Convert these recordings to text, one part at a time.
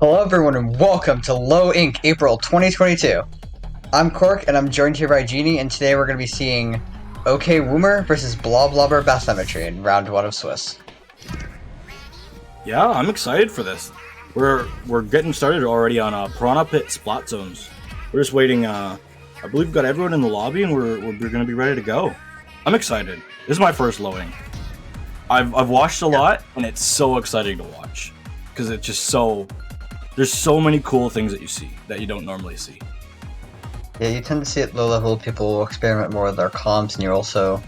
Hello everyone and welcome to Low Ink April 2022. I'm Cork and I'm joined here by Jeannie, and today we're going to be seeing Woomer versus Bloblober Bathmetry in round 1 of Swiss. Yeah, I'm excited for this. We're getting started already on Piranha Pit Splat Zones. We're just waiting. I believe we've got everyone in the lobby and we're going to be ready to go. I'm excited. This is my first Low Ink. I've watched a lot and it's so exciting to watch because it's just so. There's so many cool things that you see that you don't normally see. Yeah, you tend to see at low level people experiment more with their comps, and you're also...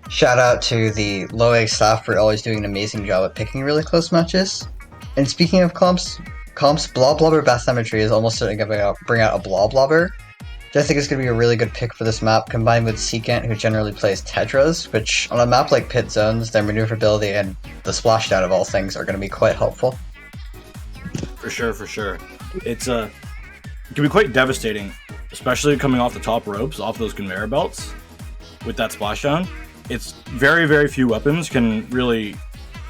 Shout out to the low ink staff for always doing an amazing job at picking really close matches. And speaking of comps, Bloblober Bathmetry is almost certainly going to bring out a Bloblober, which I think is going to be a really good pick for this map, combined with Secant, who generally plays Tetras, which on a map like Pit Zones, their maneuverability and the splashdown of all things are going to be quite helpful. For sure. It can be quite devastating, especially coming off the top ropes, off those conveyor belts, with that splashdown. It's very few weapons can really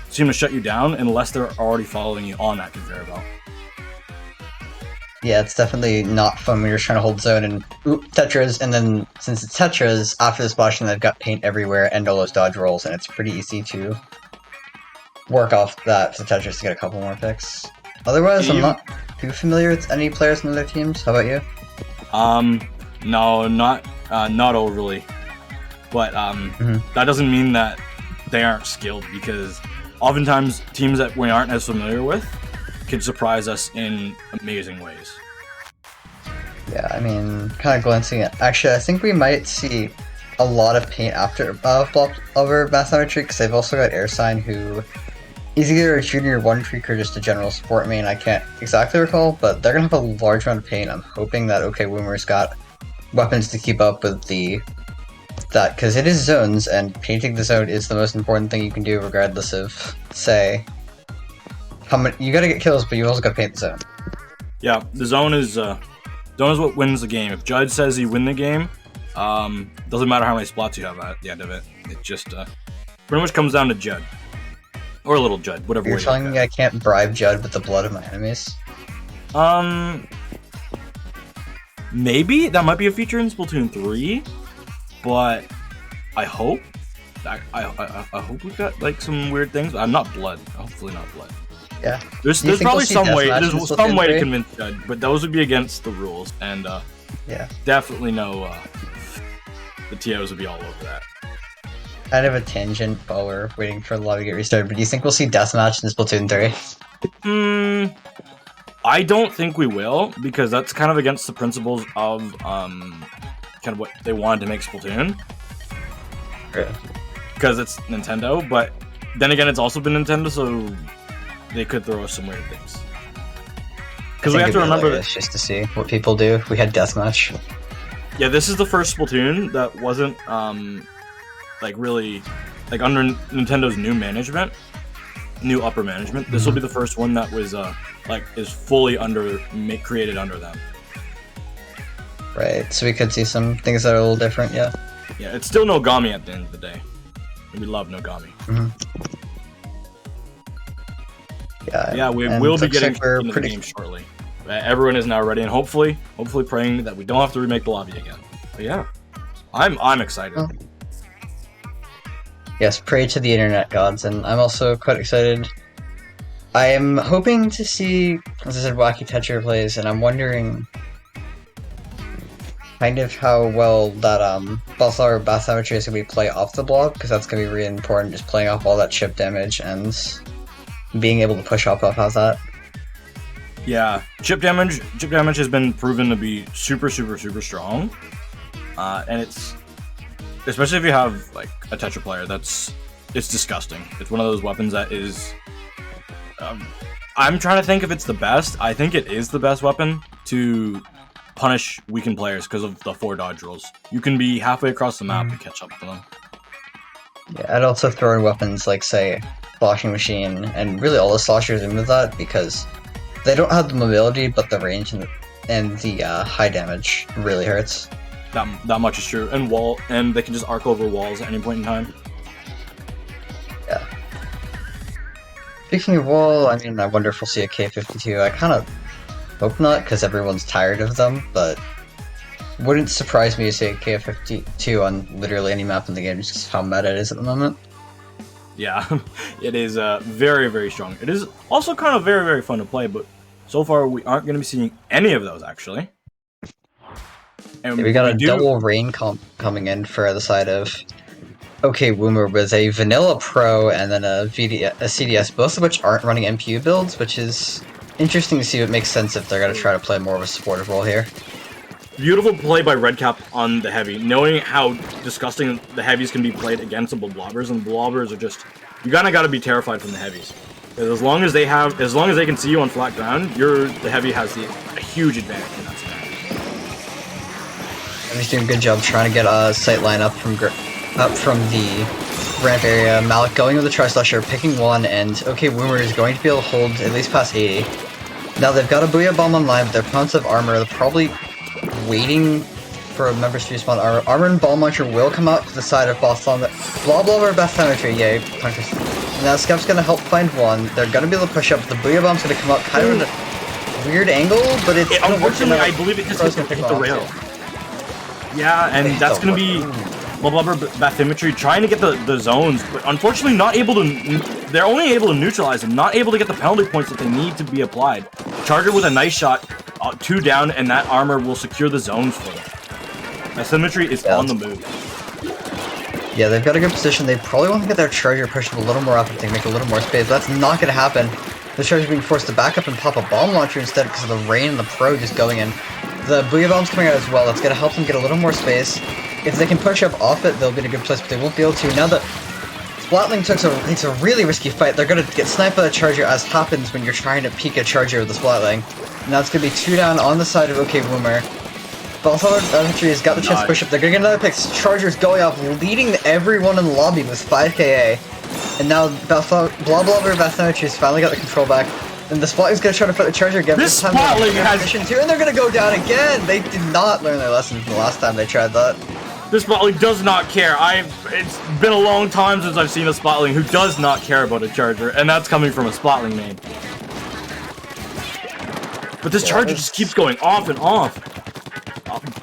seem to shut you down unless they're already following you on that conveyor belt. Yeah, it's definitely not fun when you're trying to hold zone and Tetras, and then since it's Tetras, after the splashdown they've got paint everywhere and all those dodge rolls, and it's pretty easy to work off that for the Tetras to get a couple more picks. Otherwise, I'm not too familiar with any players in other teams. How about you? No, not overly. But that doesn't mean that they aren't skilled, because oftentimes teams that we aren't as familiar with can surprise us in amazing ways. Yeah, I mean, kind of glancing at... Actually, I think we might see a lot of paint after Bloblober Bathmetry, because they've also got Airsign, who... He's either a junior one trick or just a general support main, I can't exactly recall, but they're going to have a large amount of paint. I'm hoping that Woomer's got weapons to keep up with that, because it is zones, and painting the zone is the most important thing you can do regardless of, say, how many... You gotta get kills, but you also gotta paint the zone. Yeah, the zone is what wins the game. If Judd says you win the game, doesn't matter how many splats you have at the end of it. It just pretty much comes down to Judd. Or a little Judd, whatever. You're telling me I can't bribe Judd with the blood of my enemies? Maybe that might be a feature in Splatoon 3, but I hope I hope we've got like some weird things. I'm not blood. Hopefully not blood. Yeah. There's probably some way. There's some way to convince Judd, but those would be against the rules, and yeah, definitely no. The TOs would be all over that. Kind of a tangent while we're waiting for the lobby to get restarted, but do you think we'll see deathmatch in Splatoon 3? I don't think we will, because that's kind of against the principles of kind of what they wanted to make Splatoon. Yeah. Because it's Nintendo, but then again, it's also been Nintendo, so they could throw us some weird things. Because we have to remember that just to see what people do. We had deathmatch. Yeah, this is the first Splatoon that wasn't like really like under Nintendo's new management, new upper management. This will be the first one that was like is fully created under them. Right, so we could see some things that are a little different, yeah. Yeah, it's still Nogami at the end of the day. And we love Nogami. Yeah, we will be getting into the game shortly. Everyone is now ready, and hopefully praying that we don't have to remake the lobby again. But yeah, I'm excited. Oh. Yes, pray to the internet gods, and I'm also quite excited. I am hoping to see, as I said, Wacky Tetra plays, and I'm wondering kind of how well that Bloblober Bathmetry is going to be play off the blob, because that's going to be really important, just playing off all that chip damage and being able to push off of that. Yeah, chip damage has been proven to be super strong, and it's... Especially if you have like a Tetra player, it's disgusting. It's one of those weapons that is. I'm trying to think if it's the best. I think it is the best weapon to punish weakened players because of the 4 dodge rolls. You can be halfway across the map to catch up to them. Yeah, I'd also throw in weapons like, say, Sloshing Machine, and really all the sloshers in with that, because they don't have the mobility, but the range and the high damage really hurts. That much is true, and they can just arc over walls at any point in time. Yeah. Speaking of wall, I mean, I wonder if we'll see a K-52. I kind of Hope not, because everyone's tired of them, but wouldn't surprise me to see a KF52 on literally any map in the game, just how meta it is at the moment. Yeah, it is very, very strong. It is also kind of very, very fun to play, but so far we aren't going to be seeing any of those, actually. And yeah, we got a double rain coming in for the side of OK Woomer with a Vanilla Pro and then a CDS, both of which aren't running MPU builds, which is interesting to see. What makes sense if they're going to try to play more of a supportive role here. Beautiful play by Redcap on the heavy, knowing how disgusting the heavies can be played against the Blobbers, and the Blobbers are just, you kinda gotta be terrified from the heavies. As long as they can see you on flat ground, the heavy has a huge advantage in that scenario. And he's doing a good job trying to get a sight line up from the ramp area. Malik going with the Tri-Slasher, picking one, and OK Woomer is going to be able to hold at least past 80. Now they've got a Booyah Bomb online, but their opponents have armor. They're probably waiting for members to respawn. Armor and Ball Launcher will come out to the side of Bloblober, Bathmetry, yay, punches. Now Skep's gonna help find one. They're gonna be able to push up. The Booyah Bomb's gonna come up kind of at a weird angle, but it's unfortunately, I believe it just hit the rail. Yeah, and that's gonna be Bloblober, Bathmetry trying to get the zones, but unfortunately not able to. They're only able to neutralize them, not able to get the penalty points that they need to be applied. Charger with a nice shot. 2 down, and that armor will secure the zones for them. Bathmetry is on the move. Yeah, they've got a good position. They probably want to get their Charger pushed a little more up if they make a little more space. That's not going to happen. The Charger being forced to back up and pop a bomb launcher instead because of the rain and the Pro just going in. The Booyah Bomb's coming out as well. That's going to help them get a little more space. If they can push up off it, they'll be in a good place, but they won't be able to. Now that Splatling takes a really risky fight, they're going to get sniped by the Charger, as happens when you're trying to peek a Charger with the Splatling. Now it's going to be 2 down on the side of OK Woomer. Bathmetry has got the chance to push up. They're going to get another pick. Charger's going up, leading everyone in the lobby with 5 KA. And now Bloblober Bathmetry has finally got the control back. And the Splatling's going to try to put the Charger again. This Splatling has position too, and they're going to go down again. They did not learn their lesson from the last time they tried that. This Splatling does not care. It's been a long time since I've seen a Splatling who does not care about a Charger, and that's coming from a Splatling main. But this Charger just keeps going off and off.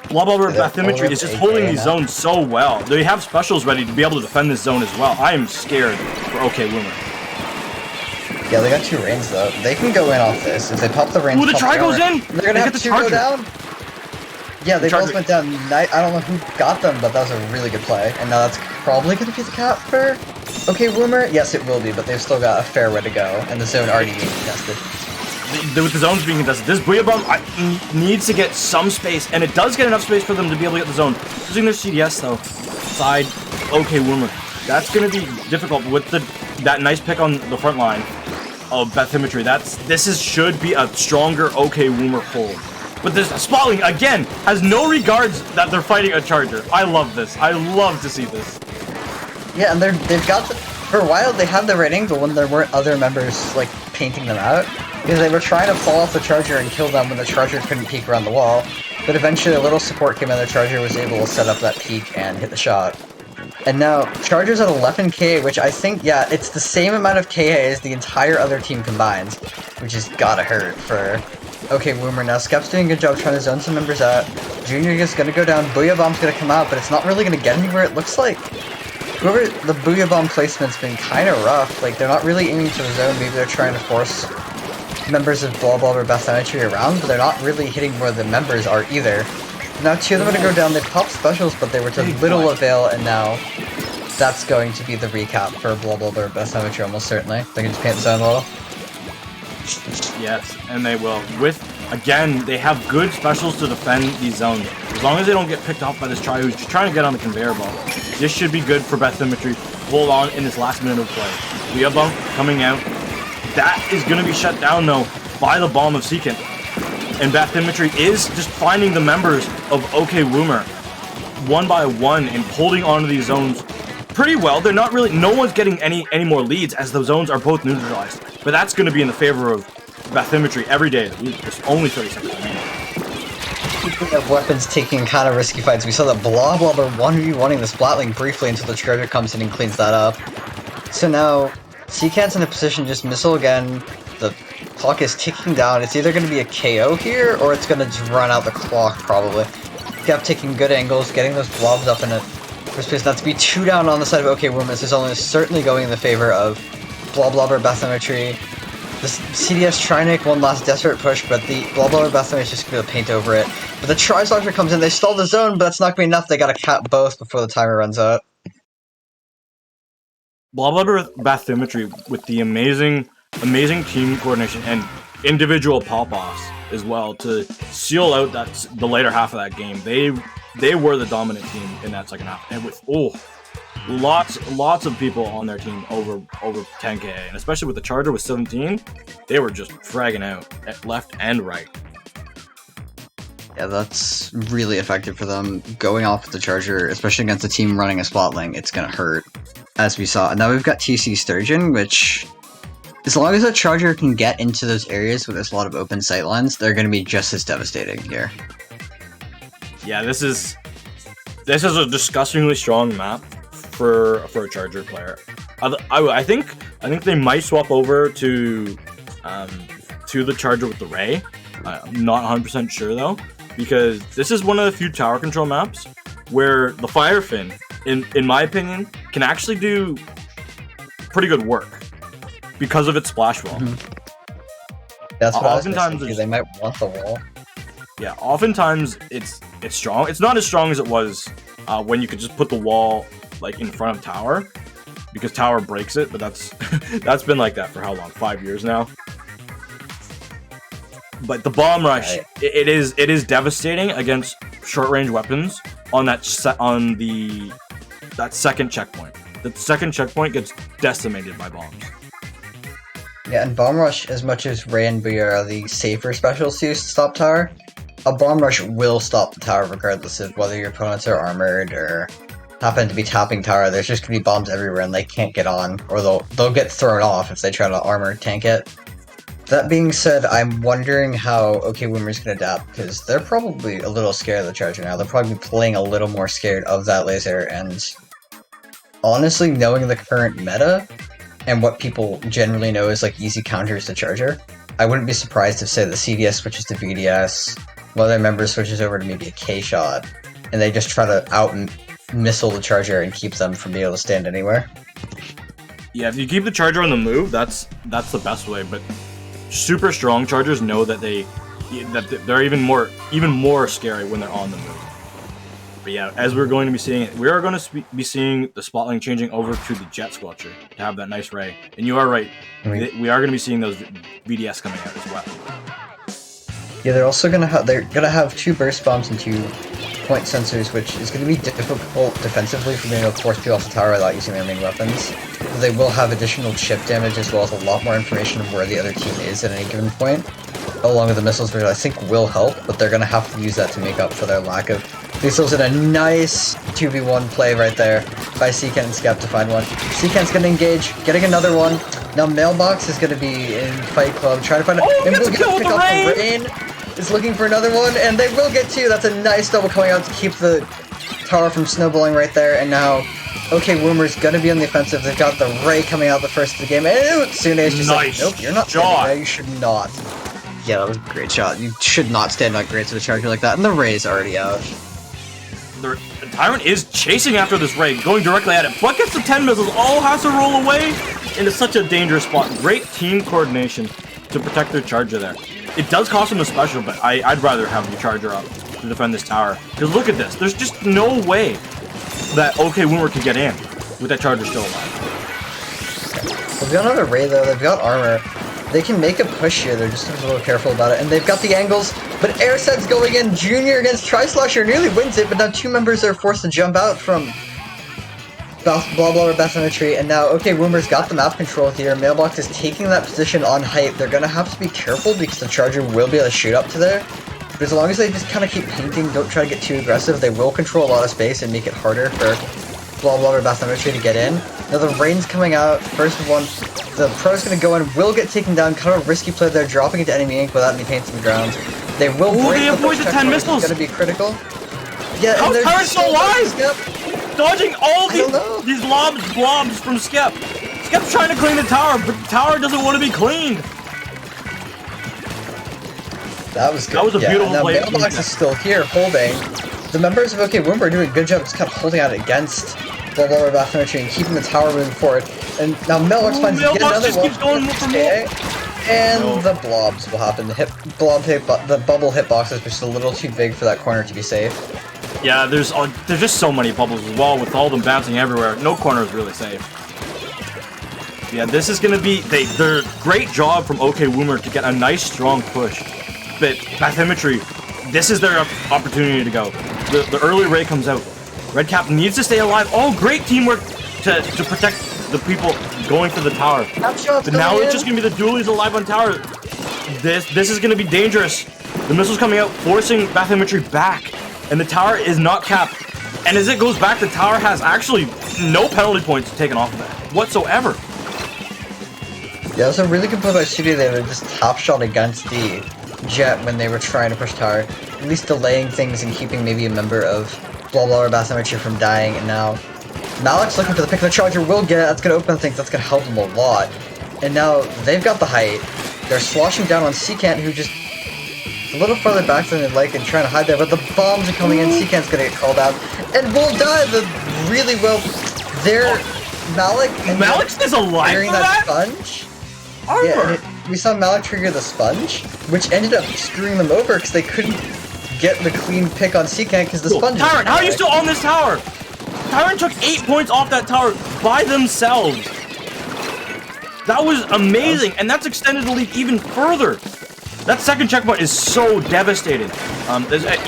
Bloblober Bathmetry is just holding these zones so well. They have specials ready to be able to defend this zone as well. I am scared for OK Woomer. Yeah, they got 2 rains though. They can go in off this. If they pop the rains, ooh, the try goes in! They're gonna have 2 go down. Yeah, they both went down. I don't know who got them, but that was a really good play. And now that's probably gonna be the cap for OK Woomer. Yes, it will be, but they've still got a fair way to go, and the zone already being contested. With the zones being contested, this Booyah Bomb needs to get some space, and it does get enough space for them to be able to get the zone. Using their CDS though, side OK Woomer. That's going to be difficult with that nice pick on the front line of Bathmetry. This should be a stronger OK Woomer hold. But this Splatling again has no regards that they're fighting a Charger. I love this. I love to see this. Yeah, and they've got for a while they had the right angle when there weren't other members like painting them out. Because they were trying to fall off the Charger and kill them when the Charger couldn't peek around the wall. But eventually a little support came in, the Charger was able to set up that peek and hit the shot. And now, Charger's at 11k, which I think, yeah, it's the same amount of KA as the entire other team combined. Which has gotta hurt for OK Woomer. Now, Skep's doing a good job trying to zone some members out. Junior is gonna go down, Booyah Bomb's gonna come out, but it's not really gonna get anywhere, it looks like. The Booyah Bomb placement's been kinda rough, like, they're not really aiming for the zone, maybe they're trying to force members of Bloblober Bathmetry around, but they're not really hitting where the members are either. Now 2 of them are going to go down. They popped specials, but they were to little avail, and now that's going to be the recap for Bloblober Bathmetry almost certainly. They can just paint the zone a little. Yes, and they will. Again, they have good specials to defend these zones. As long as they don't get picked off by this try who's just trying to get on the conveyor belt. This should be good for Bathmetry. Hold on in this last minute of play. Booyah Bomb coming out. That is going to be shut down, though, by the Bomb of Seekant. And Bathmetry is just finding the members of OK Woomer one by one and holding onto these zones pretty well. They're not really... No one's getting any more leads as the zones are both neutralized. But that's going to be in the favor of Bathmetry every day. There's only 30 seconds remaining. Speaking of weapons taking kind of risky fights, we saw that Bloblober 1v1ing the Splatling briefly until the Charger comes in and cleans that up. So now... Seekant's in a position to just missile again. The clock is ticking down. It's either going to be a KO here, or it's going to just run out the clock, probably. Kept taking good angles, getting those blobs up in it. First place not to be 2 down on the side of OK Woomer. This is only certainly going in the favor of Bloblober, Bathmetry. This CDS Trinik, one last desperate push, but the Bloblober Bathmetry is just going to paint over it. But the Tri-Slaughter comes in, they stall the zone, but that's not going to be enough. They got to cap both before the timer runs out. Bloblober Bathmetry with the amazing team coordination and individual pop-offs as well to seal out the later half of that game. They were the dominant team in that second half, and with lots of people on their team over 10k, and especially with the Charger with 17, they were just fragging out at left and right. Yeah, that's really effective for them. Going off with the Charger, especially against a team running a spot lane, it's gonna hurt, as we saw. And now we've got TC Sturgeon, which, as long as a Charger can get into those areas where there's a lot of open sightlines, they're gonna be just as devastating here. Yeah, this is a disgustingly strong map for a Charger player. I think they might swap over to the Charger with the Ray. I'm not 100% sure though, because this is one of the few tower control maps where the Firefin, in my opinion, can actually do pretty good work because of its splash wall. That's what oftentimes they might want the wall. Yeah, oftentimes it's strong. It's not as strong as it was when you could just put the wall like in front of tower, because tower breaks it. But that's been like that for how long? 5 years now. But the bomb rush, it is devastating against short range weapons on that second checkpoint. The second checkpoint gets decimated by bombs. Yeah, and bomb rush, as much as Ray and Boo are the safer specials to use to stop tower, a bomb rush will stop the tower regardless of whether your opponents are armored or happen to be tapping tower. There's just gonna be bombs everywhere and they can't get on, or they'll get thrown off if they try to armor tank it. That being said, I'm wondering how OK Woomer's gonna adapt, because they're probably a little scared of the Charger now. They'll probably be playing a little more scared of that laser, and honestly, knowing the current meta and what people generally know is like easy counters to Charger, I wouldn't be surprised if, say, the CDS switches to BDS, one of their members switches over to maybe a K-shot, and they just try to out-missile the Charger and keep them from being able to stand anywhere. Yeah, if you keep the Charger on the move, that's the best way, but super strong Chargers know that they're even more scary when they're on the move. But yeah, as we're going to be seeing it, we are going to be seeing the spot lane changing over to the Jet Squelcher to have that nice ray. And you are right, we are going to be seeing those VDS coming out as well. Yeah, they're also gonna have 2 burst bombs and 2 point sensors, which is going to be difficult defensively for being able to force people off the tower without using their main weapons. They will have additional chip damage as well as a lot more information of where the other team is at any given point, along with the missiles, which I think will help, but they're going to have to use that to make up for their lack of missiles. In a nice 2v1 play right there by Seekent and Skep to find one. Seekent's going to engage, getting another one. Now Mailbox is going to be in Fight Club, trying to find and will get to pick up the Rain. Is looking for another one, and they will get 2. That's a nice double coming out to keep the tower from snowballing right there, and now OK Woomer's gonna be on the offensive. They've got the Ray coming out the first of the game, and Sune's just like, nope, you're not standing there, you should not. Yeah, that was a great shot. You should not stand like great to the Charger like that, and the Ray's already out. The Tyrant is chasing after this Ray, going directly at it, but gets the 10 missiles, all has to roll away into such a dangerous spot. Great team coordination to protect their Charger there. It does cost him a special, but I'd rather have the Charger up to defend this tower. Because look at this. There's just no way that OK Woomer can get in with that Charger still alive. They've got another Ray, though. They've got armor. They can make a push here. They're just a little careful about it. And they've got the angles, but Airset's going in. Junior against Tri-Slosher nearly wins it, but now 2 members are forced to jump out from Bloblober, Bathmetry, and now OK Woomer's got the map control here. Mailbox is taking that position on height. They're gonna have to be careful because the Charger will be able to shoot up to there. But as long as they just kind of keep painting, don't try to get too aggressive, they will control a lot of space and make it harder for Bloblober, Bathmetry to get in. Now the Rain's coming out, first one. The Pro's gonna go in, will get taken down, kind of a risky play there, dropping into enemy ink without any paints on the ground. They will break they avoid the 10 missiles! It's gonna be critical. Yeah, how and Tyrant's still alive? Dodging all these blobs from Skep. Skep's trying to clean the tower, but the tower doesn't want to be cleaned. That was good. That was a beautiful now play. Mailbox is still here, holding. The members of OK Woomer are doing a good job just kind of holding out against Bloblober Bathmetry and keeping the tower moving forward. And now Mailbox finds yet another one. Keeps going for more. And the blobs will happen. The bubble hitbox is just a little too big for that corner to be safe. Yeah, there's just so many bubbles as well, with all them bouncing everywhere. No corner is really safe. Yeah, this is gonna be they're great job from OK Woomer to get a nice strong push. But Bathmetry, this is their opportunity to go. The early ray comes out. Redcap needs to stay alive. Oh, great teamwork to protect the people going for the tower. But now it's just gonna be the dualies alive on tower. This is gonna be dangerous. The missile's coming out, forcing Bathmetry back, and the tower is not capped. And as it goes back, the tower has actually no penalty points taken off of it whatsoever. Yeah, it was a really good play by Studio there to just top shot against the jet when they were trying to push tower. At least delaying things and keeping maybe a member of Bloblober Bathmetry from dying, and now Malik's looking for the pick. The Charger will get it. That's going to open things. That's going to help them a lot. And now they've got the height. They're sloshing down on Secant, who just a little farther back than they'd like and trying to hide there. But the bombs are coming in. Secant's going to get called out. And will die really well. They're Malik is alive for that? Sponge. Yeah, and we saw Malik trigger the sponge, which ended up screwing them over because they couldn't get the clean pick on Secant because the sponge. Tyron, how are you still on this tower? Tyron took 8 points off that tower by themselves. That was amazing, and that's extended the lead even further. That second checkpoint is so devastating.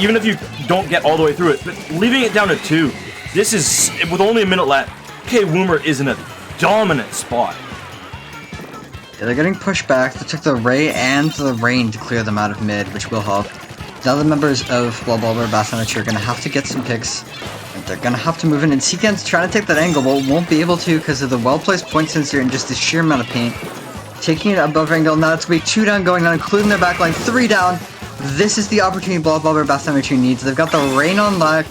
Even if you don't get all the way through it, but leaving it down to 2, this is, with only a minute left, OK Woomer is in a dominant spot. Yeah, they're getting pushed back. They took the Ray and the Rain to clear them out of mid, which will help. Now the members of Bloblober Bathmetry are going to have to get some picks. And they're going to have to move in. And Secant's trying to take that angle, but won't be able to because of the well-placed point sensor and just the sheer amount of paint. Taking it above angle. Now it's going to be 2 down going on, including their backline. 3 down. This is the opportunity Bloblober Bathmetry needs. They've got the Rain on lock.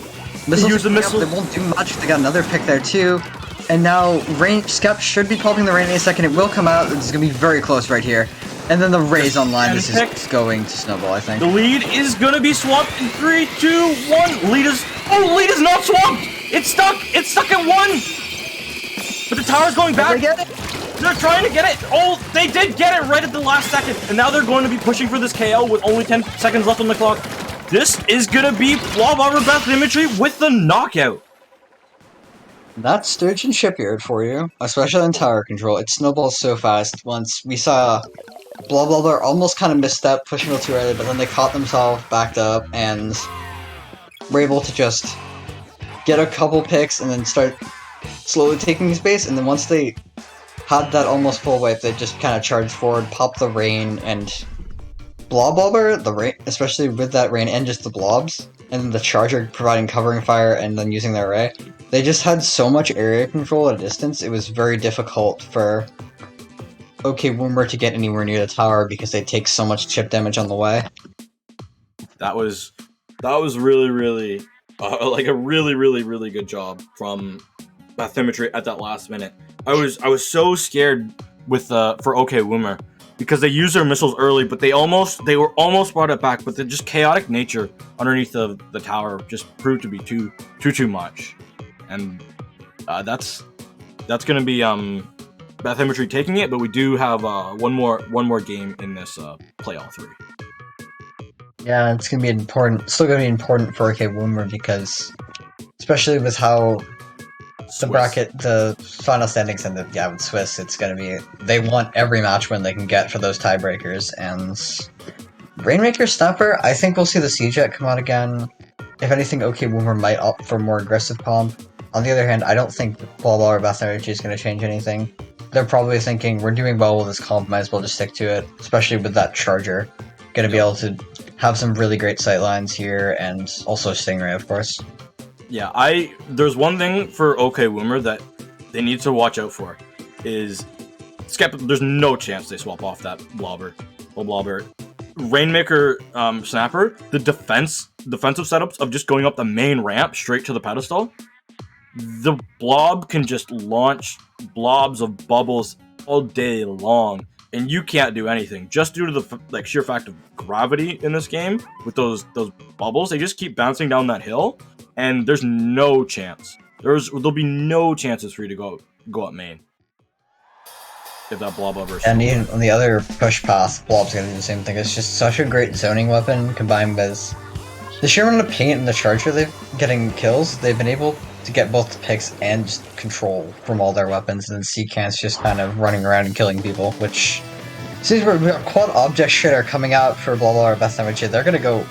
Missiles the missile. They won't do much. They got another pick there too. And now Skep should be popping the Rain in a second. It will come out. It's going to be very close right here. And then the Ray's online. This is going to snowball, I think. The lead is going to be swamped in 3, 2, 1. Lead is not swamped. It's stuck. It's stuck at 1. But the tower's going back. Did they get it? They're trying to get it. Oh, they did get it right at the last second. And now they're going to be pushing for this KO with only 10 seconds left on the clock. This is going to be Bloblober Bathmetry with the knockout. That's Sturgeon Shipyard for you, especially in tower control. It snowballs so fast. Once we saw Bloblober almost kind of misstep, pushing a little too early, but then they caught themselves, backed up, and were able to just get a couple picks and then start slowly taking space. And then once they had that almost full wipe, they just kind of charged forward, popped the Rain, and Bloblober, the Rain, especially with that Rain and just the blobs, and then the Charger providing covering fire and then using their array. They just had so much area control at a distance, it was very difficult for OK Woomer to get anywhere near the tower because they take so much chip damage on the way. That was really like a really good job from Bathmetry at that last minute. I was so scared with for OK Woomer because they used their missiles early, but they were almost brought it back, but the just chaotic nature underneath the tower just proved to be too much. And that's going to be Bathmetry taking it, but we do have one more game in this playoff 3. Yeah, it's going to be important. Still going to be important for OK Woomer because, especially with how the final standings and with Swiss, it's going to be, they want every match win they can get for those tiebreakers. And Rainmaker Snapper, I think we'll see the C-Jet come out again. If anything, OK Woomer might opt for more aggressive comp. On the other hand, I don't think Bloblober Bathmetry is going to change anything. They're probably thinking, we're doing well with this comp, might as well just stick to it, especially with that Charger. Going to be able to have some really great sightlines here, and also Stingray, of course. Yeah, there's one thing for OK Woomer that they need to watch out for, is there's no chance they swap off that Bloblober. Rainmaker Snapper, the defensive setups of just going up the main ramp straight to the pedestal, the blob can just launch blobs of bubbles all day long. and you can't do anything just due to the like sheer fact of gravity in this game with those bubbles. They just keep bouncing down that hill, and there's no chance. There'll be no chances for you to go up main if that Bloblober. And even on the other push path, Blob's gonna do the same thing. It's just such a great zoning weapon combined with the sheer amount of paint and the charger they've getting kills. They've been able to get both the picks and just control from all their weapons, and then Seacant's just kind of running around and killing people, which seems we've got quad object shit are coming out for Bloblober or Bathmetry. They're gonna go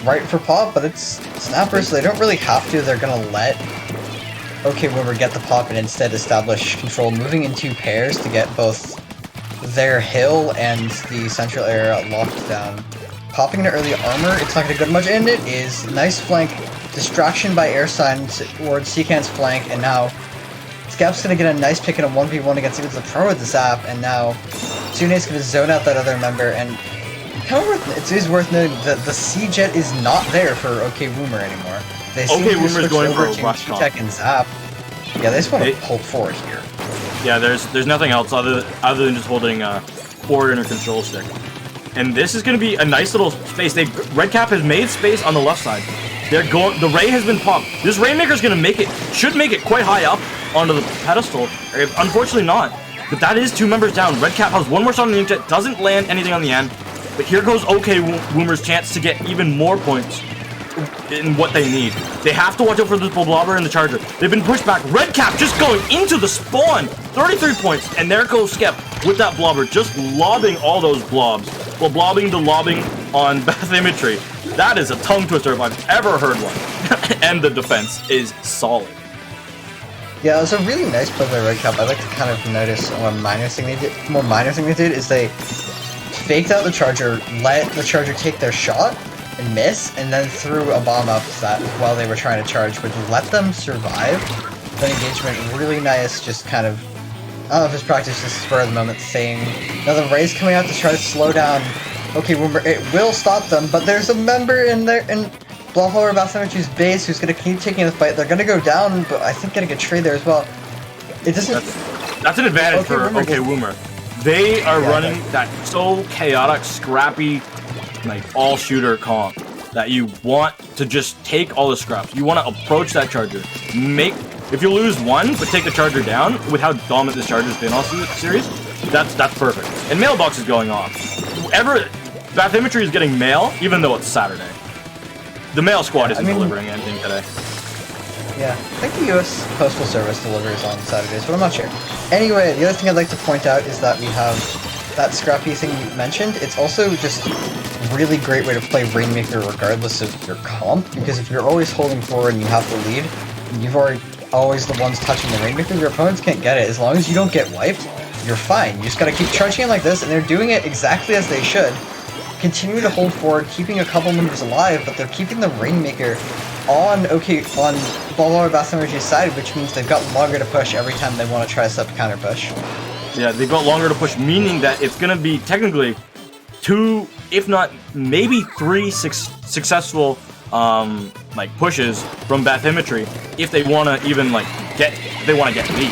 right for pop, but it's snappers, so they don't really have to. They're gonna let Woomer get the pop and instead establish control, moving in 2 pairs to get both their hill and the central area locked down. Popping into early armor, it's not going to get much, and it is. Nice flank distraction by air sign towards Seacant's flank, and now Scap's going to get a nice pick in a 1v1 against even the pro with the zap, and now Tsune's going to zone out that other member, and it is worth noting that the C-Jet is not there for Woomer anymore. They seem to Woomer's switch going over for to rush Tech and zap. Yeah, they just want to hold forward here. Yeah, there's nothing else other than just holding forward and a control stick. And this is going to be a nice little space. Redcap has made space on the left side. The Ray has been popped. This Rainmaker's going to should make it quite high up onto the pedestal. Unfortunately not. But that is 2 members down. Redcap has 1 more shot on the inkjet, doesn't land anything on the end. But here goes Woomer's chance to get even more points in what they need. They have to watch out for this Bloblober and the Charger. They've been pushed back. Redcap just going into the spawn. 33 points. And there goes Skep with that Blobber, just lobbing all those blobs. While lobbing on Bathmetry. That is a tongue twister if I've ever heard one. And the defense is solid. Yeah, it was a really nice play by Redcap. I like to kind of notice one minor thing they did is they faked out the Charger, let the Charger take their shot and miss, and then threw a bomb up that while they were trying to charge, which let them survive the engagement. Really nice, just kind of, I don't know if it's practice, just spur of the moment thing. Now the Ray's coming out to try to slow down Woomer. It will stop them, but there's a member in Bloblober Bathmetry's base who's going to keep taking the fight. They're going to go down, but I think getting a trade there as well. It doesn't. That's an advantage for Woomer. They are running that so chaotic, scrappy, like all shooter comp that you want to just take all the scraps. You want to approach that Charger, if you lose 1 but take the Charger down with how dominant this Charger's been all series, that's perfect. And Mailbox is going off. Bathmetry is getting mail even though it's Saturday. The mail squad isn't delivering anything today. Yeah, I think the US Postal Service delivers on Saturdays, but I'm not sure. Anyway, the other thing I'd like to point out is that we have that scrappy thing you mentioned. It's also just a really great way to play Rainmaker regardless of your comp, because if you're always holding forward and you have to lead, and you've always the ones touching the Rainmaker, your opponents can't get it. As long as you don't get wiped, you're fine. You just gotta keep charging it like this, and they're doing it exactly as they should. Continue to hold forward, keeping a couple members alive, but they're keeping the Rainmaker on Bloblober Bathmetry's side, which means they've got longer to push every time they want to try to set up counter push. Yeah, they've got longer to push, meaning that it's going to be technically 2, if not maybe 3 successful pushes from Bathmetry if they want to even get lead,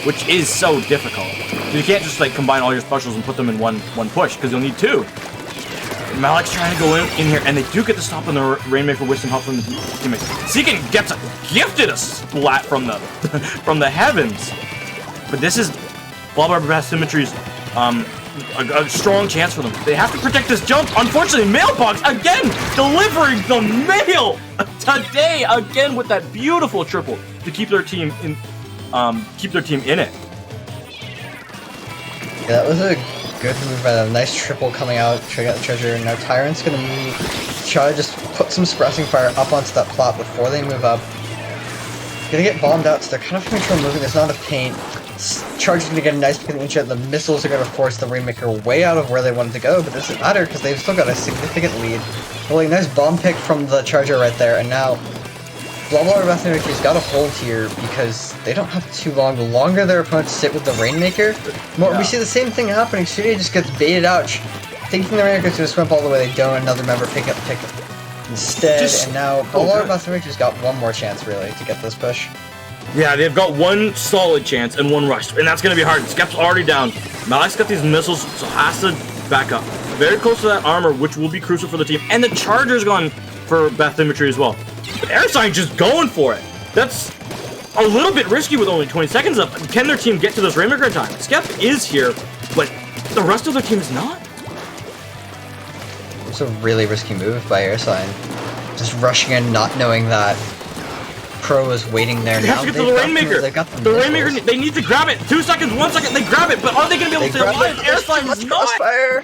which is so difficult. So you can't just combine all your specials and put them in one push because you'll need 2. Malik's trying to go in here, and they do get the stop on the Rainmaker with some help from the teammates. Seekin gets gifted a splat from the heavens. But this is Bloblober Bathmetry's a strong chance for them. They have to protect this jump. Unfortunately, Mailbox again delivering the mail today again with that beautiful triple to keep their team in it. Yeah, that was a good move by them. Nice triple coming out, trying to get the treasure, and now Tyrant's gonna try to just put some suppressing fire up onto that plot before they move up. Gonna get bombed out, so they're kind of having trouble moving. There's not enough paint. Charging to get a nice pick in the inkjet. The missiles are gonna force the Rainmaker way out of where they wanted to go, but it doesn't matter because they've still got a significant lead. Really nice bomb pick from the Charger right there, and now Bloblober Bathmetry's got a hold here because they don't have too long. The longer their opponents sit with the Rainmaker, we see the same thing happening. Tsude just gets baited out, thinking the Rainmaker's gonna swimp all the way. They don't. Another member pick up the pick instead, and now Bloblober Bathmetry's got one more chance really to get this push. Yeah, they've got one solid chance and one rush, and that's going to be hard. Skep's already down. Malik's got these missiles, so has to back up. Very close to that armor, which will be crucial for the team. And the charger's gone for Bathmetry as well. But Airsign just going for it. That's a little bit risky with only 20 seconds up. Can their team get to this Rainmaker in time? Skep is here, but the rest of their team is not. It's a really risky move by Airsign. Just rushing in, not knowing that Pro is waiting there They now. have to get to the Rainmaker. The Rainmaker, they need to grab it. 2 seconds, 1 second, they grab it, but are they going to be able to stay alive? Airsign is not. Crossfire.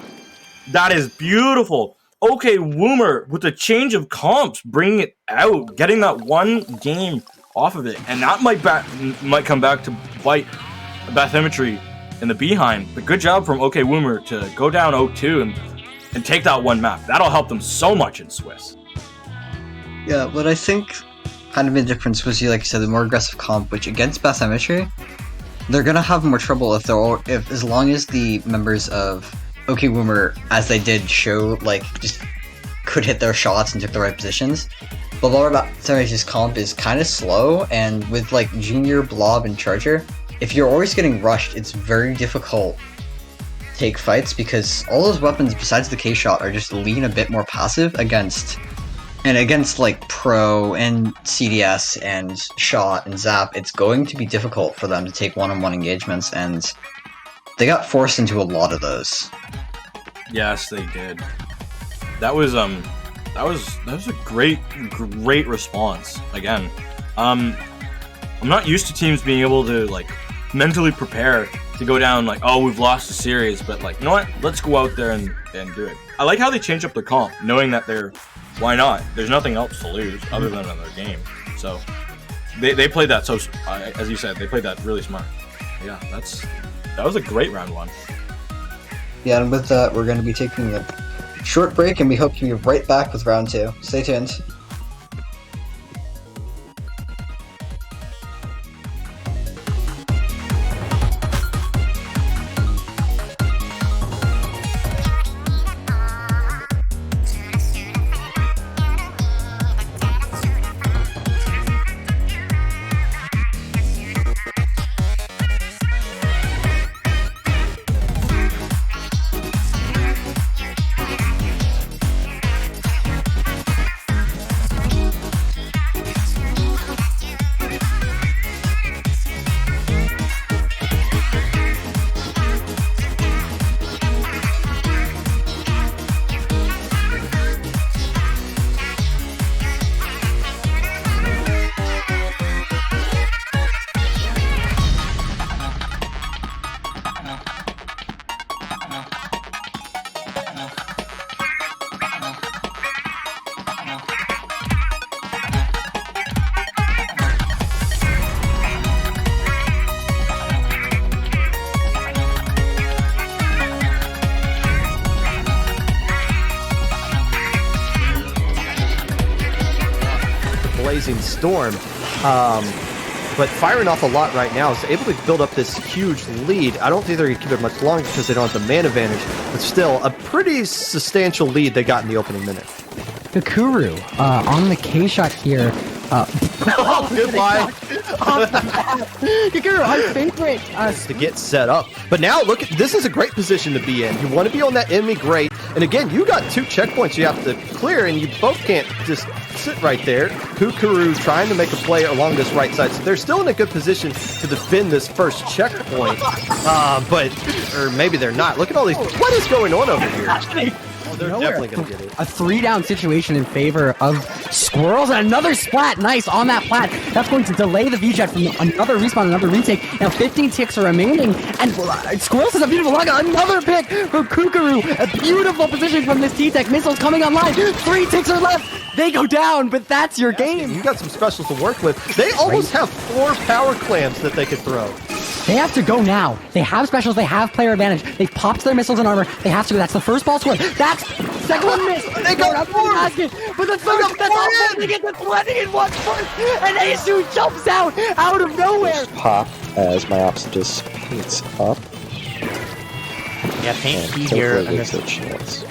That is beautiful. Okay, Woomer with a change of comps, bringing it out, getting that one game off of it, and that might come back to bite Bathmetry in the behind. But good job from OK Woomer to go down 0-2 and take that one map. That'll help them so much in Swiss. Yeah, what I think kind of made the difference was, like you said, the more aggressive comp, which against Bathmetry, they're gonna have more trouble if as long as the members of OK Woomer, as they did show, like, just could hit their shots and took the right positions. But Bathmetry's comp is kind of slow, and with like Junior, Blob, and Charger, if you're always getting rushed, it's very difficult to take fights because all those weapons besides the K-Shot are just lean a bit more passive against like Pro and CDS and Shot and Zap. It's going to be difficult for them to take one-on-one engagements, and they got forced into a lot of those. Yes, they did. That was a great response. Again, I'm not used to teams being able to like mentally prepare to go down like, oh, we've lost the series, but like, you know what? Let's go out there and do it. I like how they change up their comp, knowing that why not? There's nothing else to lose other than another game. So they played that as you said, they played that really smart. Yeah, that was a great round one. Yeah, and with that, we're going to be taking a short break, and we hope to be right back with round 2. Stay tuned. Storm, but firing off a lot right now is able to build up this huge lead. I don't think they're going to keep it much longer because they don't have the man advantage, but still a pretty substantial lead they got in the opening minute. Kukuru on the K-Shot here. Oh, goodbye. Kukuru, our favorite. To get set up. But now, look, this is a great position to be in. You want to be on that enemy grate. And again, you got 2 checkpoints you have to clear, and you both can't just sit right there. Kukuru trying to make a play along this right side. So they're still in a good position to defend this first checkpoint. Or maybe they're not. Look at all these. What is going on over here? They're definitely going to get it. A 3-down situation in favor of Squirrels, and another splat. Nice on that plat. That's going to delay the V-Jet from another respawn, another retake. Now 15 ticks are remaining, and Squirrels has a beautiful log. Another pick from Kukuru. A beautiful position from this T-Tech. Missiles coming online. 3 ticks are left. They go down, but that's your game. You got some specials to work with. They almost have 4 power clams that they could throw. They have to go now. They have specials. They have player advantage. They've popped their missiles and armor. They have to go. That's the first ball scored. That's second one missed. They got 4. But the third, that's all blending it. That's blending in one first. And Asu jumps out of nowhere. Pop as my opposite just paints up. Yeah, paint key here. Gives it a chance.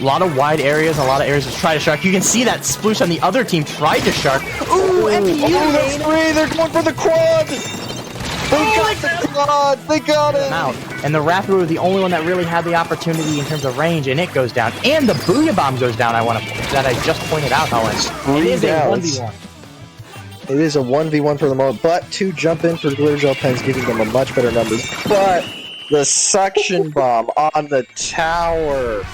A lot of wide areas, a lot of areas to try to shark. You can see that Sploosh on the other team tried to shark. Ooh, MPU! Oh, that's three! They're going for the quad! They got the quad! They got it! Out. And the Raptor was the only one that really had the opportunity in terms of range, and it goes down. And the Booyah Bomb goes down, that I just pointed out, Owen. It is a 1v1. It is a 1v1 for the moment, but 2 jump in for Glitter Gel Pens, giving them a much better numbers. But the suction bomb on the tower.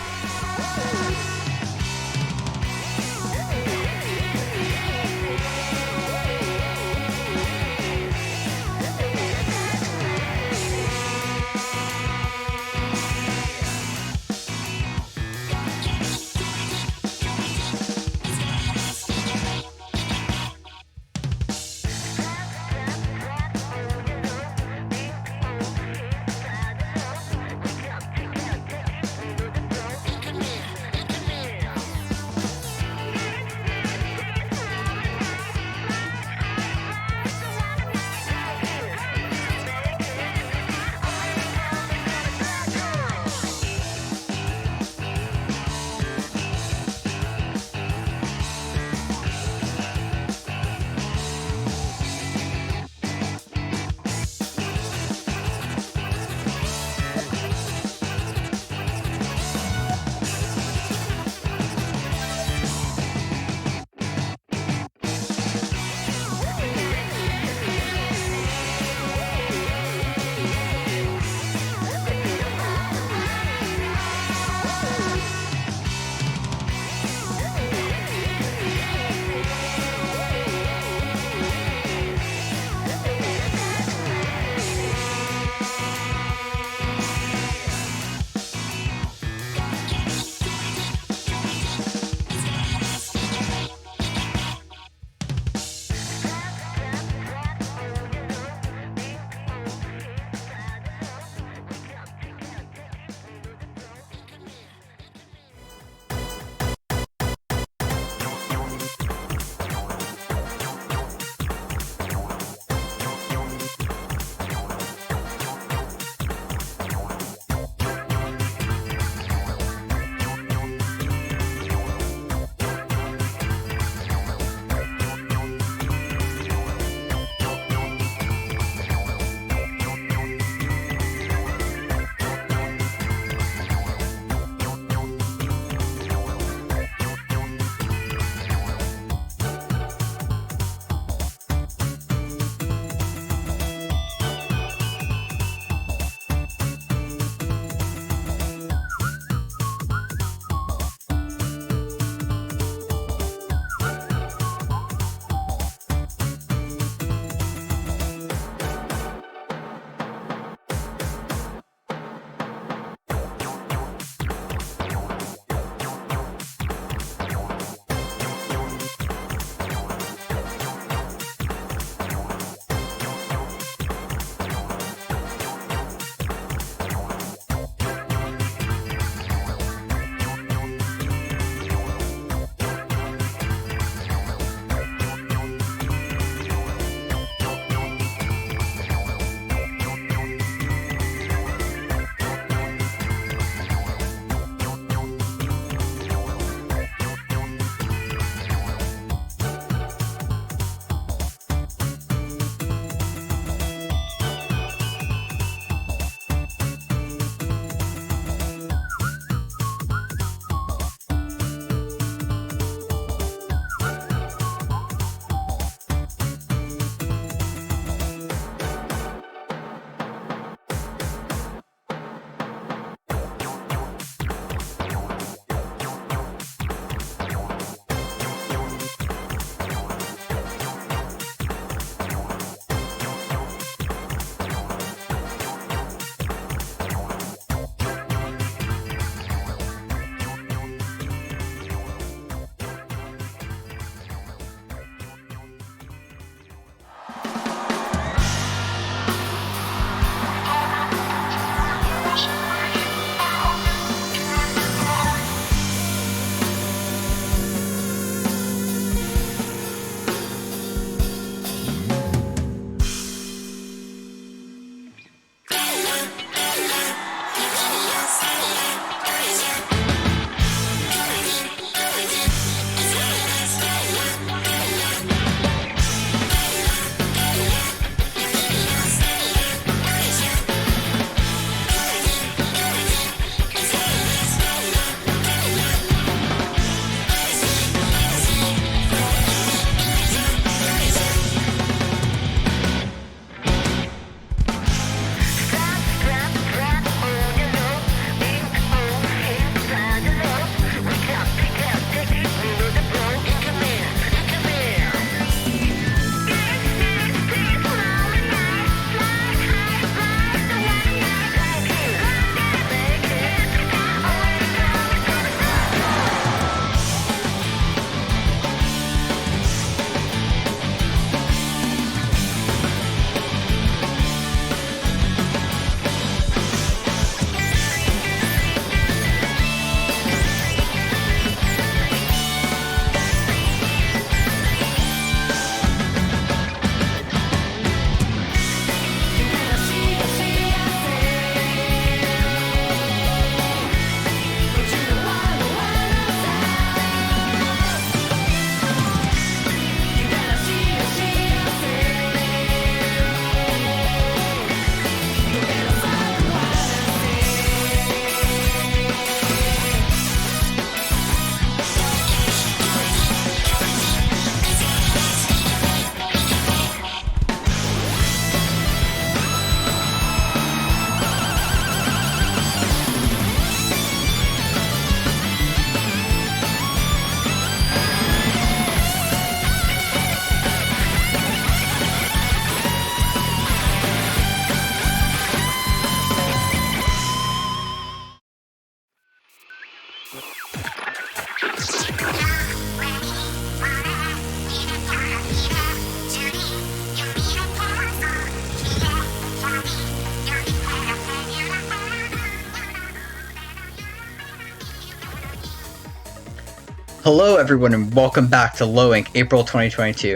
Hello everyone and welcome back to Low Ink April 2022.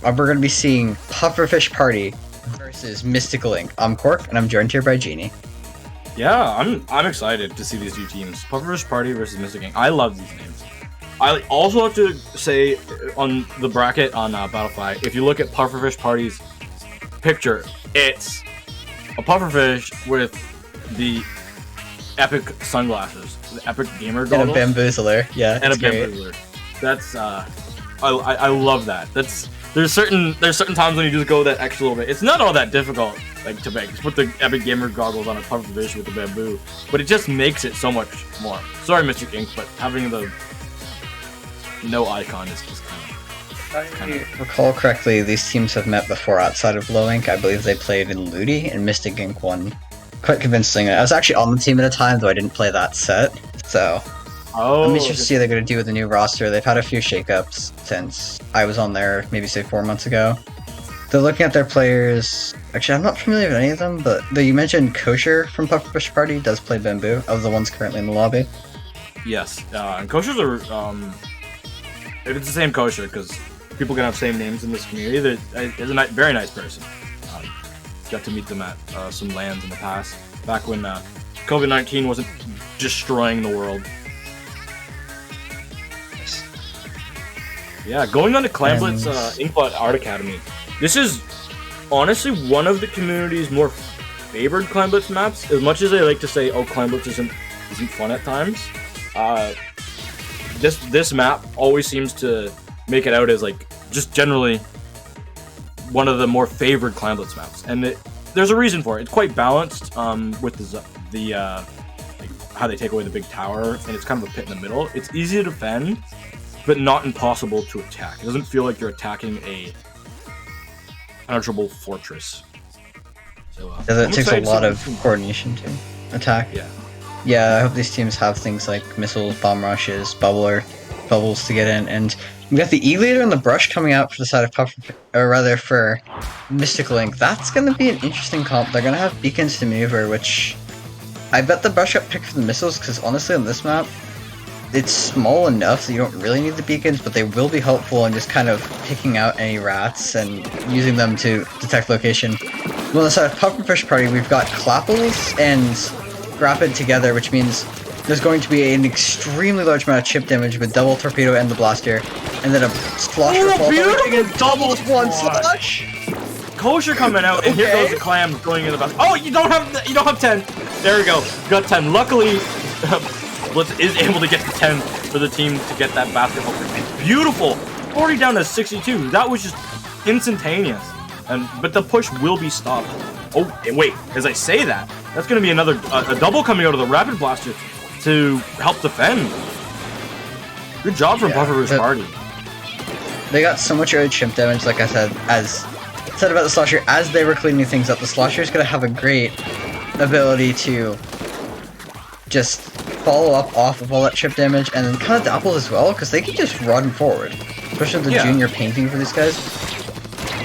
We're going to be seeing Pufferfish Party versus Mystical Ink. I'm Cork and I'm joined here by Genie. Yeah, I'm excited to see these two teams. Pufferfish Party versus Mystic Ink. I love these names. I also have to say on the bracket on Battlefy, if you look at Pufferfish Party's picture, it's a pufferfish with the epic sunglasses, the epic gamer goggles, And a bamboozler, yeah. and a great. bamboozler. That's I love that. There's certain times when you just go that extra little bit. It's not all that difficult, like to make. Just put the epic gamer goggles on a pufferfish with the bamboo, but it just makes it so much more. Sorry, Mr. Ink, but having the no icon is just kind of. If I recall correctly, these teams have met before outside of Low Ink. I believe they played in Ludi and Mystic Ink won quite convincingly. I was actually on the team at a time, though I didn't play that set, so Oh, I'm interested to see what they're going to do with the new roster. They've had a few shakeups since I was on there, maybe say 4 months ago. They're looking at their players. Actually, I'm not familiar with any of them, but you mentioned Kosher from Pufferfish Party does play Bamboo, of the ones currently in the lobby. yes, and Koshers are if it's the same Kosher, because people can have same names in this community. He's a very nice person. Got to meet them at some lands in the past, back when COVID-19 wasn't destroying the world. Yeah, going on to Clanblitz Inkbot Art Academy. This is honestly one of the community's more favored Clanblitz maps. As much as I like to say, oh, Clanblitz isn't fun at times, this map always seems to make it out as like just generally one of the more favored Clanblitz maps, and there's a reason for it. It's quite balanced with the like how they take away the big tower, and it's kind of a pit in the middle. It's easy to defend, but not impossible to attack. It doesn't feel like you're attacking a penetrable fortress. So It takes a lot of coordination to attack. Yeah, I hope these teams have things like missiles, bomb rushes, bubbles to get in, and we got the E-Leader and the brush coming out for the side of for Mystical Ink. That's going to be an interesting comp. They're going to have beacons to maneuver, which I bet the brush got picked for the missiles, because honestly on this map, it's small enough so you don't really need the beacons, but they will be helpful in just kind of picking out any rats and using them to detect location. Well, on the side of Pufferfish Party, we've got Clapples and Rapid together, which means there's going to be an extremely large amount of chip damage with double torpedo and the blaster, and then a slosher fall and double one slosh. Kosher coming out, and here goes the clam going in the basket. Oh, you don't have 10. There we go. You got 10. Luckily, Blitz is able to get the 10 for the team to get that basket. It's beautiful. 40 down to 62. That was just instantaneous. But the push will be stopped. Oh, and wait. As I say that, that's going to be another a double coming out of the rapid blaster to help defend. Good job from Pufferfish Party. They got so much early chimp damage, like I said, about the Slosher, as they were cleaning things up. The Slosher is going to have a great ability to just follow up off of all that chip damage, and then kind of Dapples as well, because they can just run forward. Especially the junior painting for these guys.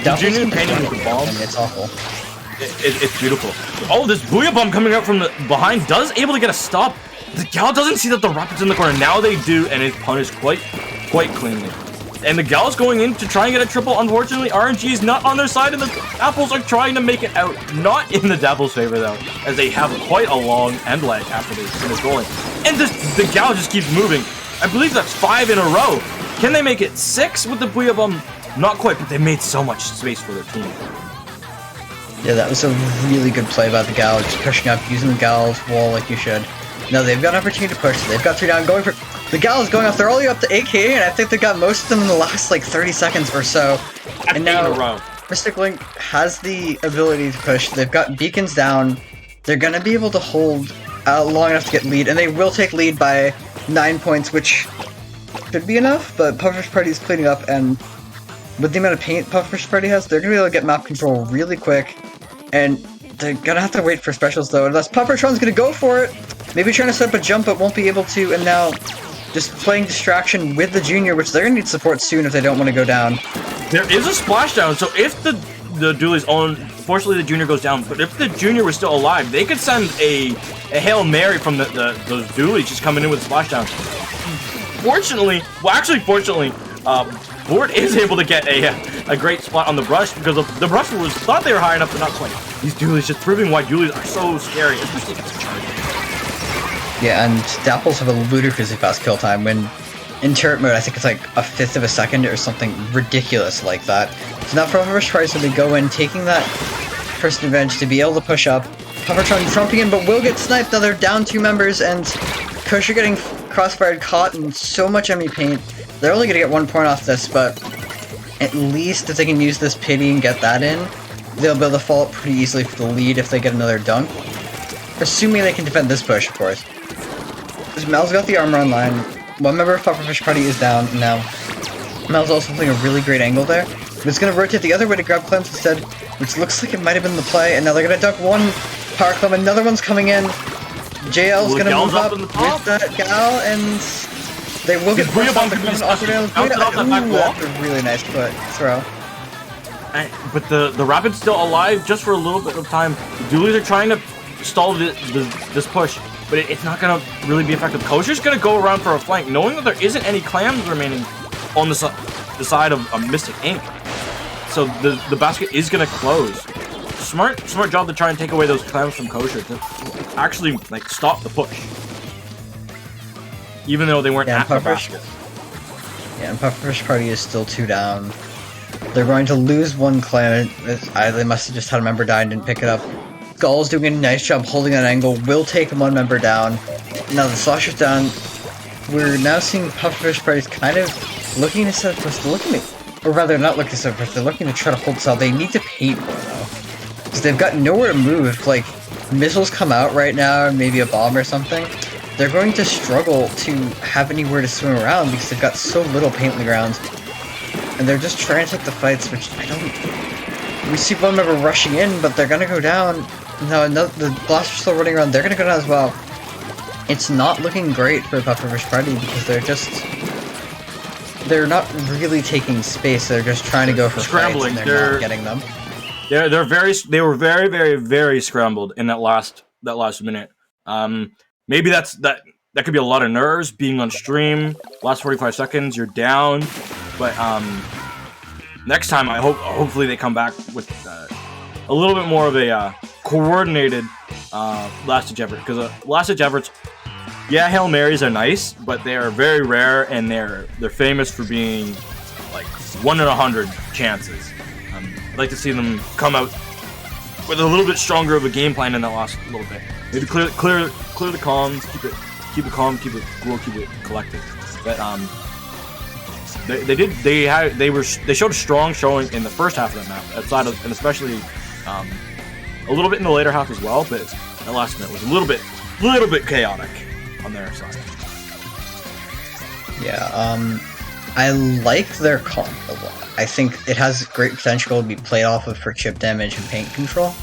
The junior painting with the bomb, it's awful. It's beautiful. Oh, this Booyah Bomb coming out from the behind does able to get a stop. The Gal doesn't see that the Rapid's in the corner. Now they do, and it's punished quite cleanly. And the Gal's going in to try and get a triple. Unfortunately, RNG is not on their side, and the Apples are trying to make it out. Not in the Dapples' favor, though, as they have quite a long end leg after they finish rolling. And the Gal just keeps moving. I believe that's 5 in a row. Can they make it 6 with the Booyah Bomb? Not quite, but they made so much space for their team. Yeah, that was a really good play by the Gal, just pushing up, using the Gal's wall like you should. No, they've got an opportunity to push, so they've got 3 down, going for... The Gal is going off, they're all the way up to AK, and I think they got most of them in the last, like, 30 seconds or so. And now, Mystical Ink has the ability to push, they've got beacons down, they're gonna be able to hold long enough to get lead, and they will take lead by 9 points, which should be enough, but Pufferfish Party is cleaning up, and with the amount of paint Pufferfish Party has, they're gonna be able to get map control really quick, and they're gonna have to wait for specials though, unless Puffertron's gonna go for it. Maybe trying to set up a jump but won't be able to, and now just playing distraction with the junior, which they're gonna need support soon if they don't want to go down. There is a splashdown, so if the duelie's on, fortunately the junior goes down, but if the junior was still alive, they could send a Hail Mary from those duelies just coming in with a splashdown. fortunately, Board is able to get a great spot on the brush because the brush was thought they were high enough, but not quite. These dualies just proving why dualies are so scary, especially against the charge. Yeah, and Dapples have a ludicrously fast kill time when in turret mode I think it's like a fifth of a second or something ridiculous like that. So now Pufferfish tries to go in, taking that first advantage to be able to push up. Puffertron trumping in, but will get sniped. Now they're down 2 members, and Kosher getting crossfired, caught in so much enemy paint. They're only gonna get 1 point off this, but at least if they can use this pity and get that in, they'll be able to fall pretty easily for the lead if they get another dunk. Assuming they can defend this push, of course. Mel's got the armor online. 1 member of Pufferfish party is down now. Mel's also playing a really great angle there. But it's gonna rotate the other way to grab Clems instead, which looks like it might have been the play, and now they're gonna dunk 1 power Clem, another one's coming in. JL's gonna move up with that gal, and they will get pushed on the Clem. That's a really nice throw. But the Rapid's still alive just for a little bit of time. The Dualies are trying to stall this push, but it's not gonna really be effective. Kosher's gonna go around for a flank, knowing that there isn't any clams remaining on the side of Mystic Ink. So the basket is gonna close. Smart job to try and take away those clams from Kosher to actually like stop the push, even though they weren't at the basket. Yeah, and Pufferfish party is still 2 down. They're going to lose 1 clan. They must have just had a member die and didn't pick it up. Gull's doing a nice job holding that angle. Will take 1 member down. Now the Slosher's down. We're now seeing Pufferfish parties kind of looking to set first, or rather not looking to set first, they're looking to try to hold cell. They need to paint more though, because they've got nowhere to move. If like missiles come out right now, maybe a bomb or something, they're going to struggle to have anywhere to swim around because they've got so little paint on the ground. And they're just trying to take the fights, which I don't... We see 1 member rushing in, but they're gonna go down. Now the Blaster's still running around, they're gonna go down as well. It's not looking great for Pufferfish Party because they're not really taking space, they're just trying to go for scrambling. Fights and they're not getting them. They were very scrambled in that last minute. Maybe that could be a lot of nerves being on stream. Last 45 seconds, you're down. But next time, hopefully they come back with a little bit more of a coordinated last-ditch effort. Because last-ditch efforts, yeah, Hail Marys are nice, but they are very rare, and they're famous for being like 1 in 100 chances. I'd like to see them come out with a little bit stronger of a game plan in that last little bit. Maybe clear the comms, keep it calm, keep it cool, keep it collected. But they showed a strong showing in the first half of that map, outside of, and especially a little bit in the later half as well. But that last minute was a little bit chaotic on their side. Yeah, I like their comp a lot. I think it has great potential to be played off of for chip damage and paint control.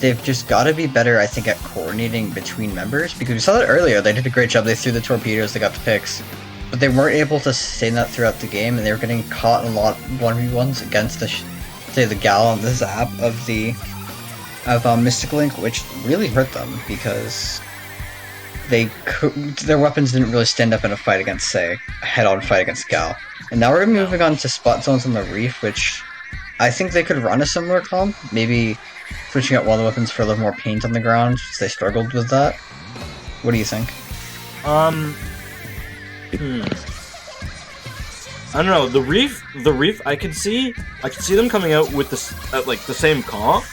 They've just got to be better, I think, at coordinating between members, because we saw that earlier. They did a great job. They threw the torpedoes, they got the picks, but they weren't able to sustain that throughout the game, and they were getting caught in a lot of 1v1s against the gal on the zap of Mystic Link, which really hurt them because their weapons didn't really stand up in a fight against, say, a head-on fight against gal. And now we're moving on to spot zones on the reef, which I think they could run a similar comp, maybe switching out one of the weapons for a little more paint on the ground, since they struggled with that. What do you think? I don't know. The reef. I can see them coming out with this the same comp,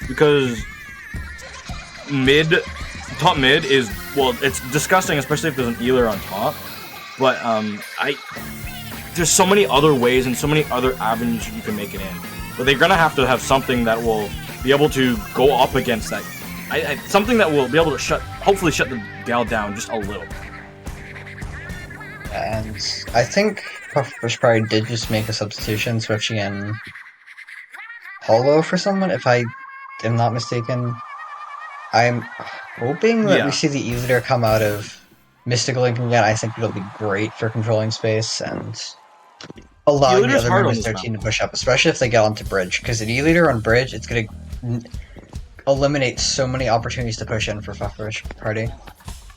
because top mid is, well, it's disgusting, especially if there's an healer on top. But there's so many other ways and so many other avenues you can make it in. But they're gonna have to have something that will be able to go up against that. Something that will be able to hopefully shut the gal down just a little. And I think Pufferfish probably did just make a substitution, switching in Hollow for someone, if I am not mistaken. I'm hoping that we see the E-Leader come out of Mystic Link again. I think it'll be great for controlling space and allowing the other members of their team to push up, especially if they get onto Bridge, because an E-Leader on Bridge, it's going to eliminate so many opportunities to push in for Pufferfish Party.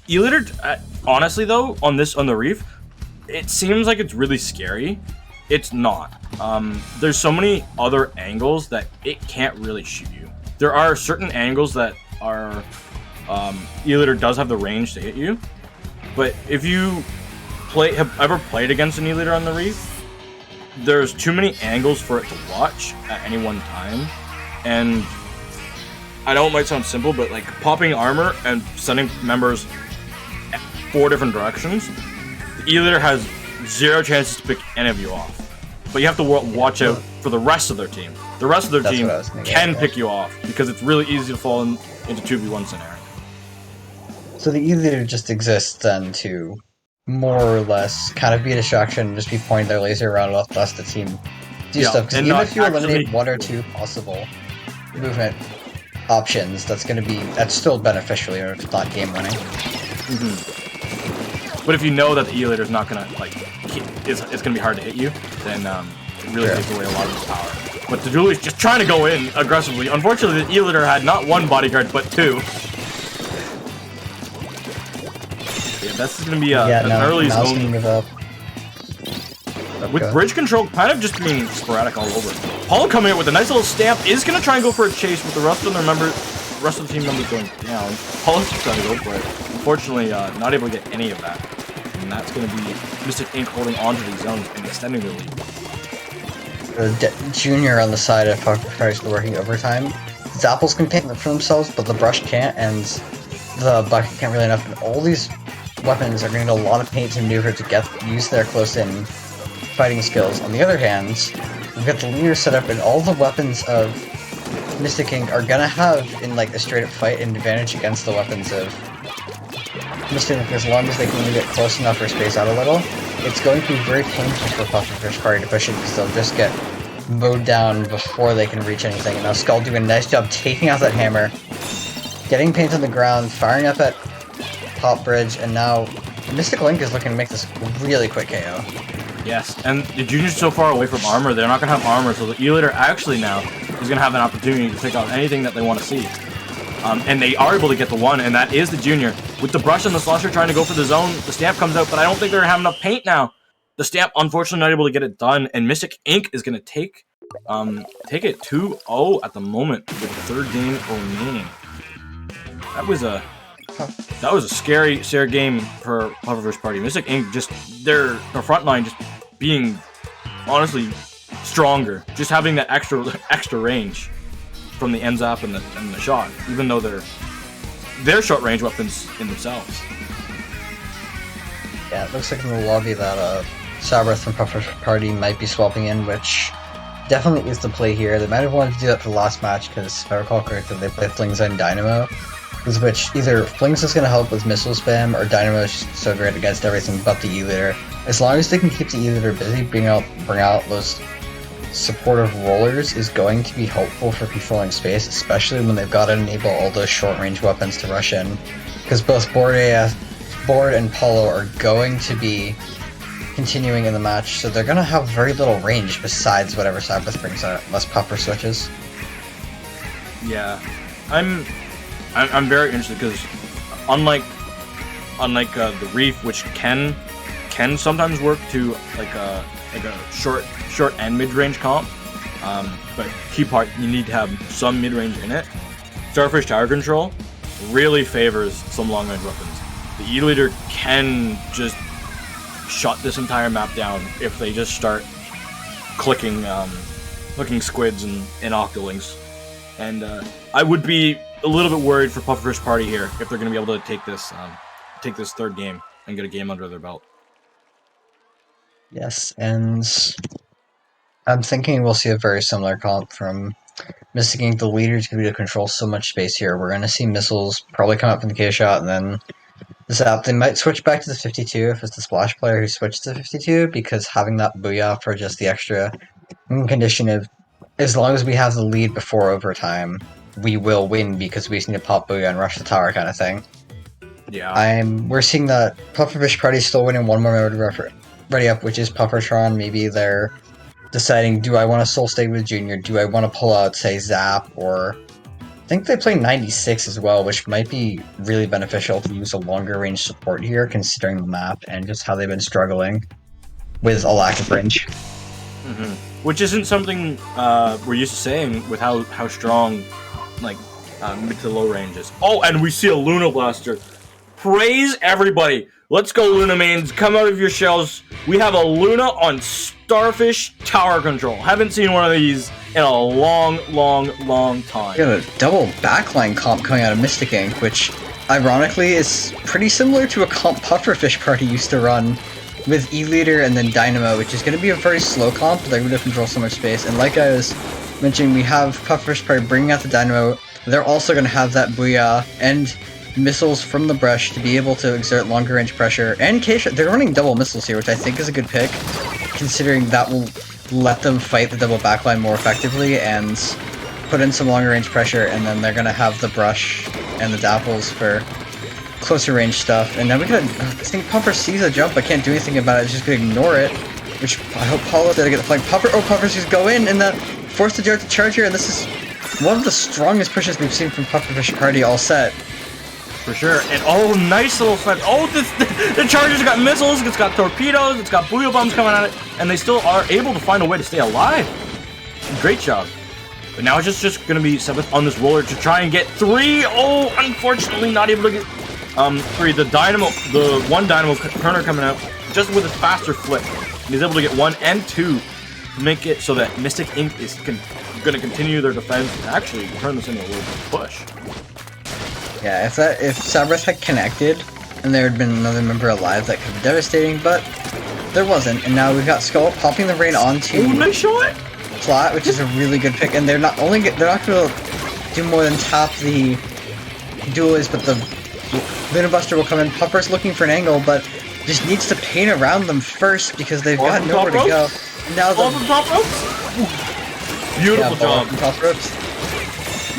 E-Leader, honestly though, on the reef, it seems like it's really scary. It's not. There's so many other angles that it can't really shoot you. There are certain angles that are E-liter does have the range to hit you, but if you have ever played against an E-liter on the Reef, there's too many angles for it to watch at any one time, and I know it might sound simple, but like popping armor and sending members 4 different directions, the E-liter has 0 chances to pick any of you off. But you have to watch out for the rest of their team. The rest of their team can pick you off because it's really easy to fall into 2v1 scenario. So the E-liter just exists then to more or less kind of be a distraction and just be pointing their laser around while the rest of the team do stuff. Because even if you eliminate 1 or 2 possible movement options, that's still beneficial even if it's not game winning. But if you know that the E-liter is not gonna it's gonna be hard to hit you, then it really takes away a lot of its power. But the Julie's just trying to go in aggressively. Unfortunately, the E-liter had not 1 bodyguard but 2. Yeah, that's gonna be an early zone. With bridge control kind of just being sporadic all over. Paul coming in with a nice little stamp is gonna try and go for a chase with the rest of the team members going down. Paul is just trying to go for it. Unfortunately, not able to get any of that. And that's going to be Mystic Ink holding onto these zones and extending their lead. Junior on the side of Pufferfish working overtime. Zapples can paint for themselves, but the brush can't, and the bucket can't really enough. And all these weapons are going to need a lot of paint to maneuver to use their close-in fighting skills. On the other hand, we've got the leader set up, and all the weapons of Mystic Ink are gonna have, in like a straight-up fight, an advantage against the weapons of Mystic Ink as long as they can either get close enough or space out a little. It's going to be very painful for Pufferfish Party to push it because they'll just get mowed down before they can reach anything. And now Skull doing a nice job taking out that hammer, getting paint on the ground, firing up at top bridge, and now Mystic Link is looking to make this really quick KO. Yes, and the Junior's so far away from armor, they're not going to have armor, so the E-liter actually now is going to have an opportunity to pick out anything that they want to see. And they are able to get the 1, and that is the Junior. With the brush and the slusher trying to go for the zone, the stamp comes out, but I don't think they're going to have enough paint now. The stamp, unfortunately, not able to get it done, and Mystic Ink is going to take it 2-0 at the moment with the 3rd game remaining. That was a scary game for Pufferfish Party. Mystic Ink just their front line just being honestly stronger, just having that extra range from the NSIP and the shot, even though they're short range weapons in themselves. Yeah, it looks like in the lobby that Sabrith from Pufferfish Party might be swapping in, which definitely is the play here. They might have wanted to do that for the last match because if I recall correctly, they play Flings and Dynamo. Which either Flings is going to help with missile spam, or Dynamo is just so great against everything but the E-liter. As long as they can keep the E-liter busy, bring out those supportive rollers is going to be helpful for controlling space, especially when they've got to enable all those short-range weapons to rush in. Because both Board and Polo are going to be continuing in the match, so they're going to have very little range besides whatever Sabrith brings out, unless Puffer switches. Yeah, I'm very interested because unlike the Reef, which can sometimes work to like a short and mid range comp, but key part you need to have some mid range in it. Starfish Tower Control really favors some long range weapons. The E-liter can just shut this entire map down if they just start clicking squids and octolings, and I would be a little bit worried for Pufferfish Party here if they're going to be able to take this 3rd game and get a game under their belt. Yes, and I'm thinking we'll see a very similar comp from Mystic Ink. The leader's going to be able to control so much space here. We're going to see missiles probably come up from the K-shot, and then the Zap. They might switch back to the 52 if it's the Splash player who switched to 52, because having that Booyah for just the extra condition of, as long as we have the lead before overtime, we will win because we just need to pop Booyah and rush the tower kind of thing. Yeah. We're seeing that Pufferfish Party is still winning one more member ready up, which is Puffertron. Maybe they're deciding, do I want to soul stay with Junior? Do I want to pull out, say, Zap or think they play 96 as well, which might be really beneficial to use a longer range support here, considering the map and just how they've been struggling with a lack of range. Which isn't something we're used to saying with how strong like mid to low range is. Oh, and we see a Luna Blaster. Praise everybody. Let's go, Luna mains. Come out of your shells. We have a Luna on Starfish Tower Control. Haven't seen one of these in a long time. We got a double backline comp coming out of Mystic Ink, which ironically is pretty similar to a comp Pufferfish party used to run with E-Leader and then Dynamo, which is going to be a very slow comp. They're going to control so much space. And like I was mentioning, we have Pufferfish party bringing out the Dynamo. They're also going to have that Booyah and missiles from the brush to be able to exert longer range pressure. And Keisha, they're running double missiles here, which I think is a good pick, considering that will let them fight the double backline more effectively and put in some longer range pressure. And then they're going to have the brush and the Dapples for closer range stuff. And now we got, I think Puffer sees a jump but can't do anything about it, it's just gonna ignore it, which I hope Paulo's gonna get the flank. Puffer, oh, Puffer's just go in and force the Jar to charge here, and this is one of the strongest pushes we've seen from Pufferfish party all set. For sure. And oh, nice little snipe. Oh, the Charger's got missiles, it's got torpedoes, it's got Booyah bombs coming at it, and they still are able to find a way to stay alive. Great job. But now it's just gonna be 7th on this roller to try and get 3. Oh, unfortunately not able to get 3. The Dynamo, the one Dynamo Turner coming out just with a faster flip. And he's able to get 1 and 2 to make it so that Mystic Ink is going to continue their defense and actually turn this into a little bit of push. Yeah, if Sabras had connected and there had been another member alive, that could be devastating, but there wasn't. And now we've got Skull popping the rain onto nice shot. Plot, which is a really good pick. And they're not going to do more than tap the duelist, but the Luna Buster will come in. Puffer's looking for an angle, but just needs to paint around them first because they've got nowhere to go. Now the top ropes. Beautiful job. Top ropes.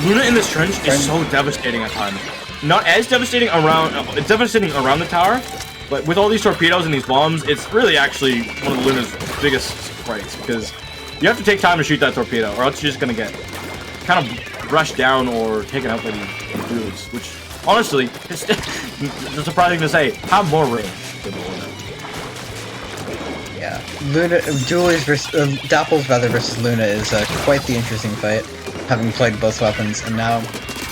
Luna in this trench is so devastating at times. Not as devastating around. It's devastating around the tower, but with all these torpedoes and these bombs, it's really actually one of Luna's biggest fights because you have to take time to shoot that torpedo, or else you're just gonna get kind of brushed down or taken out by the dudes, which. Honestly, it's surprising to say, have more range than Luna. Yeah, Luna, Dapples rather versus Luna is quite the interesting fight, having played both weapons, and now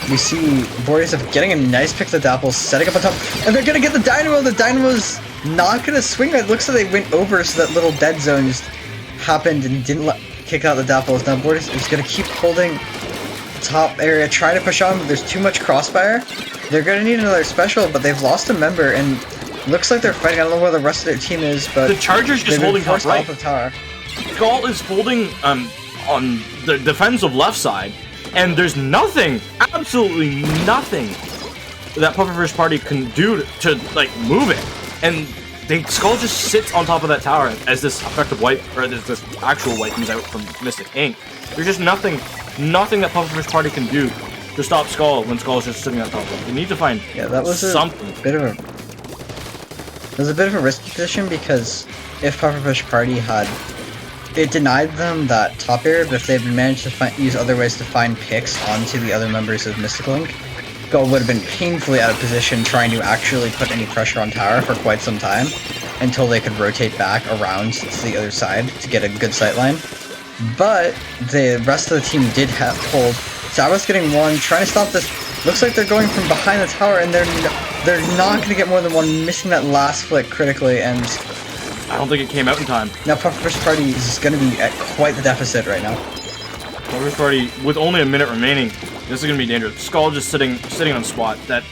we see Boreas getting a nice pick of the Dapples, setting up on top, and they're gonna get the Dynamo! The Dynamo's not gonna swing, it looks like they went over so that little dead zone just happened and didn't kick out the Dapples. Now Boreas is gonna keep holding top area, trying to push on, but there's too much crossfire. They're gonna need another special, but they've lost a member, and looks like they're fighting. I don't know where the rest of their team is, but the Charger's just holding top right. Off of tower. Skull is holding on the defensive left side, and there's nothing, absolutely nothing, that Pufferfish party can do to like move it. And Skull just sits on top of that tower as this effective wipe, or this actual wipe comes out from Mystic Ink. There's just nothing that Pufferfish party can do to stop Skull when Skull is just sitting on top of it. They need to find something. It was a bit of a risky position because if Pufferfish party had it denied them that top air, but if they had managed to use other ways to find picks onto the other members of Mystical Link, Skull would have been painfully out of position trying to actually put any pressure on tower for quite some time until they could rotate back around to the other side to get a good sightline. But the rest of the team did hold. Zawa's getting one, trying to stop this. Looks like they're going from behind the tower, and they're not going to get more than one, missing that last flick critically, and I don't think it came out in time. Now Pufferfish party is going to be at quite the deficit right now. Pufferfish party, with only a minute remaining, this is going to be dangerous. Skull just sitting on spot. That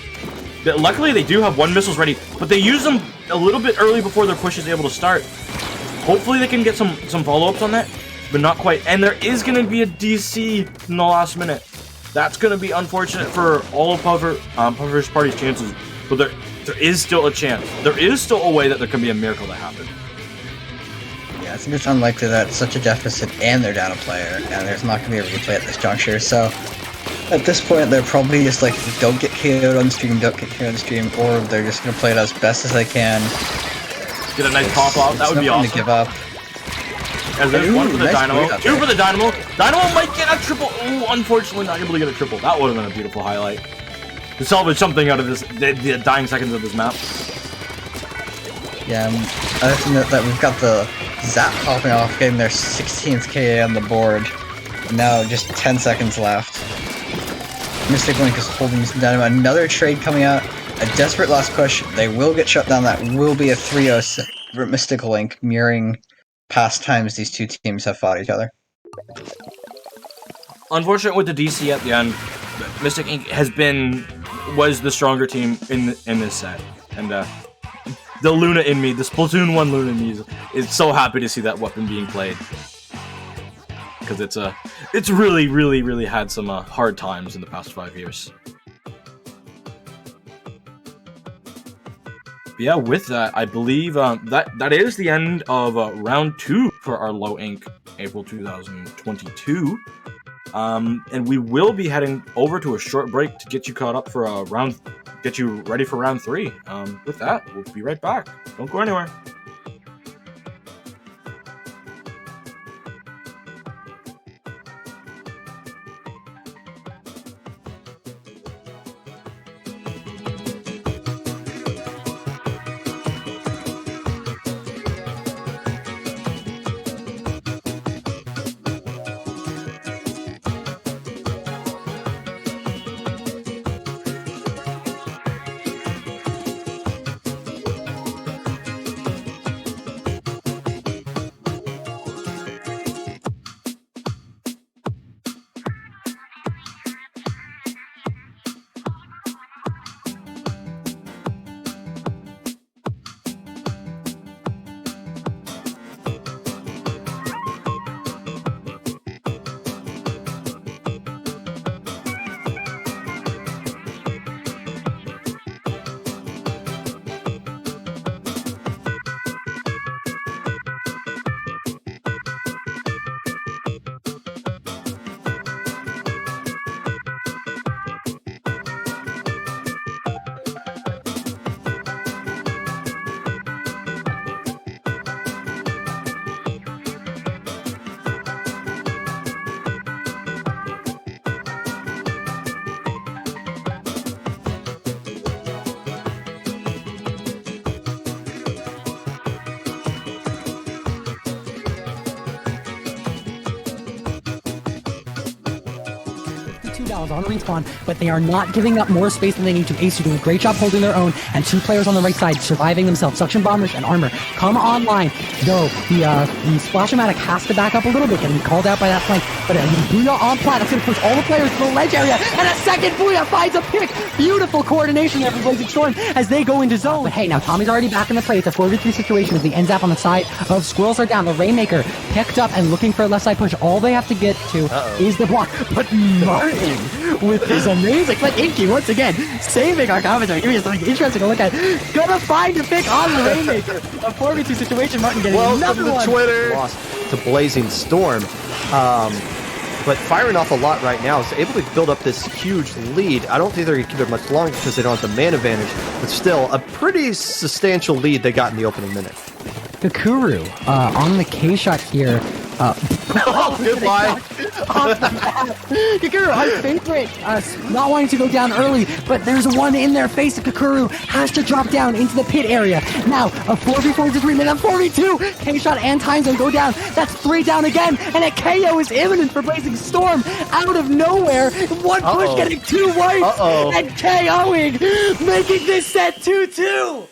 luckily they do have 1 missiles ready, but they use them a little bit early before their push is able to start. Hopefully they can get some follow-ups on that, but not quite. And there is going to be a DC in the last minute. That's going to be unfortunate for all of Pufferfish party's chances, but there is still a chance. There is still a way that there can be a miracle that happens. Yeah, I think it's unlikely that it's such a deficit and they're down a player, and there's not going to be a replay at this juncture, so at this point they're probably just like, don't get KO'd on stream, don't get KO'd on stream, or they're just going to play it as best as they can. Get a nice pop off, that would be awesome. To give up. As there's one for the nice Dynamo, move out two there. for the Dynamo. Dynamo might get a triple. Ooh, unfortunately not able to get a triple. That would have been a beautiful highlight. To salvage something out of this, the dying seconds of this map. Yeah, I have to note that we've got the Zap popping off, getting their 16th KA on the board. And now just 10 seconds left. Mystic Link is holding down another trade coming out. A desperate last push. They will get shut down. That will be a 3-0 Mystic Link, mirroring past times these two teams have fought each other. Unfortunate with the DC at the end. Mystic Inc. was the stronger team in this set, and the Luna in me, the Splatoon 1 Luna in me, is so happy to see that weapon being played, because it's really had some hard times in the past 5 years. But yeah, with that, I believe that is the end of round 2 for our Low Inc. April 2022. And we will be heading over to a short break to get you caught up for get you ready for round 3. With that, we'll be right back. Don't go anywhere. On respawn, but they are not giving up more space than they need to. Ace, you're doing a great job holding their own, and 2 players on the right side surviving themselves. Suction Bombers and Armor come online. Though the Splash-O-Matic has to back up a little bit, getting called out by that flank. But Booyah on plat, that's going to push all the players to the ledge area, and a second Booyah finds a pick. Beautiful coordination there from Blazing Storm as they go into zone. But hey, now Tommy's already back in the fray. It's a 4v3 situation as the NSIP on the side of Squirrels are down. The Rainmaker picked up and looking for a left side push. All they have to get to is the block. But Martin with this amazing, like Inky once again, saving our commentary, giving us something interesting to look at. Gonna find a pick on the Rainmaker. A 4v2 situation, Martin getting another one. Twitter. Lost to Blazing Storm. But firing off a lot right now, is able to build up this huge lead. I don't think they're going to keep it much longer because they don't have the man advantage, but still, a pretty substantial lead they got in the opening minute. Kakuru on the K shot here. Goodbye. Kakuru, our favorite, not wanting to go down early, but there's one in their face. Kakuru has to drop down into the pit area. Now, a 4v4 to 3 minute, 4v2. K-Shot and Time Zone go down. That's 3 down again, and a KO is imminent for Blazing Storm. Out of nowhere, one push getting 2 wipes, and KOing, making this set 2-2.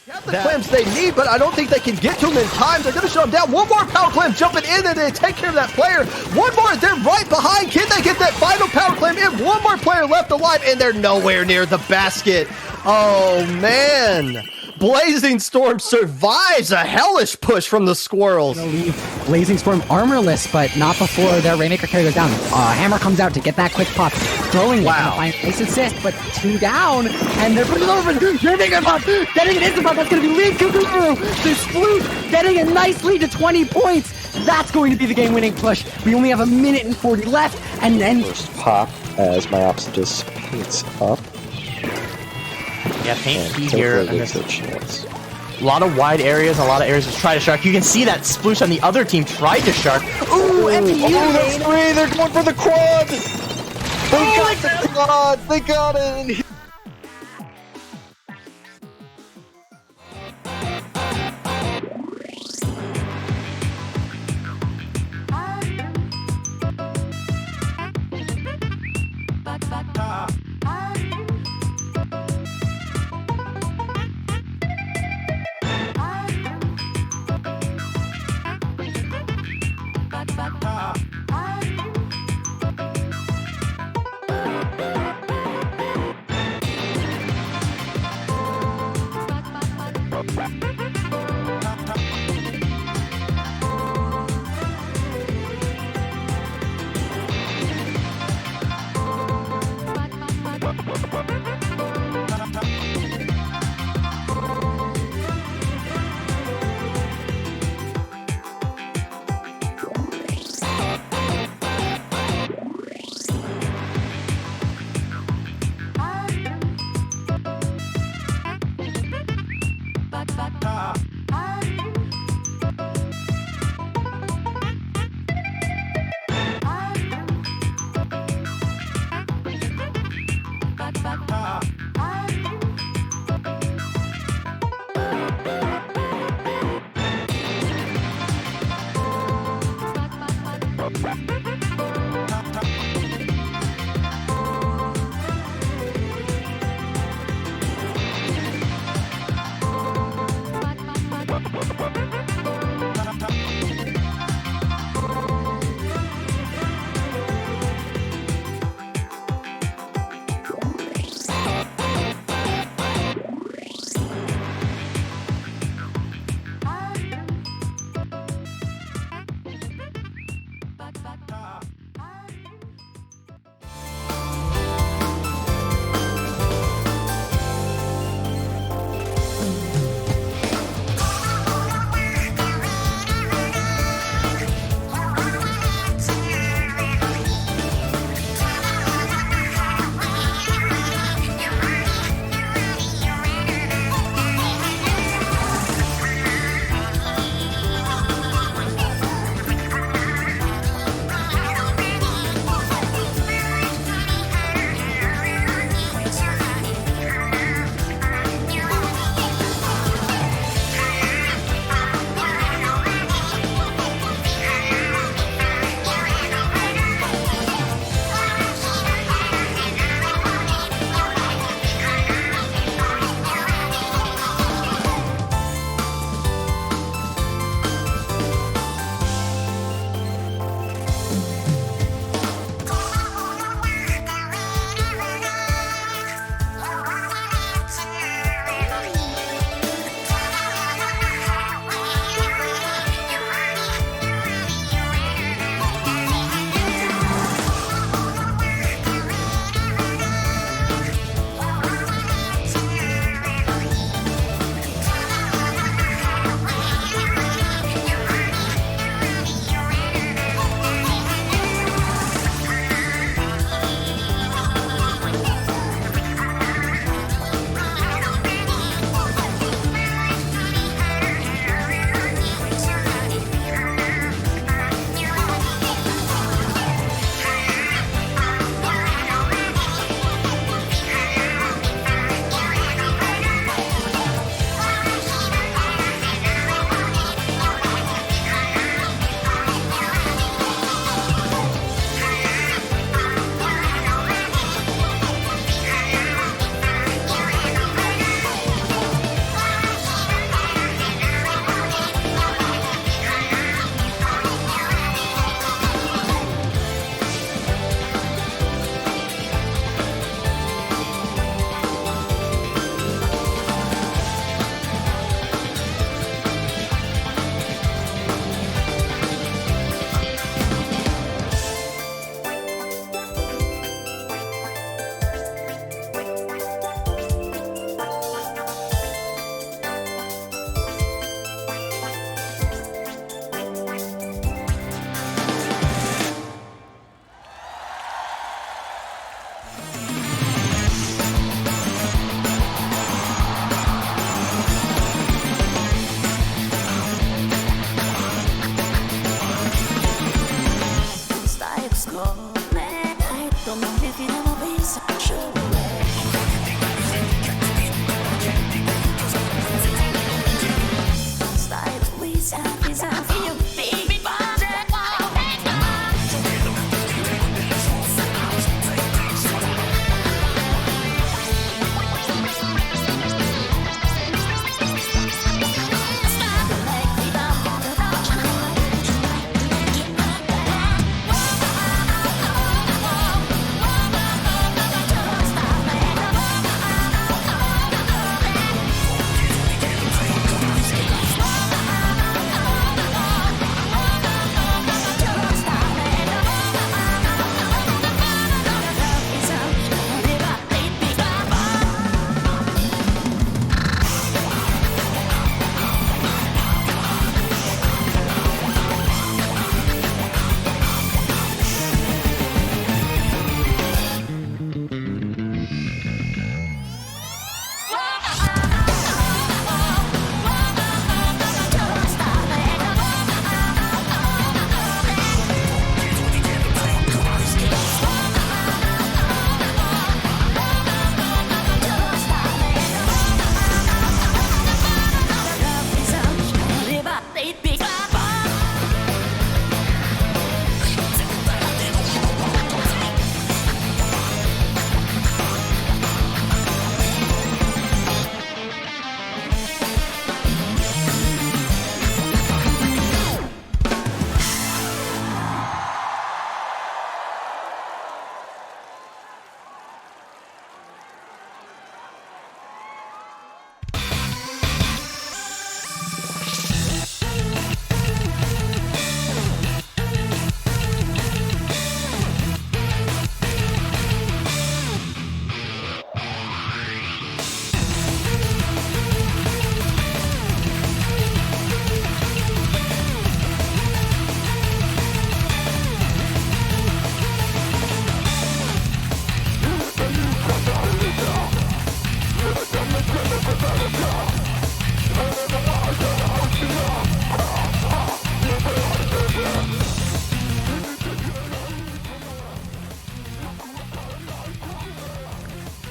Have the clams they need, but I don't think they can get to them in time. They're going to shut them down. One more power clam jumping in, and they take care of that player. One more, they're right behind. Can they get that final power clam in? One more player left alive, and they're nowhere near the basket. Oh, man. Blazing Storm survives a hellish push from the Squirrels. Gonna leave Blazing Storm armorless, but not before their Rainmaker carry goes down. Hammer comes out to get that quick pop. Throwing it. Nice assist, but 2 down, and they're putting it over. Rainmaker pop, getting an instant pop. That's going to be lead Kakuru. The Sploot getting a nice lead to 20 points. That's going to be the game-winning push. We only have 1 minute and 40 left, and then First pop as my opposite just paints up. Yeah, paint And key here. hopefully gives it a chance. A lot of wide areas, a lot of areas to try to shark. You can see that Sploosh on the other team tried to shark. Ooh, MPU Oh, that's nade. three! They're going for the quad! They got the quad! They got it!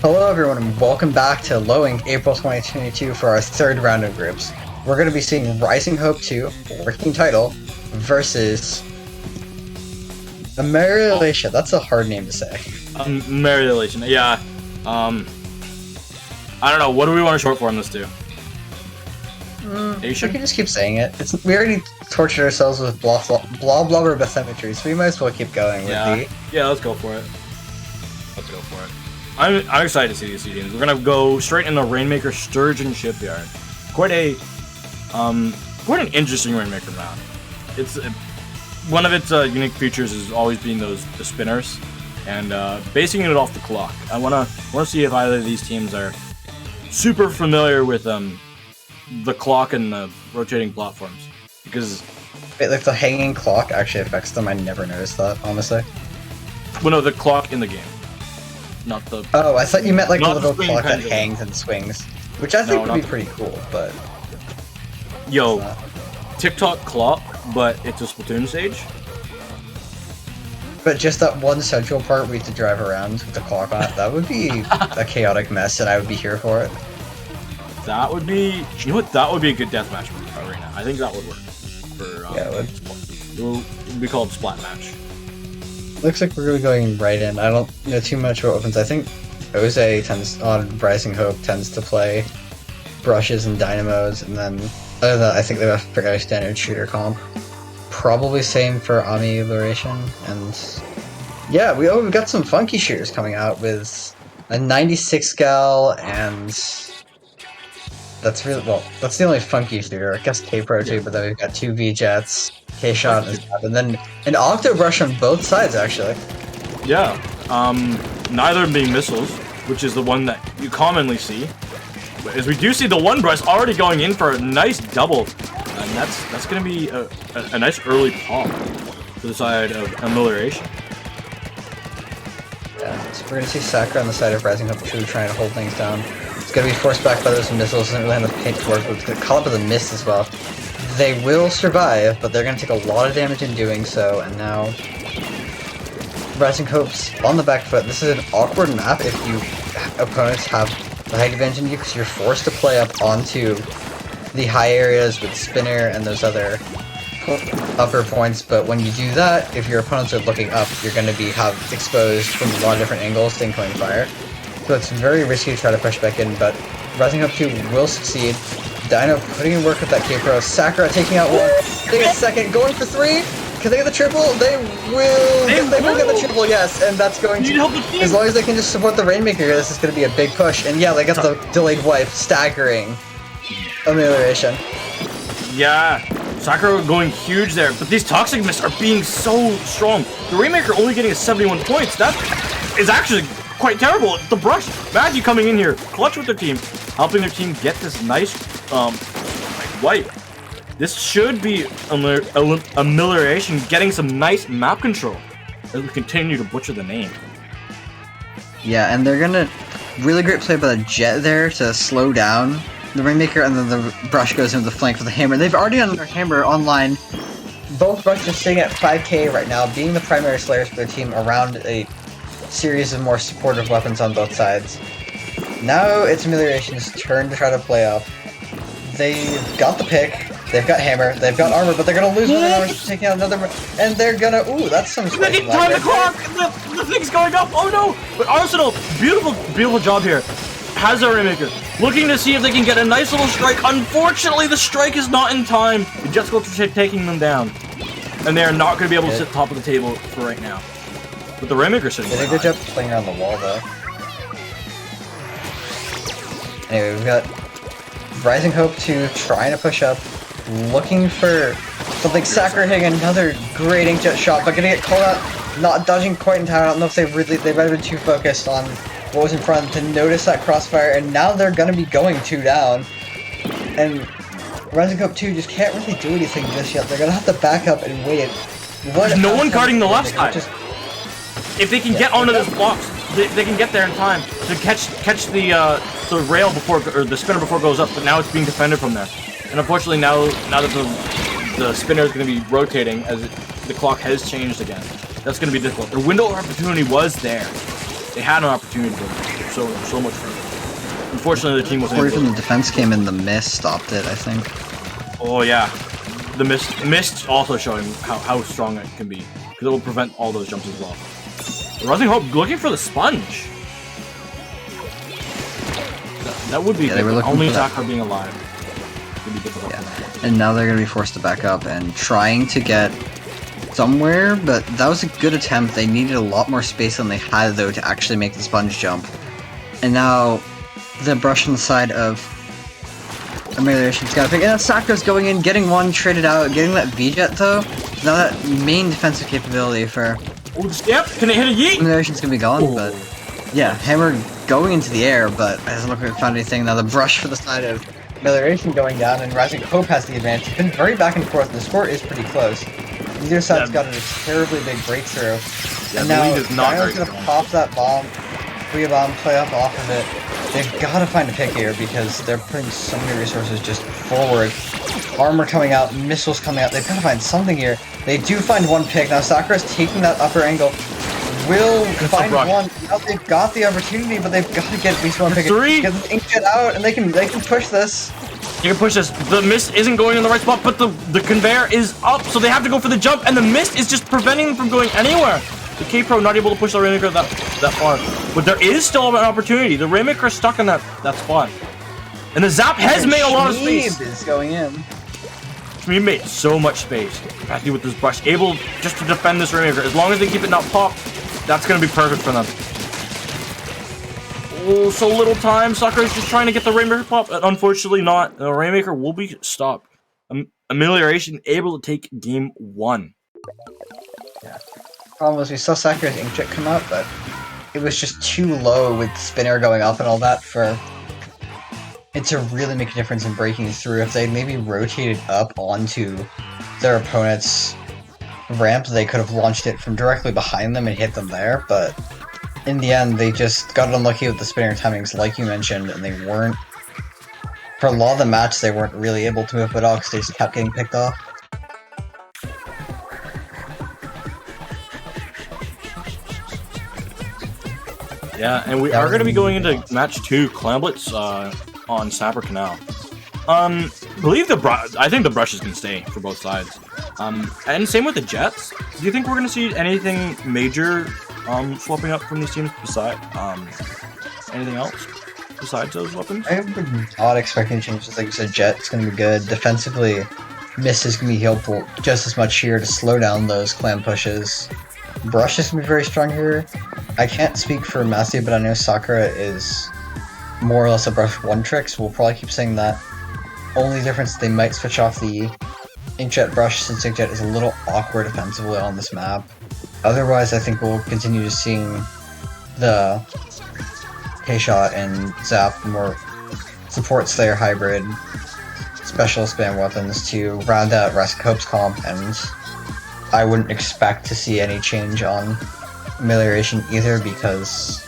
Hello everyone and welcome back to Lowing April 2022 for our third round of groups. We're going to be seeing Rising Hope 2, working title, versus Amelioration. That's a hard name to say. Amelioration, yeah. I don't know, what do we want to short for on this too? We can just keep saying it. We already tortured ourselves with Bloblober Bathmetry, so we might as well keep going with Yeah, let's go for it. Let's go for it. I'm excited to see these teams. We're gonna go straight into Rainmaker Sturgeon Shipyard. Quite an interesting Rainmaker map. It's one of its unique features is always being the spinners, and basing it off the clock. I wanna see if either of these teams are super familiar with the clock and the rotating platforms, because wait, like the hanging clock actually affects them. I never noticed that, honestly. Well, no, the clock in the game. Not the. Oh, I thought you meant like the little swing clock that pendulum. hangs and swings, which I think would be pretty cool. But yo, TikTok clock, but it's a Splatoon stage. But just that one central part we have to drive around with the clock on it—that would be a chaotic mess, and I would be here for it. That would be. You know what? That would be a good deathmatch arena. I think that would work. For Yeah, it would. It would be called Splat Match. Looks like we're gonna be going right in. I don't know too much what weapons. I think Oze tends on Rising Hope tends to play brushes and dynamos, and then other than that, I think they have a fairly standard shooter comp. Probably same for Amelioration, and yeah, we've got some funky shooters coming out with a 96 gal, and that's really that's the only funky shooter. I guess K-Pro too, but then we've got two V-Jets, K-Shot, and then an Octobrush on both sides actually. Yeah, neither of them being missiles, which is the one that you commonly see. But as we do see the one brush already going in for a nice double, and that's going to be a nice early pop for the side of Amelioration. Yeah, so we're gonna see Sakura on the side of Rising Hope 2 trying to hold things down. It's gonna be forced back by those missiles, doesn't really have enough paint to work with. It's gonna call up with a miss as well. They will survive, but they're gonna take a lot of damage in doing so, and now Rising Hope's on the back foot. This is an awkward map if you opponents have the height advantage in you, because you're forced to play up onto the high areas with Spinner and those other upper points, but when you do that, if your opponents are looking up, you're going to be exposed from a lot of different angles to incoming fire. So it's very risky to try to push back in, but Rising Up 2 will succeed. Dino putting in work with that K-Pro. Sakura taking out one. They get second, going for three. Can they get the triple? They will. They will get the triple, yes, and that's going to. As long as they can just support the Rainmaker, this is going to be a big push. And yeah, they got the delayed wipe, staggering Amelioration. Yeah, Sakura going huge there, but these Toxic Mists are being so strong. The Rainmaker only getting 71 points. That is actually quite terrible. The Brush, Maggie coming in here, clutch with their team, helping their team get this nice wipe. This should be Amelioration getting some nice map control as we continue to butcher the name. Yeah, and they're gonna really great play by the Jet there to slow down the Rainmaker, and then the Brush goes into the flank with the Hammer. They've already on their Hammer online. Both Brushes sitting at 5k right now, being the primary slayers for their team around a series of more supportive weapons on both sides. Now it's Amelioration's turn to try to play up. They've got the pick. They've got Hammer, they've got armor, but they're gonna lose one armor to taking out another, and they're gonna, ooh, that's some They didn't time the clock! The thing's going up, oh no! But Arsenal, beautiful job here. Has a Rainmaker, looking to see if they can get a nice little strike. Unfortunately, the strike is not in time. The Jets go to taking them down. And they are not gonna be able to sit top of the table for right now. But the Rainmaker's sitting They did a good job playing around the wall, though. Anyway, we've got Rising Hope 2 trying to push up. Looking for something. Sakura hitting another great inkjet shot, but gonna get called out, not dodging quite in time. I don't know if they might have been too focused on what was in front to notice that crossfire, and now they're gonna be going 2 down. And Rising Hope 2 just can't really do anything just yet. They're gonna have to back up and wait. There's no one guarding the left side. If they can get onto those blocks, they can get there in time to catch the rail before, or the spinner before it goes up, but now it's being defended from there. And unfortunately, now that the spinner is going to be rotating as the clock has changed again, that's going to be difficult. The window of opportunity was there. They had an opportunity to go so much further. Unfortunately, the team wasn't Or able even to. the defense came in, the mist stopped it, I think. Oh yeah, the mist also showing how strong it can be, because it will prevent all those jumps as well. Rising Hope looking for the sponge. That would be Yeah, they were good. looking Only for that. Sakura being alive would be difficult. Yeah. And now they're going to be forced to back up and trying to get somewhere, but that was a good attempt. They needed a lot more space than they had, though, to actually make the sponge jump. And now the brush on the side of Amelioration's got to pick. And Sakura's going in, getting one traded out, getting that V-Jet, though. Now that main defensive capability for Oh, the step! Can it hit a yeet? Amelioration's going to be gone, but yeah, Hammer going into the air, but it doesn't look like it found anything. Now the brush for the side of Amelioration going down, and Rising Hope has the advantage. It's been very back and forth. The score is pretty close. Neither side's got a terribly big breakthrough. Yeah, And now the lead is not Dino's very gonna strong. pop that bomb, Booyah Bomb, play up off of it. They've got to find a pick here because they're putting so many resources just forward. Armor coming out, missiles coming out. They've got to find something here. They do find one pick. Now Sakura's taking that upper angle. Will find rock. one. Now they've got the opportunity, but they've got to get at least one pick. Three. Get the Inkjet out, and they can push this. You can push this. The mist isn't going in the right spot, but the conveyor is up, so they have to go for the jump, and the mist is just preventing them from going anywhere. The K-Pro not able to push the Rainmaker that far. But there is still an opportunity. The Rainmaker is stuck in that spot. And the Zap has made a lot of space. Shmeeb is going in. Shmeeb made so much space. Matthew with this brush, able just to defend this Rainmaker. As long as they keep it not popped, that's going to be perfect for them. Oh, so little time. Sakura is just trying to get the Rainmaker pop. Unfortunately not. The Rainmaker will be stopped. Amelioration able to take game 1. Problem was we saw Sakura's Inkjet come out, but it was just too low with spinner going up and all that for it to really make a difference in breaking through. If they maybe rotated up onto their opponent's ramp, they could have launched it from directly behind them and hit them there, but in the end they just got unlucky with the spinner timings like you mentioned, and they weren't, for a lot of the match, they weren't really able to move it off because they just kept getting picked off. Yeah, and we are going to be going into match 2, Clamblets on Sapper Canal. I think the brush is going to stay for both sides. And same with the Jets. Do you think we're going to see anything major swapping up from these teams beside anything else besides those weapons? I would not expect any changes. Like you said, Jet's going to be good. Defensively, Mist is going to be helpful just as much here to slow down those clam pushes. Brush is going to be very strong here. I can't speak for Matthew, but I know Sakura is more or less a brush 1 trick, so we'll probably keep saying that. Only difference, they might switch off the Inkjet brush since Inkjet is a little awkward defensively on this map. Otherwise, I think we'll continue to seeing the K-Shot and Zap more support Slayer hybrid special spam weapons to round out Rising Hope's comp, and I wouldn't expect to see any change on Amelioration either because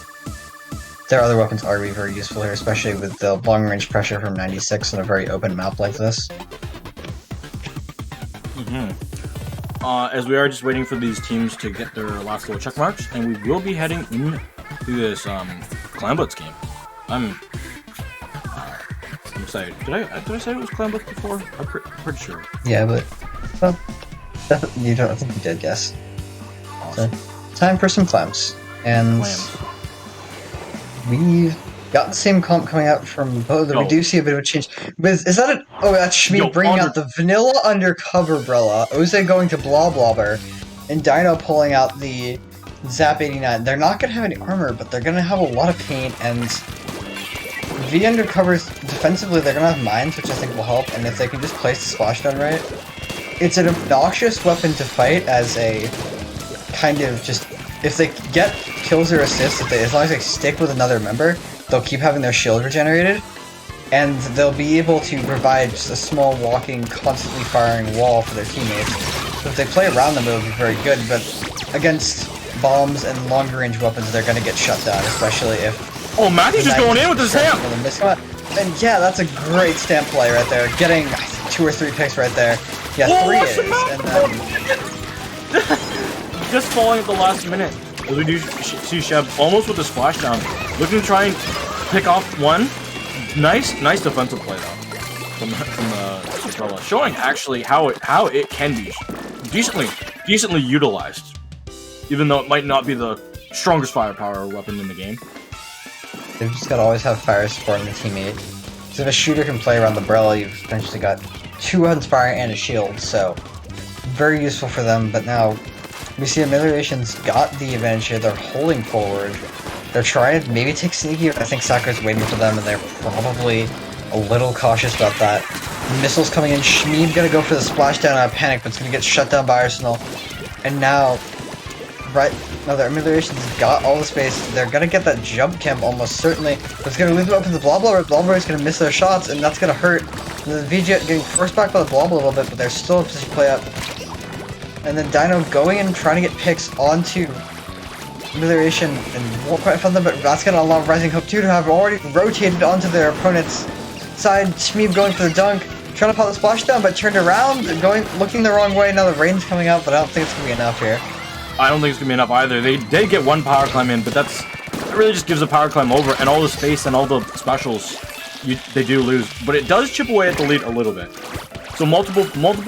their other weapons are going to be very useful here, especially with the long-range pressure from 96 on a very open map like this. As we are just waiting for these teams to get their last little check marks, and we will be heading into this Clamblets game. I'm excited. Did I say it was Clamblets before? I'm pretty sure. Yeah, but well, you don't. I think you did, yes. Awesome. So, time for some clams, and Clams. we've got the same comp coming out from both. We do see a bit of a change. Is that it? Oh, that's Shmeeb bringing out the vanilla undercover umbrella. Oze going to Bloblober, and Dino pulling out the Zap 89. They're not gonna have any armor, but they're gonna have a lot of paint, and V undercovers defensively. They're gonna have mines, which I think will help. And if they can just place the splashdown right, it's an obnoxious weapon to fight as a kind of just, if they get kills or assists, as long as they stick with another member, they'll keep having their shield regenerated, and they'll be able to provide just a small walking, constantly firing wall for their teammates. So if they play around them, it'll be very good, but against bombs and longer range weapons, they're gonna get shut down, especially if... Oh, Matthew's just going in with his stamp! And yeah, that's a great stamp play right there. Getting, I think, 2 or 3 picks right there. Yeah, 3 it is, and then... Just falling at the last minute. As we do see Sheb almost with the splashdown, looking to try and pick off one. Nice defensive play though from the umbrella, showing actually how it can be decently utilized, even though it might not be the strongest firepower weapon in the game. They've just got to always have fire support in the teammate. So if a shooter can play around the umbrella, you've essentially got 2 uninspiring and a shield, so very useful for them. But now we see Amelioration's got the advantage here. They're holding forward. They're trying to maybe take sneaky. I think Sakura's waiting for them, and they're probably a little cautious about that. Missiles coming in. Shmeeb gonna go for the splashdown out of panic, but it's gonna get shut down by Arsenal. And now, their Amelioration's got all the space. They're gonna get that jump camp almost certainly. But it's gonna leave them open to the Bloblober. Bloblober is gonna miss their shots, and that's gonna hurt. And the VG getting forced back by the Bloblober a little bit, but they're still in position to play up. And then Dino going in, trying to get picks onto Amelioration, and won't quite find them, but that's gonna allow Rising Hope 2 to have already rotated onto their opponent's side. Shmeeb going for the dunk, trying to pop the splashdown, but turned around, looking the wrong way. Now the rain's coming out, but I don't think it's gonna be enough here. I don't think it's gonna be enough either. They did get one power climb in, but it really just gives a power climb over, and all the space and all the specials they do lose. But it does chip away at the lead a little bit. So multiple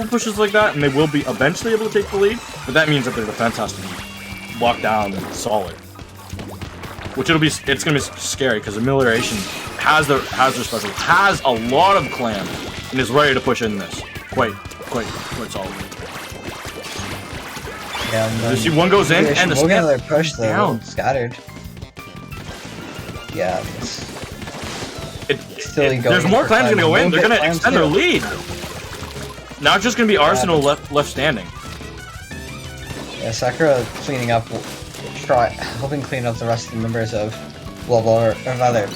pushes like that, and they will be eventually able to take the lead. But that means that their defense has to be locked down and solid. Which it's gonna be scary because Amelioration has their special, has a lot of clam, and is ready to push in this. Quite solid. Yeah, you see one goes in, and the we'll get another push though. Down. Scattered. Yeah. There's more clams gonna go in. They're gonna extend their lead. Now it's just gonna be Arsenal left standing. Yeah, Sakura cleaning up, helping clean up the rest of the members of Bloblober, or rather,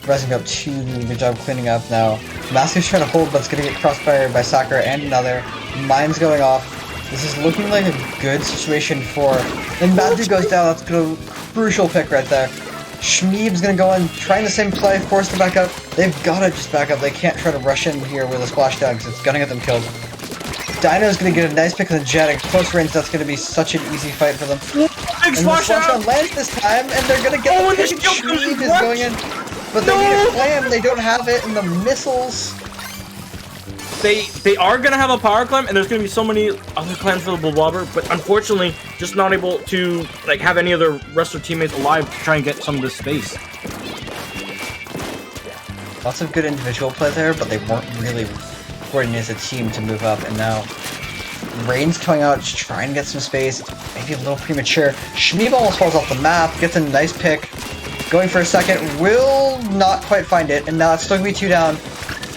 Rising Up 2 doing a good job cleaning up now. Matthew's trying to hold, but it's gonna get crossfired by Sakura and another. Mine's going off. This is looking like a good situation for... And Matthew goes down, that's a crucial pick right there. Shmeeb's gonna go in, trying the same play, forced to back up. They've gotta just back up, they can't try to rush in here with a splashdown because it's gonna get them killed. Dino's gonna get a nice pick on the jet at close range. That's gonna be such an easy fight for them. Big And the splashdown lands this time, and they're gonna get the pick. Shmeeb is going in, but they need a clam. They don't have it, and the missiles. They are gonna have a power climb, and there's gonna be so many other clams for the Bloblober, but unfortunately, just not able to have any of the rest of their teammates alive to try and get some of this space. Lots of good individual play there, but they weren't really coordinated as a team to move up, and now Rain's coming out, just trying to get some space. It's maybe a little premature. Shmeeb almost falls off the map, gets a nice pick, going for a second, will not quite find it, and now it's still gonna be 2 down.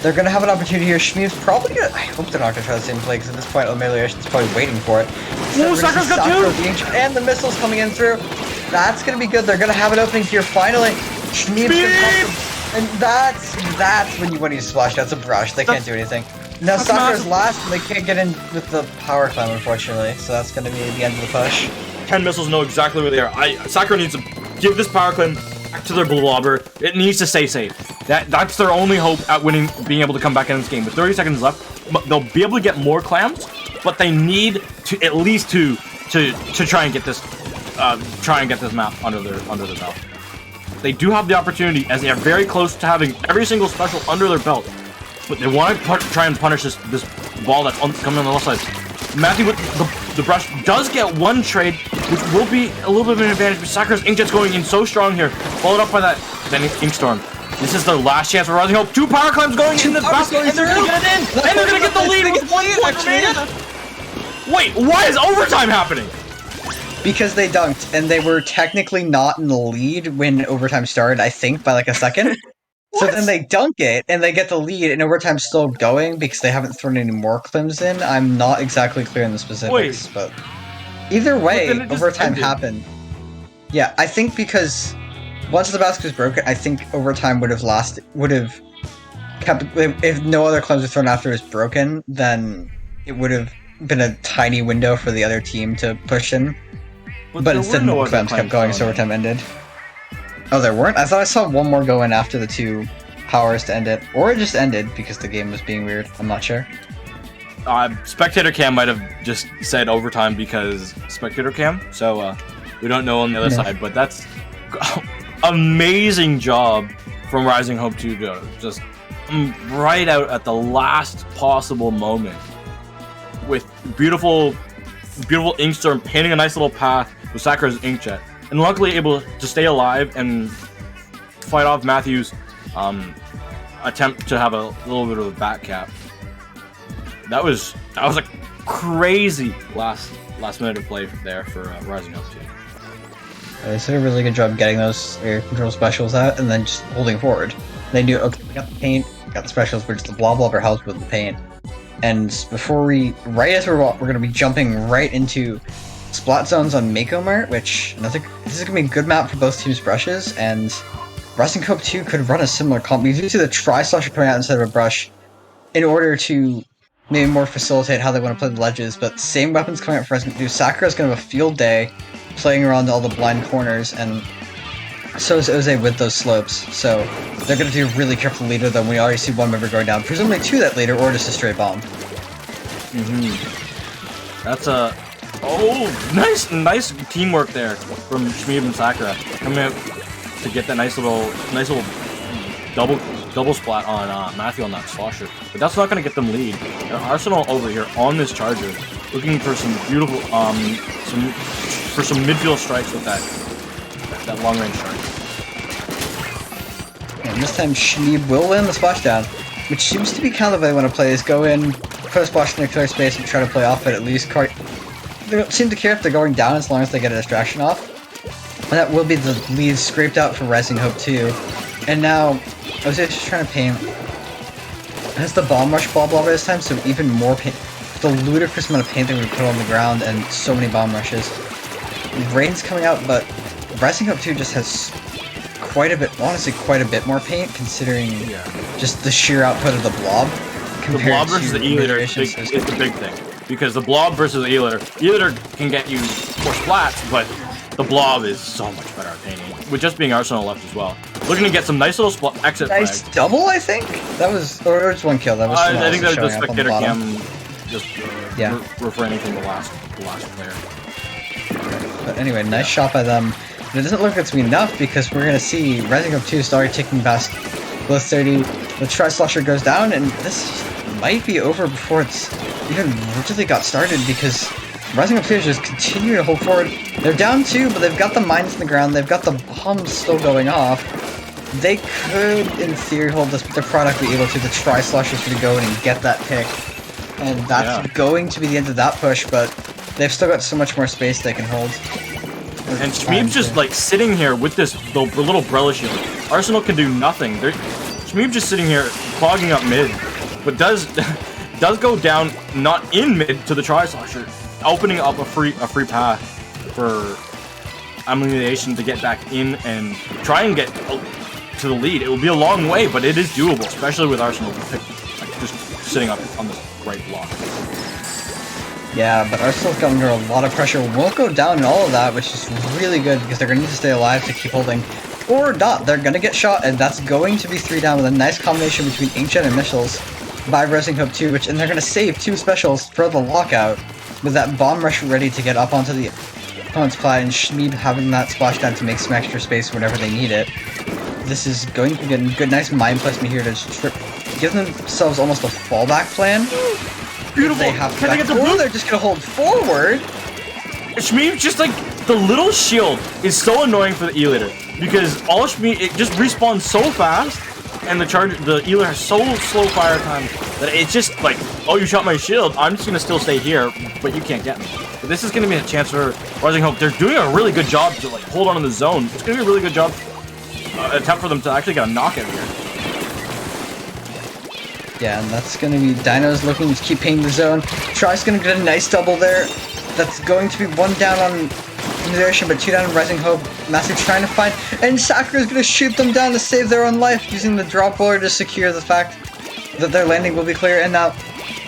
They're gonna have an opportunity here. Shmeeb's probably gonna... I hope they're not gonna try the same play, because at this point, Amelioration's probably waiting for it. Ooh, Sakura's got 2! And the missiles coming in through. That's gonna be good. They're gonna have an opening here, finally. Shmeeb's gonna pop them. And that's when you want to use Splash. That's a brush. They can't do anything. Now Sakura's last, and they can't get in with the power climb, unfortunately. So that's gonna be the end of the push. 10 missiles know exactly where they are. Sakura needs to give this power climb back to their Bloblober. It needs to stay safe. That's their only hope at winning, being able to come back in this game. With 30 seconds left, they'll be able to get more clams, but they need to at least 2 to try and get this map under their belt. They do have the opportunity, as they are very close to having every single special under their belt, but they want to try and punish this ball that's coming on the left side. Matthew with the brush does get 1 trade, which will be a little bit of an advantage, but Sakura's Inkjet's going in so strong here, followed up by that Inkstorm. This is their last chance for Rising Hope. 2 power climbs going in this basket, and they're gonna get it in! And they're gonna get the lead with 1 point remaining! Wait, why is overtime happening? Because they dunked, and they were technically not in the lead when overtime started, I think, by like a second. So then they dunk it, and they get the lead, and overtime's still going because they haven't thrown any more clims in. I'm not exactly clear on the specifics, but either way, overtime happened. Yeah, I think because once the basket was broken, I think overtime would have kept, if no other clims were thrown after it was broken, then it would have been a tiny window for the other team to push in. But instead, no clams kept going, so overtime ended. Oh, there weren't? I thought I saw 1 more go in after the 2 powers to end it. Or it just ended because the game was being weird. I'm not sure. Spectator Cam might have just said overtime because Spectator Cam. So, we don't know on the other side, but that's amazing job from Rising Hope 2 to just right out at the last possible moment with beautiful Inkstorm painting a nice little path with Sakura's Inkjet, and luckily able to stay alive and fight off Matthew's attempt to have a little bit of a back cap. That was a crazy last minute of play there for Rising Hope 2. They did a really good job getting those air control specials out and then just holding forward. They knew, okay, we got the paint, got the specials, but just the Bloblober helps with the paint. And before right as we're going to be jumping right into Splat Zones on Mako Mart, which this is going to be a good map for both teams' brushes, and Rising Hope 2 could run a similar comp. You do see the Tri-Slasher coming out instead of a brush in order to maybe more facilitate how they want to play the ledges, but same weapons coming out for Rising Hope 2. Sakura's going to have a field day playing around all the blind corners, and so is Oze with those slopes, so they're going to do really careful leader, though we already see one member going down, presumably to that leader, or just a straight bomb. That's a... Oh, nice teamwork there from Shmeeb and Sakura. Coming out to get that nice little double splat on Matthew on that slosher. But that's not going to get them lead. Arsenal over here on this charger, looking for some beautiful, some midfield strikes with that long range charge. And this time Shmeeb will win the splashdown, which seems to be kind of the way they want to play, is go in, put a splash in their clear space and try to play off it at least. They don't seem to care if they're going down as long as they get a distraction off. And that will be the lead scraped out for Rising Hope 2. And now, I was just trying to paint. Has the bomb rush Bloblober this time, so even more paint. The ludicrous amount of paint that we put on the ground and so many bomb rushes. Rain's coming out, but Rising Hope 2 just has quite a bit, honestly quite a bit more paint, considering just the sheer output of the blob. The blob versus the E-Leader is the big thing. Because the blob versus the E-Leader can get you more splats, but the blob is so much better at painting. With just being Arsenal left as well. Looking to get some nice little exit nice flag. Double, I think? That was, or just one kill. That was I think that was the spectator cam just refraining from the last player. But anyway, nice shot by them. But it doesn't look like it's going to be enough because we're going to see Rising Hope 2 start ticking past below 30. The Tri-Slasher goes down, and this might be over before it's even really got started because Rising Hope 2 is just continuing to hold forward. They're down 2, but they've got the mines in the ground. They've got the bombs still going off. They could, in theory, hold this, but they're probably able to. The Tri-Slashers to go in and get that pick. And that's going to be the end of that push, but they've still got so much more space they can hold. And Shmeeb's just like sitting here with this little Brella shield. Arsenal can do nothing. Shmeeb's just sitting here clogging up mid, but does go down not in mid to the Tri-Slasher, opening up a free path for Amelioration to get back in and try and get to the lead. It will be a long way, but it is doable, especially with Arsenal just sitting up on the right block. Yeah, but Arsenal's got under a lot of pressure. Won't go down in all of that, which is really good because they're going to need to stay alive to keep holding. Or not, they're going to get shot, and that's going to be 3 down with a nice combination between Inkjet and missiles by Rising Hope 2, and they're going to save 2 specials for the lockout with that bomb rush ready to get up onto the opponent's plat, and Shmeeb having that splashdown to make some extra space whenever they need it. This is going to get a good, nice mine placement here to give themselves almost a fallback plan. Beautiful. They have to they're just gonna hold forward. Shmeeb just like the little shield is so annoying for the E-Leader because all Shmeeb it just respawns so fast, and the E-Leader has so slow fire time that it's just like, oh, you shot my shield. I'm just gonna still stay here, but you can't get me. But this is gonna be a chance for Rising Hope. They're doing a really good job to like hold on in the zone. It's gonna be a really good job attempt for them to actually get a knockout here. Yeah, and that's going to be Dino's looking to keep painting the zone. Try's going to get a nice double there. That's going to be 1 down on Amelioration, but 2 down on Rising Hope. Massive trying to find, and Sakura's going to shoot them down to save their own life, using the drop roller to secure the fact that their landing will be clear. And now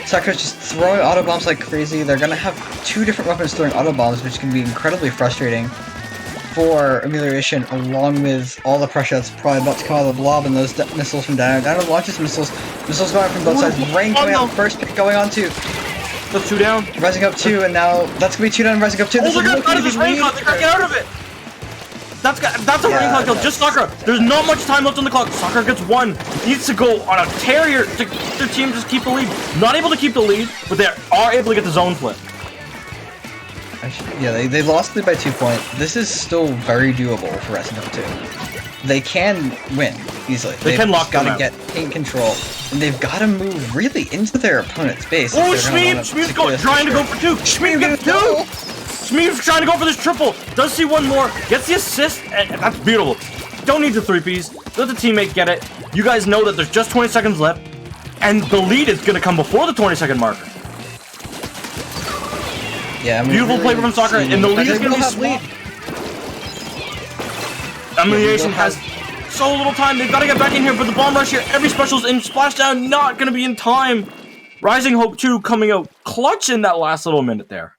Sakura's just throwing auto bombs like crazy. They're going to have 2 different weapons throwing auto bombs, which can be incredibly frustrating for Amelioration, along with all the pressure that's probably about to come out of the blob and those missiles from Dino. Dino launches missiles. Missiles going from both sides. Rain coming out, first pick going on to That's 2 down. Rising up 2, and now that's gonna be 2 down. Rising up 2. Oh, This they're is gonna out of looking this to be rain clock. They gotta get out of it. That's a rain clock kill. Just Sakura. There's not much time left on the clock. Sakura gets 1. Needs to go on a terrier to their team just keep the lead. Not able to keep the lead, but they are able to get the zone flip. Yeah, they lost it by 2 points. This is still very doable for Rising Up 2. They can win easily. They can lock them gotta out. get paint control, and they've got to move really into their opponent's base. Oh, Shmeeb's trying to go for 2. Shmeeb gets 2. Shmeeb's trying to go for this triple. Does see 1 more. Gets the assist, and that's beautiful. Don't need the 3Ps. Let the teammate get it. You guys know that there's just 20 seconds left, and the lead is gonna come before the 20-second marker. Yeah, I mean, Beautiful play from Sakura, and the lead is gonna be sweet. Amelioration has so little time. They've got to get back in here, but the bomb rush here, every special's in. Splashdown not going to be in time. Rising Hope 2 coming out clutch in that last little minute there.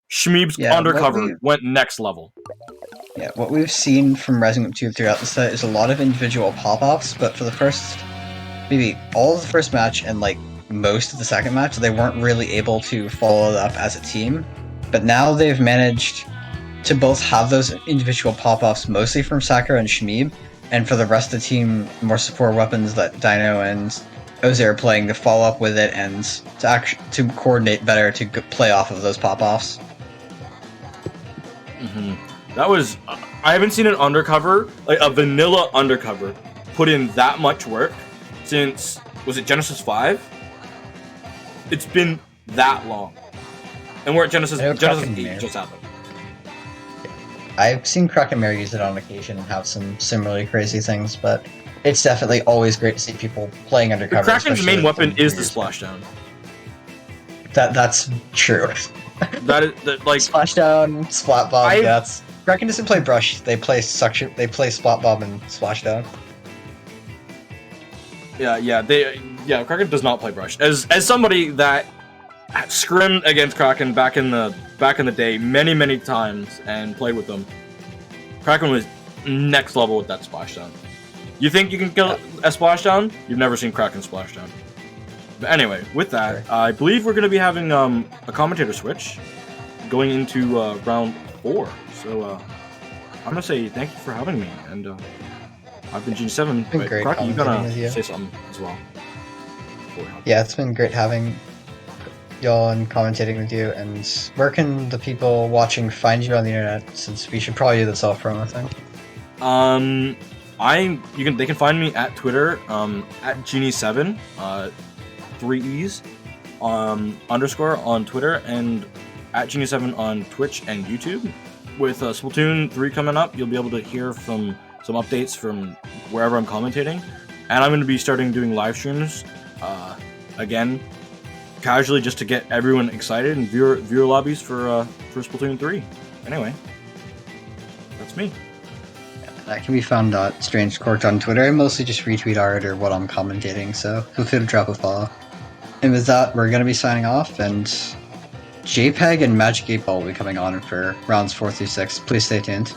Shmeeb's undercover went next level. Yeah, what we've seen from Rising Up 2 throughout the set is a lot of individual pop-offs, but for the first, maybe all of the first match and like most of the second match, they weren't really able to follow it up as a team. But now they've managed to both have those individual pop-offs, mostly from Sakura and Shmeeb, and for the rest of the team, more support weapons that Dino and Oze are playing to follow up with it and to coordinate better to play off of those pop-offs. That was... I haven't seen an undercover, like a vanilla undercover, put in that much work since... Was it Genesis 5? It's been that long. And we're at Genesis 8 just happened. I've seen Kraken Mare use it on occasion and have some similarly crazy things, but it's definitely always great to see people playing undercover. Kraken's main weapon is the splashdown. That's true. That is like splashdown, splat bomb. That's Kraken doesn't play brush. They play suction. They play splat bomb and splashdown. Yeah. Kraken does not play brush. As somebody that scrimmed against Kraken back in the day many times and played with them, Kraken was next level with that splashdown. You think you can kill a splashdown? You've never seen Kraken splashdown. But anyway, with that, I believe we're going to be having a commentator switch going into round 4. So I'm going to say thank you for having me, and I've been G7. But Kraken, you gotta say something as well. Yeah, it's been great having y'all and commentating with you. And where can the people watching find you on the internet? Since we should probably do the self promo thing. They can find me at Twitter at Genie7, 3 E's underscore on Twitter, and at Genie7 on Twitch and YouTube. With Splatoon 3 coming up, you'll be able to hear from some updates from wherever I'm commentating, and I'm going to be starting doing live streams again, casually, just to get everyone excited and viewer lobbies for Splatoon 3. Anyway, that's me. That can be found at Strange Court on Twitter. I mostly just retweet art or what I'm commentating, so feel free to drop a follow. And with that, we're going to be signing off, and JPEG and Magic 8 Ball will be coming on for rounds 4 through 6. Please stay tuned.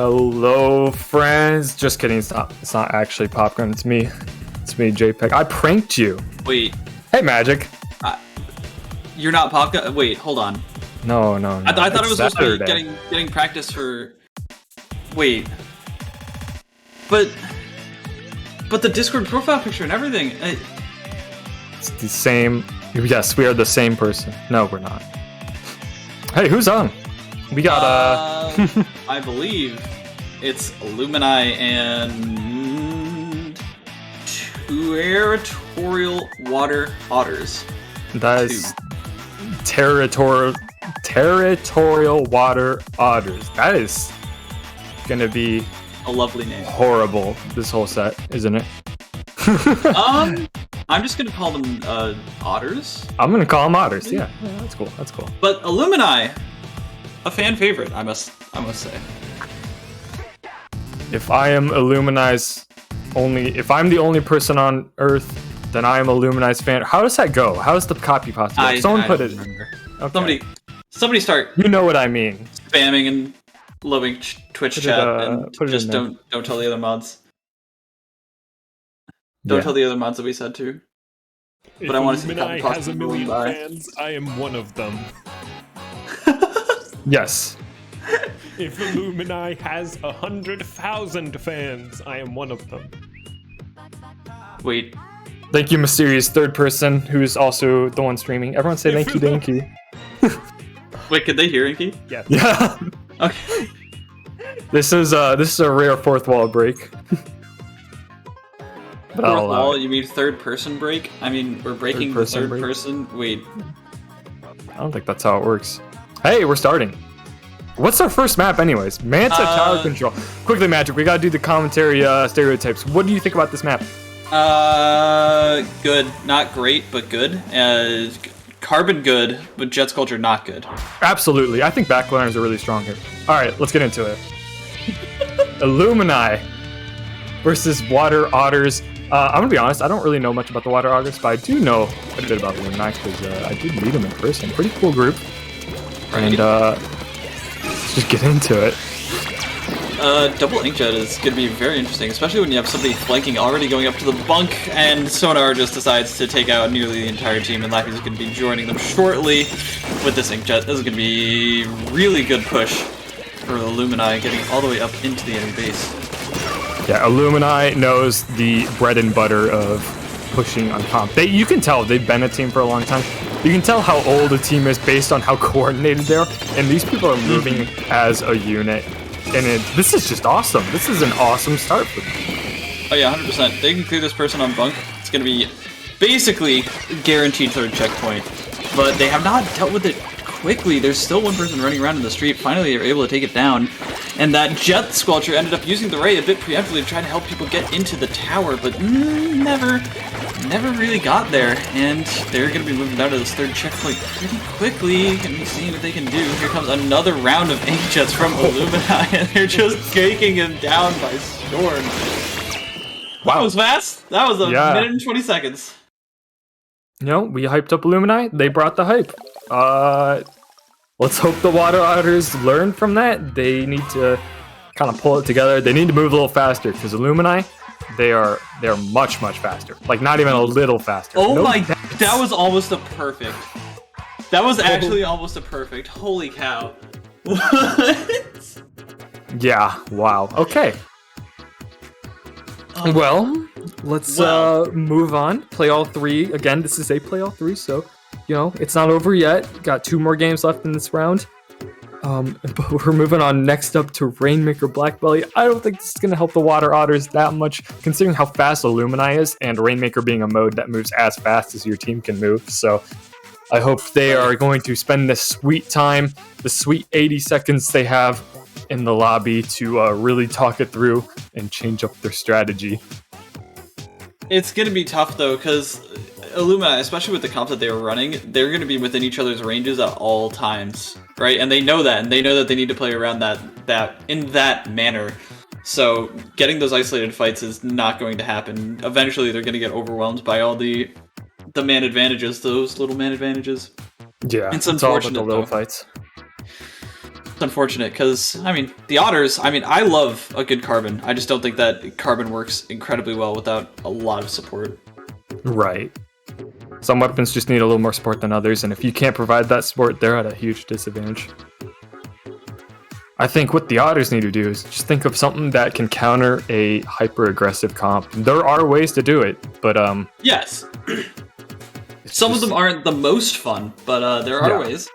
Hello, friends. Just kidding. It's not actually Popcorn. It's me. It's me, JPEG. I pranked you. Wait. Hey, Magic. You're not Popcorn. Wait, hold on. No. I thought it was supposed to be Saturday. getting practice for. Wait. But the Discord profile picture and everything. It's the same. Yes, we are the same person. No, we're not. Hey, who's on? We got I believe it's Illumineye and Territorial Water Otters. That is territorial water otters. That is gonna be A lovely name. horrible. This whole set, isn't it? I'm just gonna call them Otters. I'm gonna call them otters. Yeah, that's cool. That's cool. But Illumineye, a fan favorite, I must say. If I am Illumineye's if I'm the only person on Earth, then I am Illumineye's fan. How does that go? How does the copy possible? Someone put it. Remember. Okay. Somebody start You know what I mean. spamming and loving Twitch Put it, chat put it and just in there. don't tell the other mods. Don't tell the other mods that we said to. But I want to see the Illumineye has a million by. fans, I am one of them. Yes. If Illumineye has 100,000 fans, I am one of them. Wait. Thank you, mysterious third person who is also the one streaming. Everyone say thank you to Inky. Wait, could they hear Inky? Yes. Yeah. Okay. This is a rare fourth wall break. But I'll Fourth allow wall, it. you mean third person break? I mean, we're breaking the person third break? person? Wait. I don't think that's how it works. Hey, we're starting. What's our first map anyways? Manta Tower Control. Quickly, Magic, we gotta do the commentary stereotypes. What do you think about this map? Good. Not great, but good. Carbon good, but Jet Sculpture not good. Absolutely. I think backliners are really strong here. Alright, let's get into it. Illumineye versus Water Otters. I'm gonna be honest, I don't really know much about the Water Otters, but I do know quite a bit about Illumineye because I did meet them in person. Pretty cool group. And let's just get into it. Double Inkjet is going to be very interesting, especially when you have somebody flanking already going up to the bunk, and Sonar just decides to take out nearly the entire team, and Lappy's going to be joining them shortly with this Inkjet. This is going to be really good push for Illumineye, getting all the way up into the enemy base. Yeah, Illumineye knows the bread and butter of pushing on comp. You can tell they've been a team for a long time. You can tell how old a team is based on how coordinated they are, and these people are moving as a unit. And this is just awesome. This is an awesome start for them. Oh yeah, 100%. They can clear this person on bunk. It's going to be basically guaranteed third checkpoint. But they have not dealt with it quickly. There's still one person running around in the street. Finally, they're able to take it down. And that Jet Squelcher ended up using the Ray a bit preemptively to try to help people get into the tower, but never really got there. And they're going to be moving down to this third checkpoint pretty quickly. Going to be seeing what they can do. Here comes another round of Inkjets from Illumineye, and they're just taking him down by storm. Wow. That was fast. That was a Yeah. minute and 20 seconds. You know, we hyped up Illumineye. They brought the hype. Let's hope the Water Otters learn from that. They need to kind of pull it together. They need to move a little faster because Illumineye, they're much faster. Like not even a little faster. Oh No my, doubt. that was almost a perfect. That was actually almost a perfect. Holy cow. What? Yeah, wow. Okay. Well, let's move on. Play all three. Again, this is a play all three, so you know, it's not over yet. Got 2 more games left in this round. But we're moving on next up to Rainmaker Blackbelly. I don't think this is going to help the Water Otters that much, considering how fast Illumineye is, and Rainmaker being a mode that moves as fast as your team can move. So I hope they are going to spend this sweet time, the sweet 80 seconds they have in the lobby to really talk it through and change up their strategy. It's gonna be tough though, because Illumineye, especially with the comp that they were running, they're gonna be within each other's ranges at all times, right? And they know that, and they know that they need to play around that in that manner. So getting those isolated fights is not going to happen. Eventually, they're gonna get overwhelmed by all the man advantages, those little man advantages. Yeah, It's all about unfortunate the little though. fights. It's unfortunate because, I mean, the Otters, I mean, I love a good Carbon. I just don't think that Carbon works incredibly well without a lot of support. Right. Some weapons just need a little more support than others, and if you can't provide that support, they're at a huge disadvantage. I think what the Otters need to do is just think of something that can counter a hyper-aggressive comp. There are ways to do it, but Yes. Some of them aren't the most fun, but there are ways.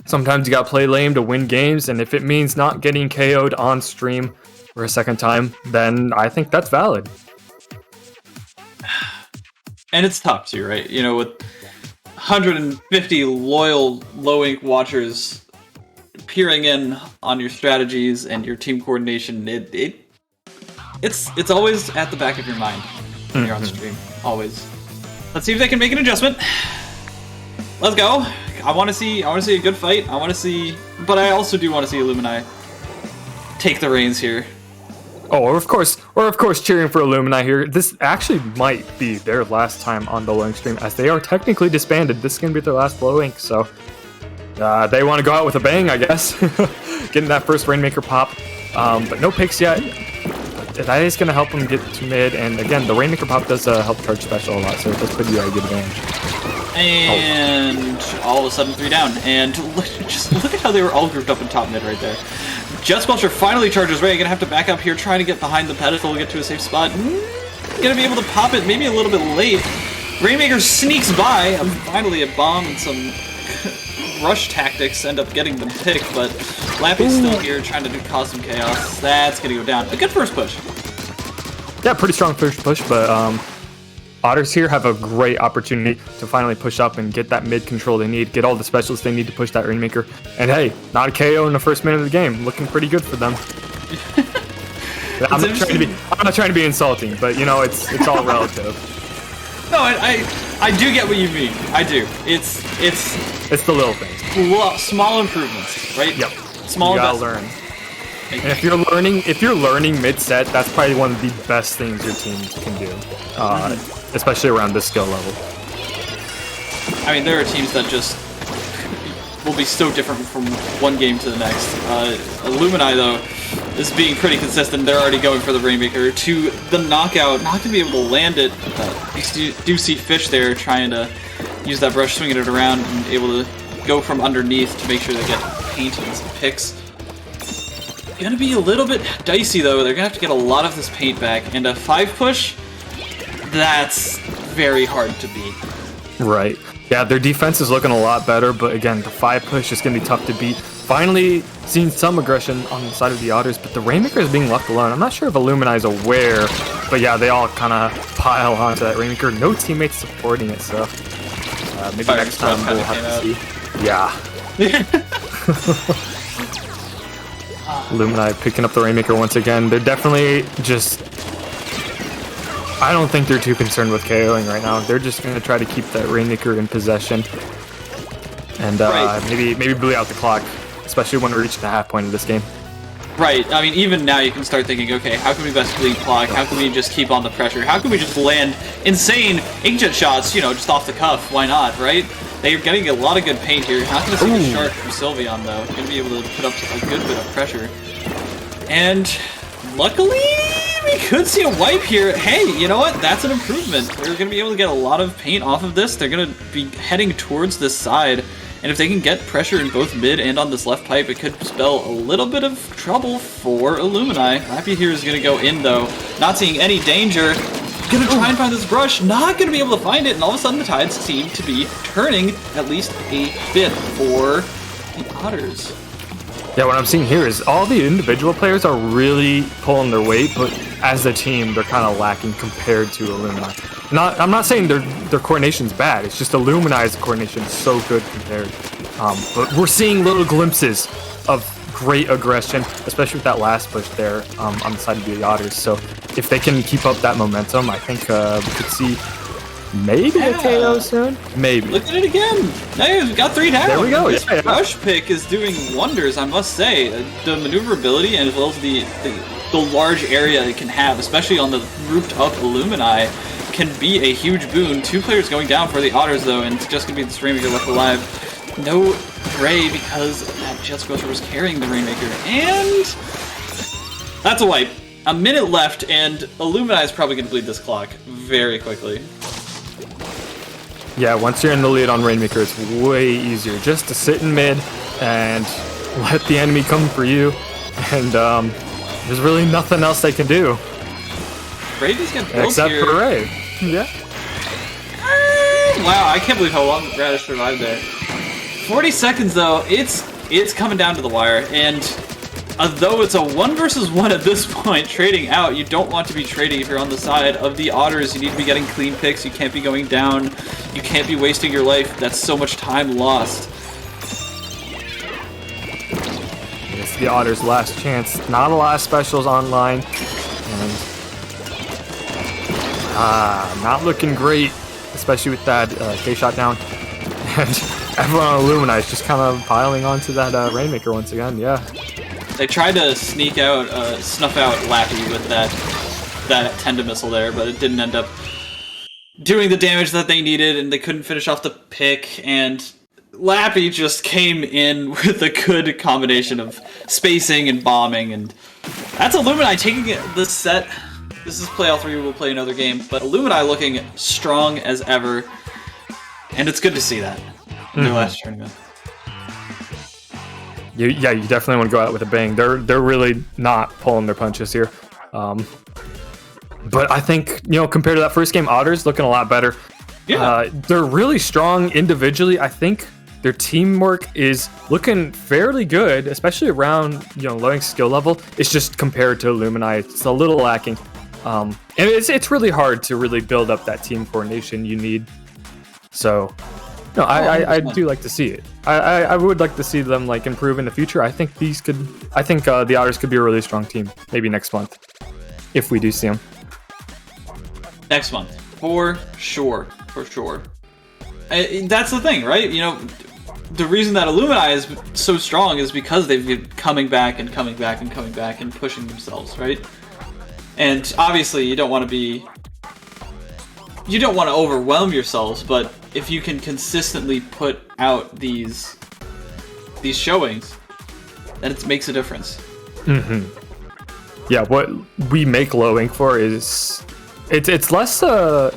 Sometimes you gotta play lame to win games, and if it means not getting KO'd on stream for a second time, then I think that's valid. And it's tough too, right? You know, with 150 loyal low ink watchers peering in on your strategies and your team coordination, it's always at the back of your mind when you're on stream. Always. Let's see if they can make an adjustment. Let's go. I want to see a good fight. But I also do want to see Illumineye take the reins here. Oh, or of course cheering for Illumineye here. This actually might be their last time on the low ink stream, as they are technically disbanded. This is going to be their last low ink, so they want to go out with a bang, I guess. Getting that first Rainmaker pop, but no picks yet. But that is going to help them get to mid, and again, the Rainmaker pop does help charge special a lot, so it does put you at a good advantage. And all of a sudden 3 down, and just look at how they were all grouped up in top mid right there. Jet Squelcher finally charges Ray, gonna have to back up here, trying to get behind the pedestal, get to a safe spot. Gonna be able to pop it, maybe a little bit late. Rainmaker sneaks by, finally a bomb and some rush tactics end up getting them picked, but Lappy's still here trying to cause some chaos. That's gonna go down. A good first push. Yeah, pretty strong first push, but Otters here have a great opportunity to finally push up and get that mid control they need, get all the specialists they need to push that Rainmaker. And hey, not a KO in the first minute of the game. Looking pretty good for them. I'm not trying to be insulting, but you know, it's all relative. No, I do get what you mean. I do. It's the little things. Small improvements, right? Yep. Small you gotta learn. And if you're learning mid-set, that's probably one of the best things your team can do, especially around this skill level. I mean, there are teams that just will be so different from one game to the next. Illumineye, though, is being pretty consistent. They're already going for the Rainmaker to the knockout. Not going to be able to land it. You do see Fish there trying to use that brush, swinging it around, and able to go from underneath to make sure they get paint and some picks. Gonna be a little bit dicey though. They're gonna have to get a lot of this paint back, and a 5 push, that's very hard to beat. Right. Yeah, their defense is looking a lot better, but again, the 5 push is gonna be tough to beat. Finally seeing some aggression on the side of the Otters, but the Rainmaker is being left alone. I'm not sure if Illumineye is aware, but yeah, they all kind of pile onto that Rainmaker. No teammates supporting it, so maybe next time we'll have to see. Yeah. Illumineye picking up the Rainmaker once again. They're definitely just... I don't think they're too concerned with KOing right now. They're just going to try to keep that Rainmaker in possession. And maybe bleed out the clock, especially when we reach the half point of this game. Right. I mean, even now you can start thinking, okay, how can we best bleed clock? How can we just keep on the pressure? How can we just land insane inkjet shots, you know, just off the cuff? Why not, right? They're getting a lot of good paint here. Not going to see the shark from Sylveon, though. Going to be able to put up a good bit of pressure. And luckily, we could see a wipe here. Hey, you know what? That's an improvement. They're going to be able to get a lot of paint off of this. They're going to be heading towards this side. And if they can get pressure in both mid and on this left pipe, it could spell a little bit of trouble for Illumineye. Lappy here is going to go in, though. Not seeing any danger. Gonna try and find this brush, not gonna be able to find it, and all of a sudden the tides seem to be turning at least a bit for the Otters. Yeah, what I'm seeing here is all the individual players are really pulling their weight, but as a team, they're kind of lacking compared to Illumineye. I'm not saying their coordination's bad, it's just Illumineye's coordination is so good compared. But we're seeing little glimpses of great aggression, especially with that last push there on the side of the Otters. So if they can keep up that momentum, I think we could see maybe a KO soon. Maybe. Look at it again. Hey, we've got 3 down. There we go. This rush pick is doing wonders, I must say. The maneuverability and as well as the large area it can have, especially on the grouped up Illumineye, can be a huge boon. 2 players going down for the Otters though, and it's just gonna be the Rainmaker left alive. No Ray because that Jet Squelcher was carrying the Rainmaker, and that's a wipe. A minute left, and Illumineye is probably going to bleed this clock very quickly. Yeah, once you're in the lead on Rainmaker, it's way easier just to sit in mid and let the enemy come for you. And there's really nothing else they can do. Brady's getting built except here. for Ray. Yeah. Wow, I can't believe how long Radish survived there. 40 seconds though, it's coming down to the wire, and though it's a 1 versus 1 at this point, trading out, you don't want to be trading if you're on the side of the Otters. You need to be getting clean picks, you can't be going down, you can't be wasting your life. That's so much time lost. It's the Otters' last chance. Not a lot of specials online. And not looking great, especially with that K-shot down. And everyone on Illumineye is just kind of piling onto that Rainmaker once again, yeah. They tried to snuff out Lappy with that Tenda missile there, but it didn't end up doing the damage that they needed, and they couldn't finish off the pick, and Lappy just came in with a good combination of spacing and bombing, and that's Illumineye taking this set. This is play all 3, we'll play another game, but Illumineye looking strong as ever, and it's good to see that in their last tournament. You definitely want to go out with a bang. They're really not pulling their punches here. But I think, compared to that first game, Otters looking a lot better. Yeah. They're really strong individually. I think their teamwork is looking fairly good, especially around, lowering skill level. It's just compared to Illumineye, it's a little lacking. And it's really hard to really build up that team coordination you need. So, no, I do like to see it. I would like to see them improve in the future. I think the Otters could be a really strong team, maybe next month, if we do see them. Next month, for sure. That's the thing, right? The reason that Illumineye is so strong is because they've been coming back and pushing themselves, right? And obviously, you don't want to overwhelm yourselves, but if you can consistently put out these showings, then it makes a difference. Mm-hmm. Yeah, what we make low ink for is it's less a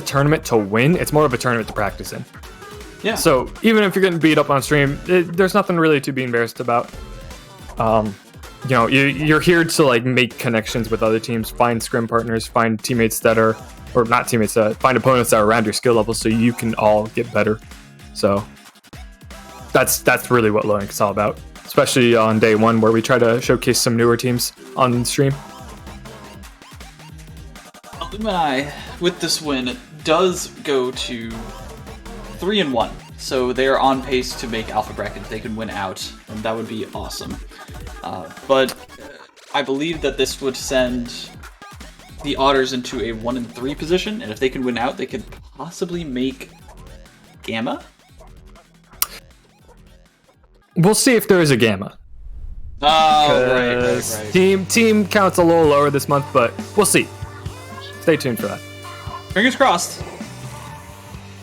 tournament to win. It's more of a tournament to practice in. Yeah. So even if you're getting beat up on stream, there's nothing really to be embarrassed about. You're here to make connections with other teams, find scrim partners, find teammates that are, or not teammates, find opponents that are around your skill level, so you can all get better. So that's really what low ink is all about, especially on day 1 where we try to showcase some newer teams on stream. Illumineye, with this win, does go to 3-1, so they are on pace to make Alpha Bracket if they can win out, and that would be awesome. But I believe that this would send the Otters into a 1-3 position, and if they can win out, they could possibly make Gamma? We'll see if there is a Gamma. Oh, right. Team counts a little lower this month, but we'll see. Stay tuned for that. Fingers crossed.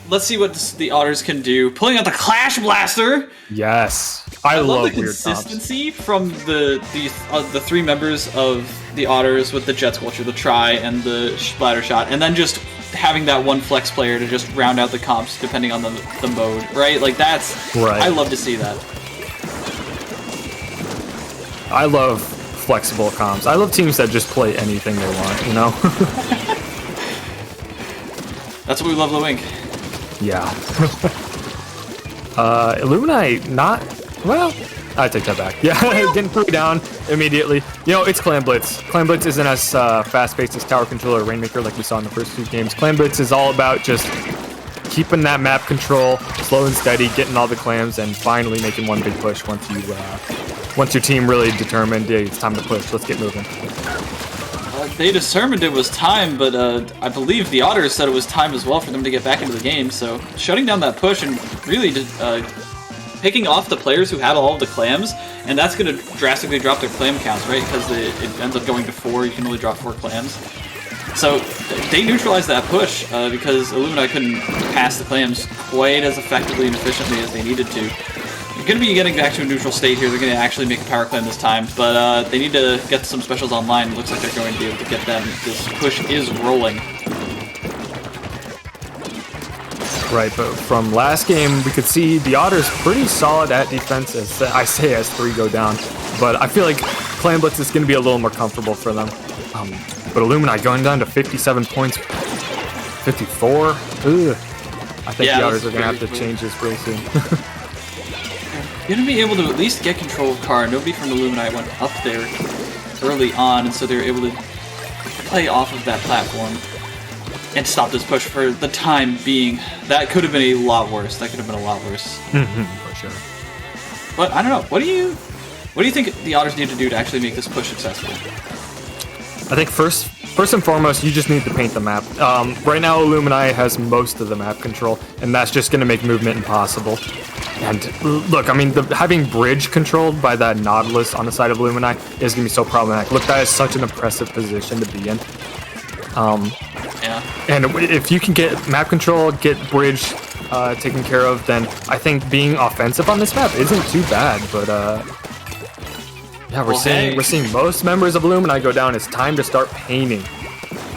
Let's see what the Otters can do. Pulling out the Clash Blaster! Yes. I love the weird consistency from the 3 members of the Otters with the Jet Squelcher, the Try, and the Splatter Shot, and then just having that one flex player to just round out the comps depending on the mode, right? That's... Right. I love to see that. I love flexible comps. I love teams that just play anything they want, That's what we love, Link. Yeah. Illumineye, not... Well, I take that back. Yeah, getting 3 down immediately. It's Clan Blitz. Clan Blitz isn't as fast-paced as Tower Control or Rainmaker like we saw in the first 2 games. Clan Blitz is all about just keeping that map control, slow and steady, getting all the clams, and finally making one big push once your team really determined, hey, it's time to push, let's get moving. They determined it was time, but I believe the Otters said it was time as well for them to get back into the game, so shutting down that push and really picking off the players who had all of the clams, and that's going to drastically drop their clam counts, right? Because it ends up going to 4, you can only drop 4 clams. So they neutralized that push because Illumineye couldn't pass the clams quite as effectively and efficiently as they needed to. going to be getting back to a neutral state here. They're going to actually make a power clam this time, but they need to get some specials online. It looks like they're going to be able to get them. This push is rolling. Right, but from last game, we could see the Otters pretty solid at defense, as I say as 3 go down. But I feel like Clan Blitz is going to be a little more comfortable for them. But Illumineye going down to 57 points, 54. Ugh. I think the Otters are going to have to change this real soon. Going to be able to at least get control of car. Nobody from Illumineye went up there early on, and so they were able to play off of that platform and stop this push for the time being. That could have been a lot worse. That could have been a lot worse. For sure. But I don't know. What do you think the Otters need to do to actually make this push successful? I think first and foremost, you just need to paint the map. Right now, Illumineye has most of the map control, and that's just going to make movement impossible. And look, I mean, having bridge controlled by that Nautilus on the side of Illumineye is going to be so problematic. Look, that is such an impressive position to be in. Yeah. And if you can get map control, get bridge taken care of, then I think being offensive on this map isn't too bad. But yeah, we're seeing most members of Illumineye go down. It's time to start painting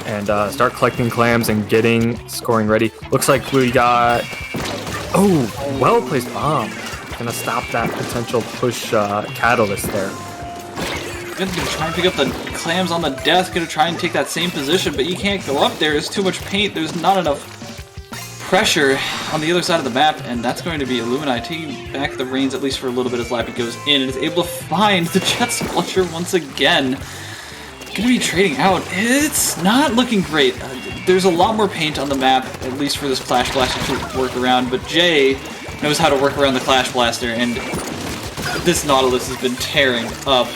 and start collecting clams and getting scoring ready. Looks like we got well placed bomb. Gonna stop that potential push catalyst there. Gonna try and pick up the clams on the death, gonna try and take that same position, but you can't go up there. There's too much paint, there's not enough pressure on the other side of the map, and that's going to be Illumineye taking back the reins at least for a little bit as Lappy goes in and is able to find the Jet Splasher once again. Gonna be trading out. It's not looking great. There's a lot more paint on the map, at least for this Clash Blaster to work around, but Jay knows how to work around the Clash Blaster, and this Nautilus has been tearing up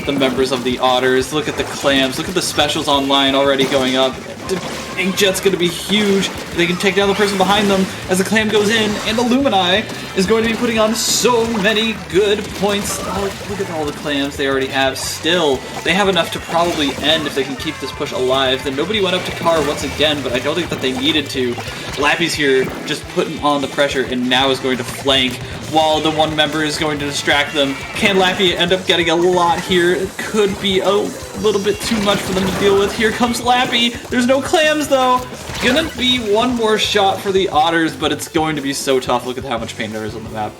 the members of the Otters. Look at the clams. Look at the specials online already going up. The Inkjet's going to be huge. They can take down the person behind them as the clam goes in, and Illumineye is going to be putting on so many good points. Oh, look at all the clams they already have. Still, they have enough to probably end if they can keep this push alive. Then nobody went up to Car once again, but I don't think that they needed to. Lappy's here just putting on the pressure and now is going to flank while the one member is going to distract them. Can Lappy end up getting a lot here? It could be a little bit too much for them to deal with. Here comes Lappy. There's no clams though. Gonna be one more shot for the Otters, but it's going to be so tough. Look at how much paint there is on the map.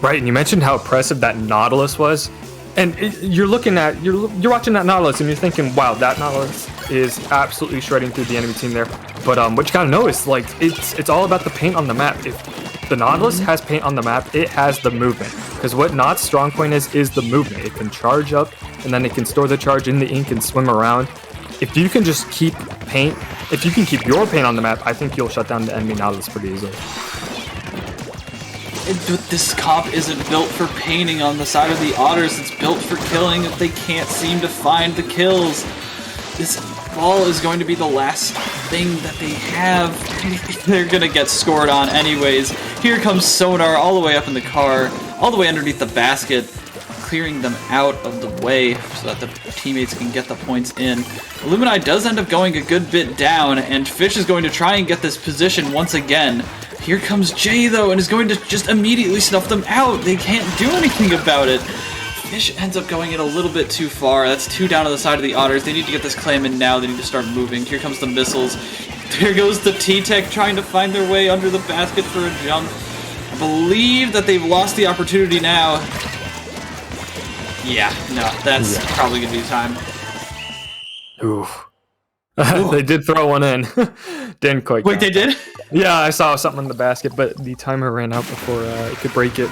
Right, and you mentioned how impressive that Nautilus was, and you're watching that Nautilus and you're thinking, wow, that Nautilus is absolutely shredding through the enemy team there. But what you gotta know is like it's all about the paint on the map. If the Nautilus has paint on the map, it has the movement. Because what Naught's strong point is the movement. It can charge up, and then it can store the charge in the ink and swim around. If you can just keep paint, if you can keep your paint on the map, I think you'll shut down the enemy Nautilus pretty easily. This comp isn't built for painting on the side of the Otters. It's built for killing if they can't seem to find the kills. This ball is going to be the last thing that they have. They're going to get scored on anyways. Here comes Sonar all the way up in the car, all the way underneath the basket, clearing them out of the way so that the teammates can get the points in. Illumineye does end up going a good bit down, and Fish is going to try and get this position once again. Here comes Jay, though, and is going to just immediately snuff them out. They can't do anything about it. Fish ends up going in a little bit too far. That's 2 down to the side of the Otters. They need to get this clam in now. They need to start moving. Here comes the missiles. There goes the T-Tech trying to find their way under the basket for a jump. I believe that they've lost the opportunity now. Yeah, no, that's probably going to be time. Oof. They did throw one in. Didn't quite. Wait, they did? Yeah, I saw something in the basket, but the timer ran out before it could break it.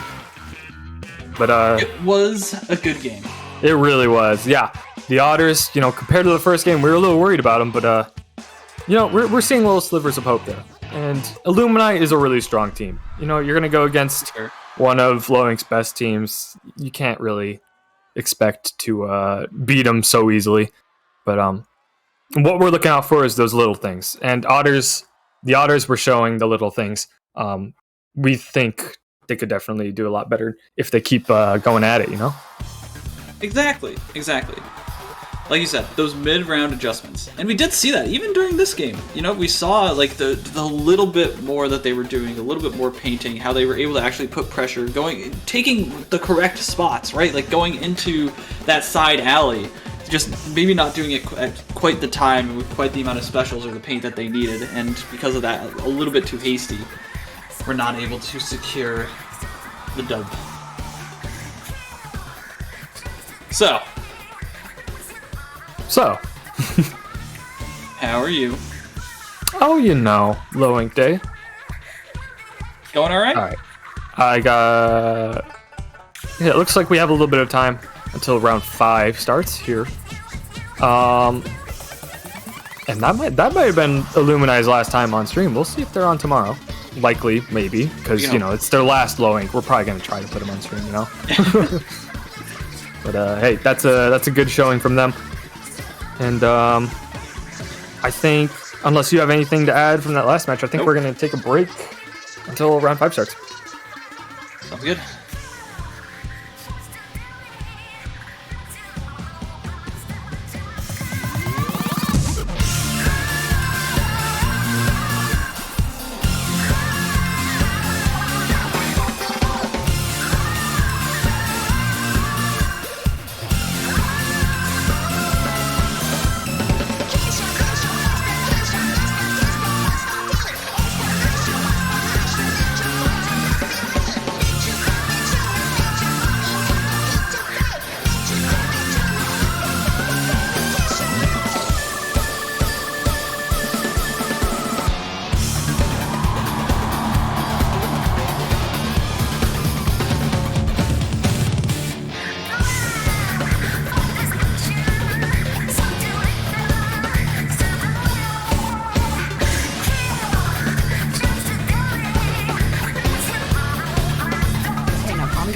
But it was a good game. It really was. Yeah, the Otters, compared to the first game, we were a little worried about them, but we're seeing little slivers of hope there. And Illumineye is a really strong team. You're gonna go against one of Lowink's best teams. You can't really expect to beat them so easily. But what we're looking out for is those little things. And the Otters were showing the little things. We think they could definitely do a lot better if they keep going at it, Exactly. like you said, those mid-round adjustments. And we did see that even during this game. You know, we saw like the little bit more that they were doing, a little bit more painting, how they were able to actually put pressure, taking the correct spots, right? Like going into that side alley, just maybe not doing it at quite the time and with quite the amount of specials or the paint that they needed. And because of that, a little bit too hasty, we're not able to secure the dub. So, how are you? Oh, you know, low ink day. Going all right? All right. I got. Yeah, it looks like we have a little bit of time until round 5 starts here. And that might have been Illumineye's last time on stream. We'll see if they're on tomorrow. Likely, maybe, because you know it's their last low ink. We're probably gonna try to put them on stream, you know. But hey, that's a good showing from them. And I think, unless you have anything to add from that last match, I think we're gonna take a break until round 5 starts. Sounds good.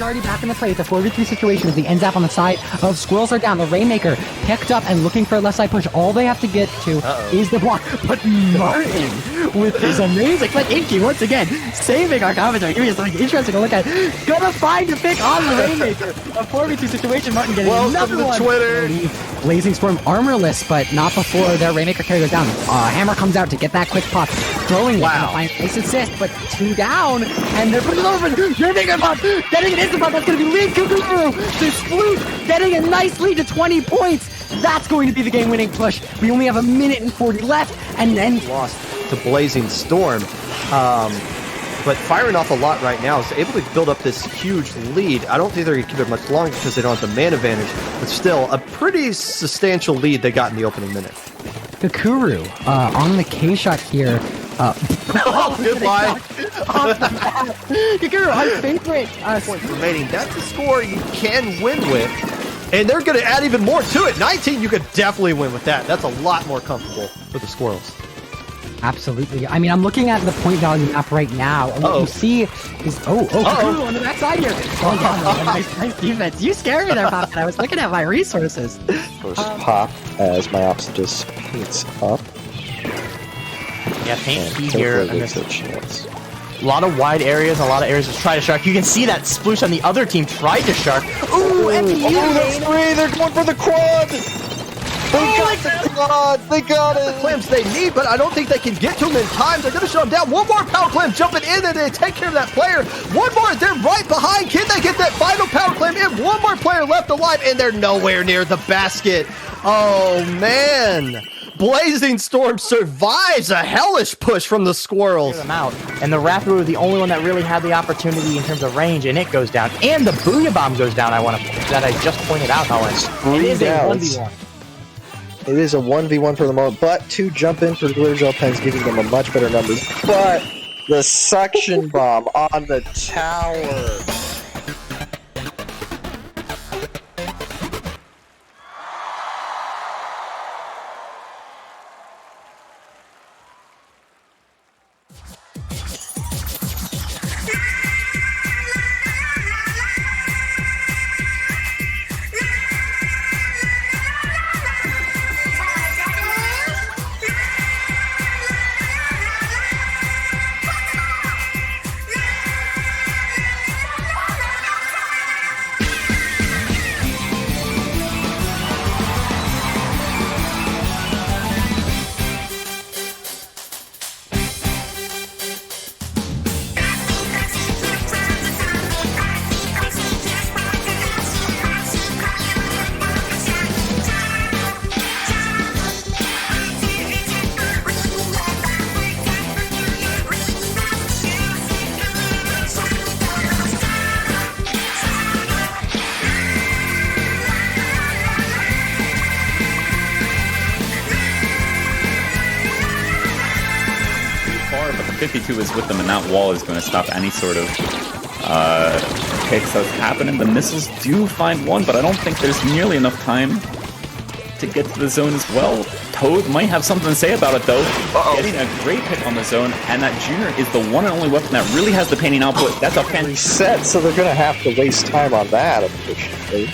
Already back in the play. It's a 4v3 situation as the NSIP on the side of Squirrels are down. The Rainmaker picked up and looking for a left side push. All they have to get to is the block. But Martin with his amazing, but Inkling once again saving our commentary. Give me something interesting to look at. Gonna find a pick on the Rainmaker. A 4v2 situation. Martin getting another one. Twitter. Blazing Storm armorless, but not before their Rainmaker carry goes down. Hammer comes out to get that quick pop. Throwing it. Wow. Nice assist, but 2 down. And they're putting it over. Rainmaker pop. Getting an instant pop. That's going to be lead Kukuru. The Sploot getting a nice lead to 20 points. That's going to be the game-winning push. We only have 1 minute and 40 left, and then Lost to Blazing Storm. But firing off a lot right now is able to build up this huge lead. I don't think they're going to keep it much longer because they don't have the man advantage, but still a pretty substantial lead they got in the opening minute. Kukuru on the K shot here. Goodbye. Kukuru, our favorite. Points remaining. That's a score you can win with. And they're going to add even more to it. 19, you could definitely win with that. That's a lot more comfortable for the Squirrels. Absolutely. I mean, I'm looking at the point value map right now, and what you see is Kukuru on the backside here. Oh, yeah, nice defense. You scared me there, Pop. I was looking at my resources. First pop as my opposite just paints up. Yeah, paint And key here. hopefully there's a chance. A lot of wide areas, a lot of areas to try to shark. You can see that Sploosh on the other team tried to shark. Ooh, MPU that's three! They're going for the quad! They got the quad! They got it! Clams they need, but I don't think they can get to him in time. They're going to shut him down. One more power clam jumping in and they take care of that player. One more, they're right behind. Can they get that final power clam in? One more player left alive and they're nowhere near the basket. Oh, man. Blazing Storm survives a hellish push from the Squirrels. them out. And the Rapidu are the only one that really had the opportunity in terms of range, and it goes down. And the Booyah Bomb goes down, that I just pointed out, Owens. It is a 1v1. It is a 1v1 for the moment, but 2 jump in for Glitter Gel Pens, giving them a much better numbers. But the suction bomb on the tower. 52 is with them, and that wall is going to stop any sort of kicks that's happening. The missiles do find one, but I don't think there's nearly enough time to get to the zone as well. Toad might have something to say about it, though. Getting a great pick on the zone, and that Junior is the one and only weapon that really has the painting output. That's a fantastic set, so they're going to have to waste time on that, unfortunately.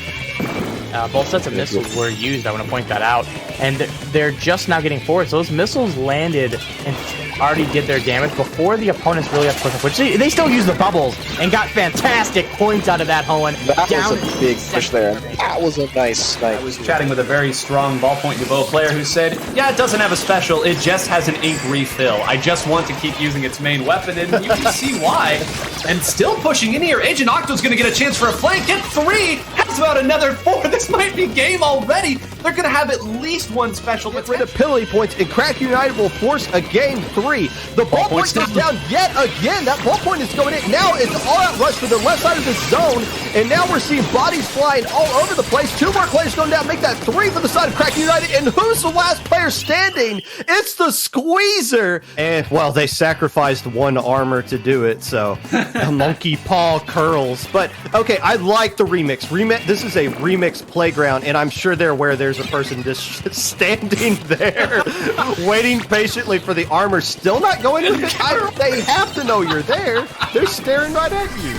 Both sets of missiles were used, I want to point that out, and they're just now getting forward. So those missiles landed and already did their damage before the opponents really have to push up, which they still use the bubbles and got fantastic points out of that, Hoenn. That was a big push there. That was a nice snipe. I was chatting with a very strong ballpoint Devo player who said, yeah, it doesn't have a special, it just has an ink refill. I just want to keep using its main weapon, and you can see why. And still pushing in here, Agent Octo's going to get a chance for a flank, get 3, has about another 4, this might be game already. They're going to have at least one special. Get rid of penalty points, and Crack United will force a game 3. The ballpoint goes down yet again. That ballpoint is going in. Now it's all out rush for the left side of the zone, and now we're seeing bodies flying all over the place. 2 more players going down, make that 3 for the side of Crack United, and who's the last player standing? It's the Squeezer! And, well, they sacrificed 1 armor to do it, so a monkey paw curls. But, okay, I like the remix. This is a remix playground, and I'm sure they're aware there's a person just standing there waiting patiently for the armor, still not going with it. They have to know you're there. They're staring right at you.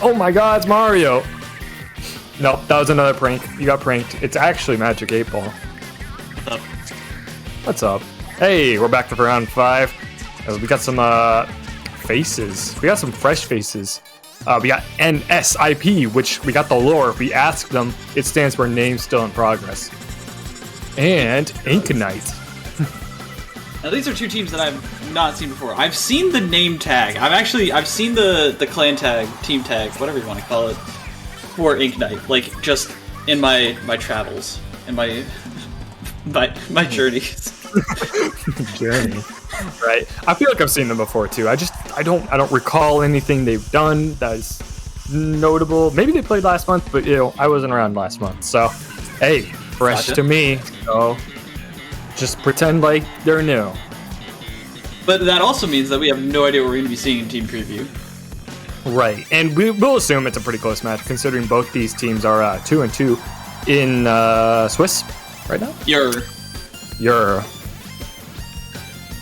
Oh my God, it's Mario. Nope, that was another prank. You got pranked. It's actually Magic 8 Ball. What's up? Hey, we're back for round 5. We got some faces. We got some fresh faces. We got NSIP, which we got the lore. If we ask them, it stands for Name Still in Progress. And Inkling. Now these are two teams that I've not seen before. I've seen the name tag. I've seen the clan tag, team tag, whatever you want to call it, for Inkling. Like just in my travels, in my journeys. Journey. Right. I feel like I've seen them before too. I don't recall anything they've done that is notable. Maybe they played last month, but I wasn't around last month. So, hey, fresh to me. So just pretend like they're new. But that also means that we have no idea what we're going to be seeing in team preview. Right. And we'll assume it's a pretty close match considering both these teams are 2-2 in Swiss right now. You're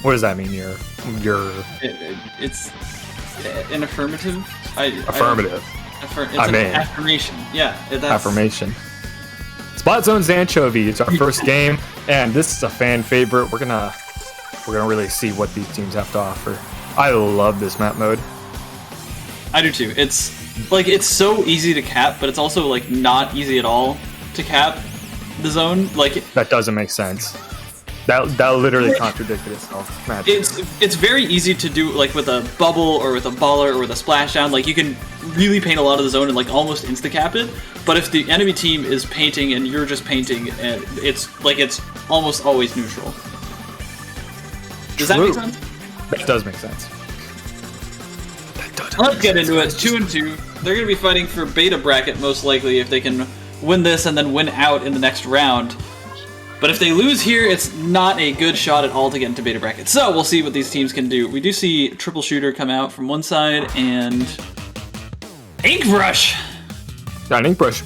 what does that mean? It's an affirmative. Affirmative. It's an affirmation. Yeah. Affirmation. Spot Zone's Anchovy. It's our first game, and this is a fan favorite. We're gonna really see what these teams have to offer. I love this map mode. I do too. It's so easy to cap, but it's also like not easy at all to cap the zone. Like that doesn't make sense. That literally contradicted itself. It's very easy to do like with a bubble or with a baller or with a splashdown. Like you can really paint a lot of the zone and like almost insta cap it. But if the enemy team is painting and you're just painting, and it's almost always neutral. Does that make sense? That does make sense. Let's get into it. 2-2. They're going to be fighting for beta bracket most likely if they can win this and then win out in the next round. But if they lose here, it's not a good shot at all to get into beta bracket. So we'll see what these teams can do. We do see Triple Shooter come out from one side and Ink Brush. Got an Ink Brush.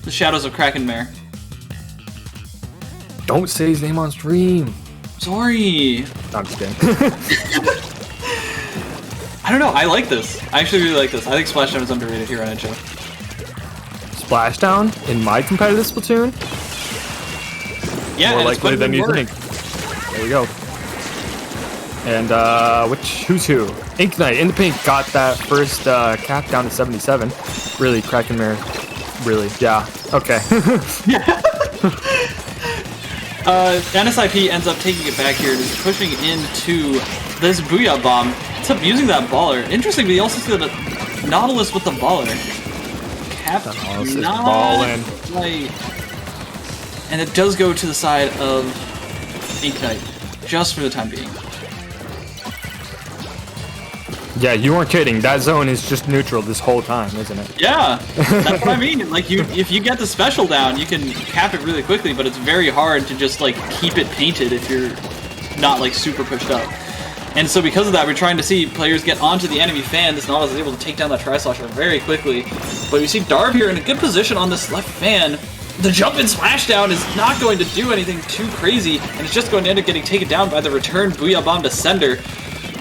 The Shadows of Krakenmare. Don't say his name on stream. Sorry. I'm just kidding. I don't know. I like this. I actually really like this. I think Splashdown is underrated here on NHO. Splashdown in my competitive Splatoon? Yeah, more likely than you think. There you go. And who's who? Inkling in the pink got that first cap down to 77. Really, Krakenmare. Really, yeah. Okay. NSIP ends up taking it back here and is pushing into this Booyah Bomb. Ends up using that baller. Interesting, we also see the Nautilus with the baller. Cap not balling. Right. And it does go to the side of Inkling, just for the time being. Yeah, you weren't kidding. That zone is just neutral this whole time, isn't it? Yeah, that's what I mean. Like, if you get the special down, you can cap it really quickly, but it's very hard to just, like, keep it painted if you're not, like, super pushed up. And so because of that, we're trying to see players get onto the enemy fan. This Nautilus is able to take down that Tri-Slosher very quickly. But we see Darv here in a good position on this left fan. The jump and splashdown is not going to do anything too crazy, and it's just going to end up getting taken down by the return Booyah Bomb to sender.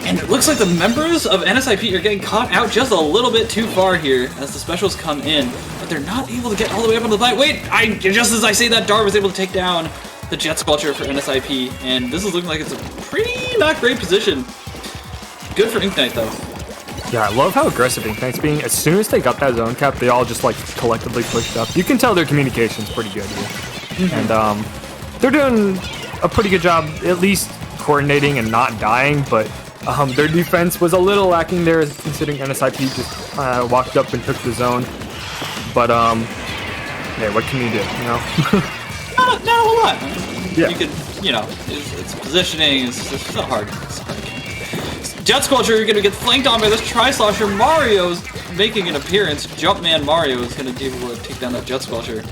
And it looks like the members of NSIP are getting caught out just a little bit too far here as the specials come in, but they're not able to get all the way up onto the fight. Wait, just as I say that, Darv was able to take down the Jet Sculpture for NSIP, and this is looking like it's a pretty not great position. Good for Inkling though. Yeah, I love how aggressive Inkling's being. As soon as they got that zone cap, they all just like collectively pushed up. You can tell their communication's pretty good here. And they're doing a pretty good job, at least coordinating and not dying, but their defense was a little lacking there considering NSIP just walked up and took the zone. But yeah, what can you do, you know? not a whole lot. Yeah. You could, it's positioning, it's not hard. Jet Sculpture, you're going to get flanked on by this Tri-Slosher. Mario's making an appearance. Jumpman Mario is going to be able to take down that Jet Sculpture.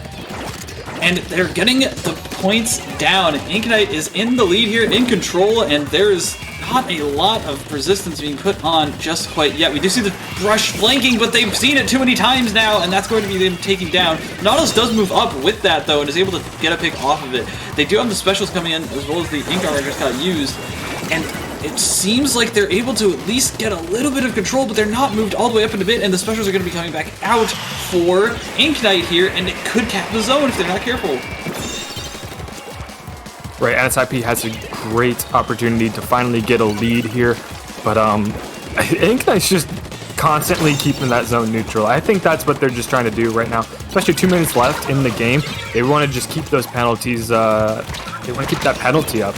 And they're getting the points down. Inkling is in the lead here, in control, and there's not a lot of resistance being put on just quite yet. We do see the brush flanking, but they've seen it too many times now, and that's going to be them taking down. Nautilus does move up with that, though, and is able to get a pick off of it. They do have the specials coming in, as well as the Ink Armor just got used, and it seems like they're able to at least get a little bit of control, but they're not moved all the way up in a bit, and the specials are going to be coming back out for Inkling here, and it could cap the zone if they're not careful. Right, NSIP has a great opportunity to finally get a lead here, but Inkling's just constantly keeping that zone neutral. I think that's what they're just trying to do right now, especially 2 minutes left in the game. They want to just keep those penalties, they want to keep that penalty up.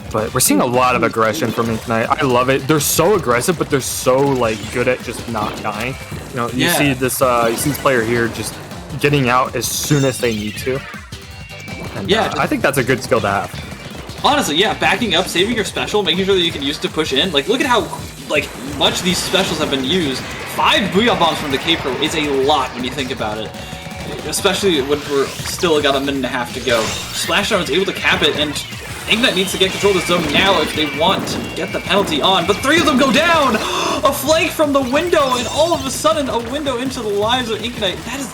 But we're seeing a lot of aggression from Inkling. I love it. They're so aggressive, but they're so like good at just not dying. You know, you see this player here just getting out as soon as they need to. And, I think that's a good skill to have. Honestly, yeah, backing up, saving your special, making sure that you can use it to push in. Like, look at how much these specials have been used. 5 Booyah Bombs from the K-Pro is a lot when you think about it. Especially when we're still got a minute and a half to go. Splashdown is able to cap it, and Inkling needs to get control of the zone now if they want to get the penalty on. But 3 of them go down! A flank from the window, and all of a sudden a window into the lives of Inkling. That is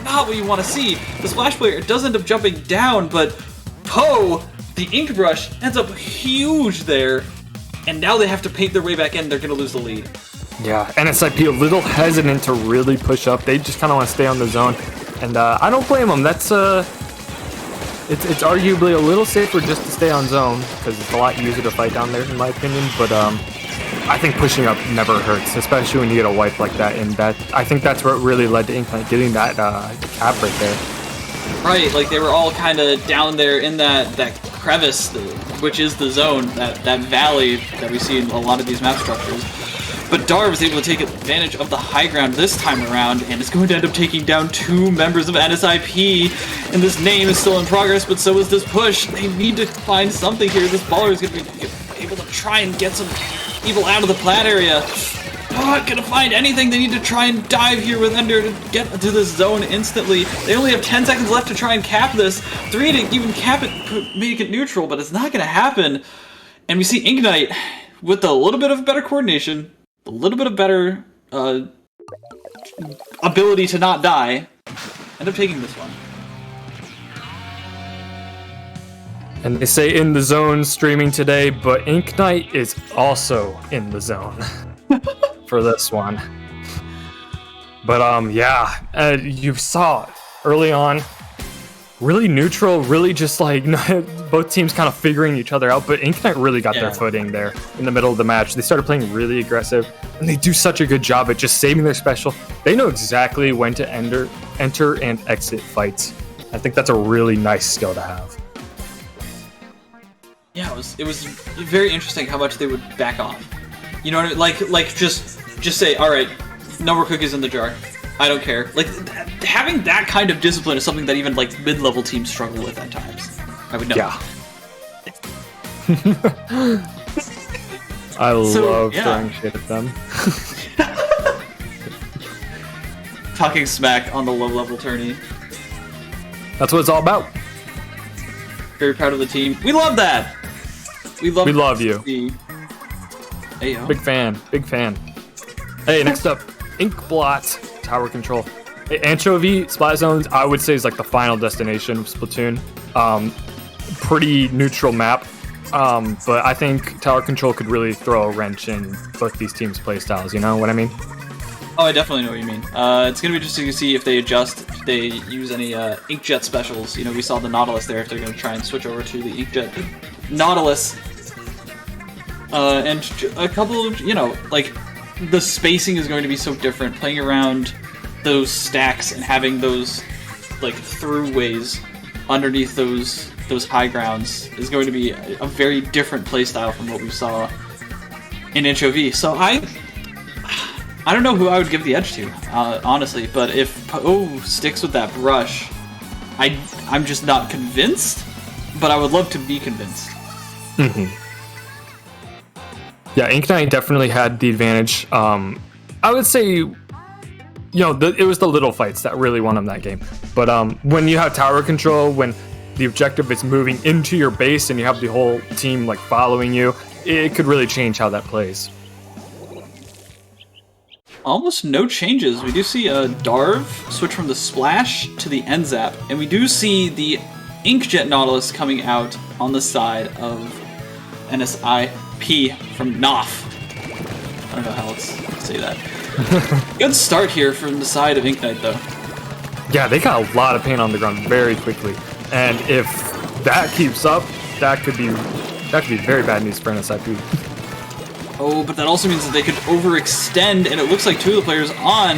not what you want to see. The Splash player does end up jumping down, but Poe, the ink brush, ends up huge there. And now they have to paint their way back in. They're going to lose the lead. Yeah, NSIP a little hesitant to really push up. They just kind of want to stay on the zone. And I don't blame them. That's it's arguably a little safer just to stay on zone because it's a lot easier to fight down there, in my opinion. But I think pushing up never hurts, especially when you get a wipe like that. And I think that's what really led to Inkling getting that cap right there. Right, like they were all kind of down there in that crevice, which is the zone, that valley that we see in a lot of these map structures. But Dar was able to take advantage of the high ground this time around, and is going to end up taking down 2 members of NSIP. And this name is still in progress, but so is this push. They need to find something here. This baller is going to be able to try and get some evil out of the plat area. Not gonna find anything. They need to try and dive here with Ender to get to this zone instantly. They only have 10 seconds left to try and cap this. 3 to even cap it, make it neutral, but it's not gonna happen. And we see Inkling with a little bit of better coordination, a little bit of better ability to not die, end up taking this one. And they say in the zone streaming today, but Inkling is also in the zone for this one. But you saw early on, really neutral, really just like both teams kind of figuring each other out, but Inkling really got their footing there in the middle of the match. They started playing really aggressive, and they do such a good job at just saving their special. They know exactly when to enter and exit fights. I think that's a really nice skill to have. Yeah, it was very interesting how much they would back off. You know what I mean? Like just say, all right, no more cookies in the jar. I don't care. Like having that kind of discipline is something that even like mid-level teams struggle with at times. I would know. Yeah. I love throwing shit at them. Talking smack on the low-level tourney. That's what it's all about. Very proud of the team. We love that. We love you. Hey, yo. Big fan. Hey, next up, Inkblot Tower Control. Hey, Anchovy Splat Zones, I would say, is like the final destination of Splatoon. Pretty neutral map, but I think Tower Control could really throw a wrench in both these teams' playstyles. You know what I mean? Oh, I definitely know what you mean. It's gonna be interesting to see if they adjust, if they use any Inkjet specials. You know, we saw the Nautilus there. If they're gonna try and switch over to the Inkjet Nautilus, and a couple of, you know, like the spacing is going to be so different. Playing around those stacks and having those like throughways underneath those high grounds is going to be a very different playstyle from what we saw in HOV. So I don't know who I would give the edge to, honestly, but if Poe sticks with that brush, I'm just not convinced, but I would love to be convinced. Mm-hmm. Yeah, Inkling definitely had the advantage. I would say, it was the little fights that really won him that game. But when you have tower control, when the objective is moving into your base and you have the whole team like following you, it could really change how that plays. Almost no changes. We do see a Darv switch from the Splash to the NSIP, and we do see the Inkjet Nautilus coming out on the side of NSIP from NOF. I don't know how else to say that. Good start here from the side of Inknight, though. Yeah, they got a lot of paint on the ground very quickly, and if that keeps up, that could be very bad news for NSIP. Oh, but that also means that they could overextend, and it looks like two of the players on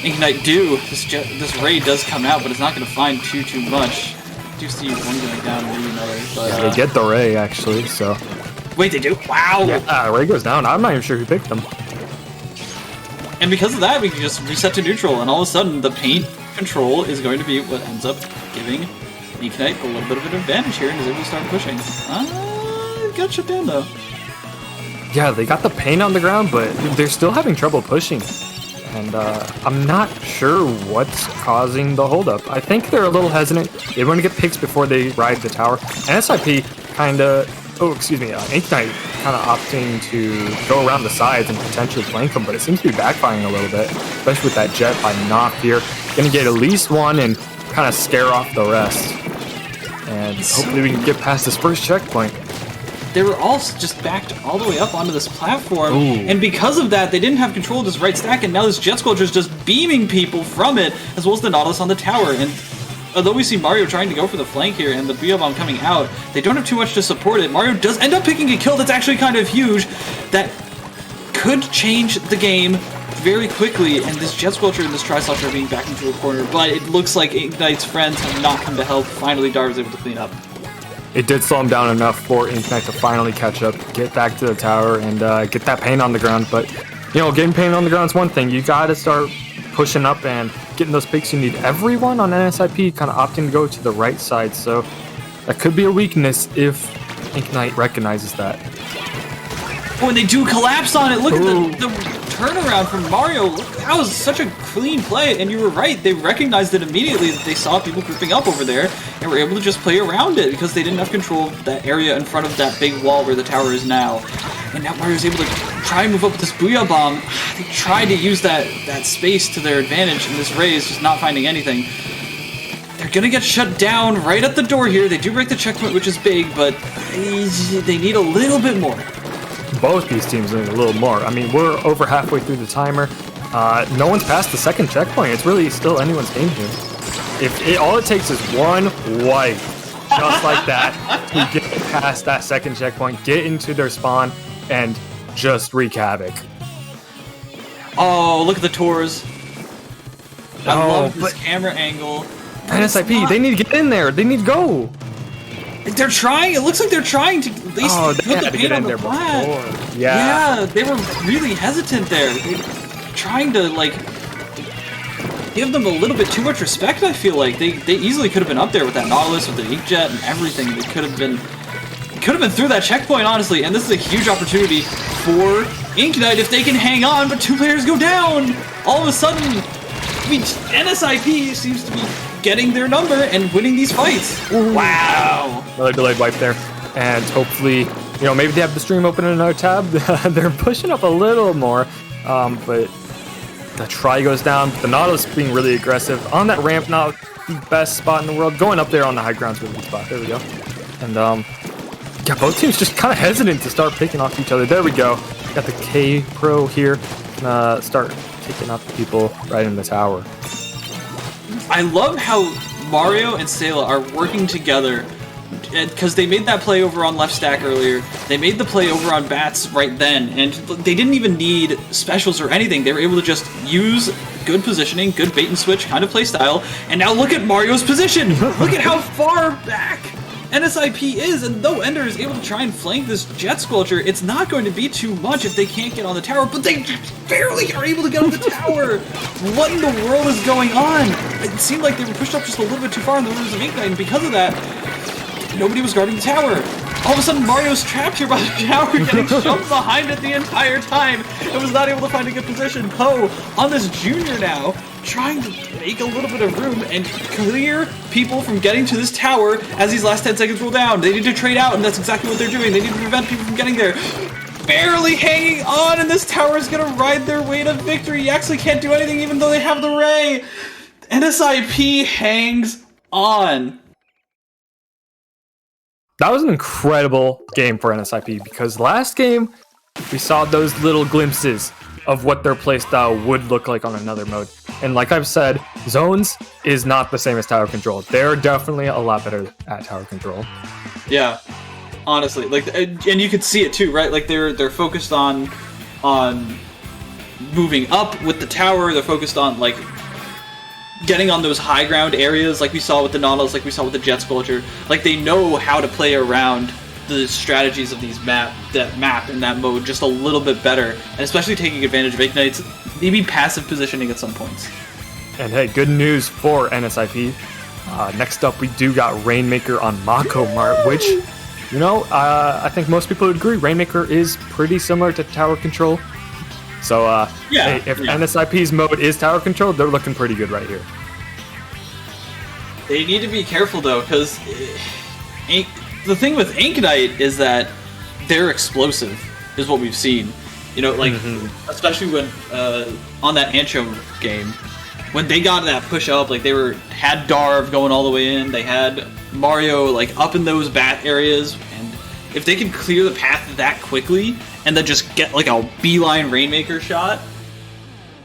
Inknight do. This raid does come out, but it's not going to find too much. I do see one going down, maybe another. But, yeah, they get the Ray, actually, so... Wait, they do? Wow! Yeah, Ray goes down. I'm not even sure who picked them. And because of that, we can just reset to neutral, and all of a sudden, the paint control is going to be what ends up giving Inknight a little bit of an advantage here, and is able to start pushing. Got shut down, though. Yeah, they got the paint on the ground, but they're still having trouble pushing. And I'm not sure what's causing the holdup. I think they're a little hesitant. They want to get picks before they ride the tower. NSIP Inknight kind of opting to go around the sides and potentially flank them, but it seems to be backfiring a little bit, especially with that jet by Knock here. Gonna get at least one and kind of scare off the rest. And hopefully we can get past this first checkpoint. They were all just backed all the way up onto this platform, and because of that, they didn't have control of this right stack, and now this Jet Squelcher is just beaming people from it, as well as the Nautilus on the tower. And although we see Mario trying to go for the flank here and the Booyah Bomb coming out, they don't have too much to support it. Mario does end up picking a kill that's actually kind of huge, that could change the game very quickly, and this Jet Squelcher and this Tri-Slasher are being backed into a corner, but it looks like Inknight's friends have not come to help. Finally, Dar was able to clean up. It did slow him down enough for Inknight to finally catch up, get back to the tower, and get that paint on the ground. But, you know, getting paint on the ground is one thing. You got to start pushing up and getting those picks. You need everyone on NSIP kind of opting to go to the right side. So that could be a weakness if Inknight recognizes that. Oh, and they do collapse on it. Look at the turnaround from Mario. That was such a clean play, and you were right. They recognized it immediately that they saw people creeping up over there and were able to just play around it because they didn't have control of that area in front of that big wall where the tower is now. And now Mario's able to try and move up with this Booyah Bomb. They tried to use that space to their advantage, and this Ray is just not finding anything. They're gonna get shut down right at the door here. They do break the checkpoint, which is big, but they need a little bit more. Both these teams need a little more. I mean, we're over halfway through the timer. No one's passed the second checkpoint. It's really still anyone's game here. All it takes is one wipe, just like that, to get past that second checkpoint, get into their spawn, and just wreak havoc. Oh, look at the tours. I love this camera angle. NSIP, they need to get in there. They need to go. They're trying. It looks like they're trying to at least put the paint on the plat. Yeah, they were really hesitant there. They're trying to like give them a little bit too much respect. I feel like they easily could have been up there with that Nautilus, with the Inkjet, and everything. They could have been through that checkpoint, honestly. And this is a huge opportunity for Inknight if they can hang on. But two players go down. All of a sudden, I mean, NSIP seems to be getting their number and winning these fights. Wow. Another delayed wipe there. And hopefully, you know, maybe they have the stream open in another tab. They're pushing up a little more. But the try goes down. The Nautilus being really aggressive. On that ramp, not the best spot in the world. Going up there on the high ground's really good spot. There we go. And, yeah, both teams just kind of hesitant to start picking off each other. There we go. Got the K Pro here. Start taking out the people right in the tower. I love how Mario and Sayla are working together because they made that play over on left stack earlier. They made the play over on Bats right then, and they didn't even need specials or anything. They were able to just use good positioning, good bait and switch kind of play style, and now look at Mario's position! Look at how far back NSIP is, and though Ender is able to try and flank this Jet Squelcher, it's not going to be too much if they can't get on the tower, but they barely are able to get on the tower! What in the world is going on? It seemed like they were pushed up just a little bit too far in the rooms of Inknight, and because of that, nobody was guarding the tower. All of a sudden, Mario's trapped here by the tower, getting shoved behind it the entire time, and was not able to find a good position. Poe, on this junior now, trying to make a little bit of room and clear people from getting to this tower as these last 10 seconds roll down. They need to trade out, and that's exactly what they're doing. They need to prevent people from getting there. Barely hanging on, and this tower is going to ride their way to victory. You actually can't do anything even though they have the Ray. NSIP hangs on. That was an incredible game for NSIP because last game we saw those little glimpses of what their playstyle would look like on another mode. And like I've said, zones is not the same as tower control. They're definitely a lot better at tower control. Yeah, honestly, like, and you could see it too, right? Like they're focused on moving up with the tower. They're focused on like getting on those high ground areas, like we saw with the Nautilus, like we saw with the Jet Sculpture. Like they know how to play around the strategies of these map in that mode just a little bit better, and especially taking advantage of Ignite's maybe passive positioning at some points. And hey, good news for NSIP. Next up, we do got Rainmaker on Mako Mart, which, you know, I think most people would agree Rainmaker is pretty similar to tower control. So, hey, if NSIP's mode is tower control, they're looking pretty good right here. They need to be careful though, because the thing with Inknight is that they're explosive, is what we've seen. You know, like, especially when, on that Ancho game, when they got that push up, like, had Darv going all the way in, they had Mario, like, up in those bat areas, and if they can clear the path that quickly, and then just get, like, a beeline Rainmaker shot,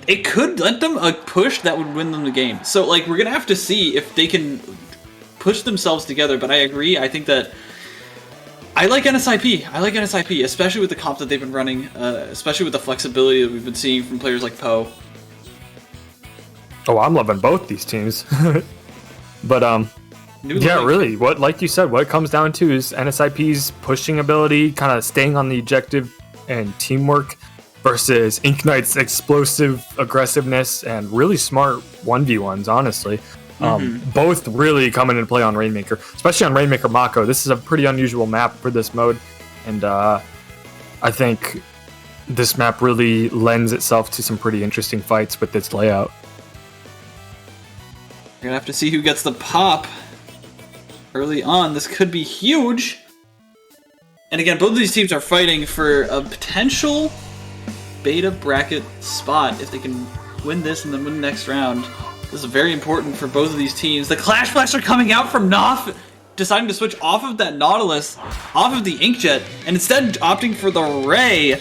it could let them a push that would win them the game. So, like, we're gonna have to see if they can push themselves together, but I agree, I think that I like NSIP. I like NSIP, especially with the comp that they've been running, especially with the flexibility that we've been seeing from players like Poe. Oh, I'm loving both these teams. But yeah, really, what, like you said, what it comes down to is NSIP's pushing ability, kind of staying on the objective and teamwork, versus Inknight's explosive aggressiveness and really smart 1v1s, honestly. Both really coming into play on Rainmaker, especially on Rainmaker Mako. This is a pretty unusual map for this mode, and I think this map really lends itself to some pretty interesting fights with its layout. We're gonna have to see who gets the pop early on. This could be huge. And again, both of these teams are fighting for a potential beta bracket spot if they can win this and then win the next round. This is very important for both of these teams. The Clash Blaster coming out from Noff, deciding to switch off of that Nautilus, off of the Inkjet, and instead opting for the Ray.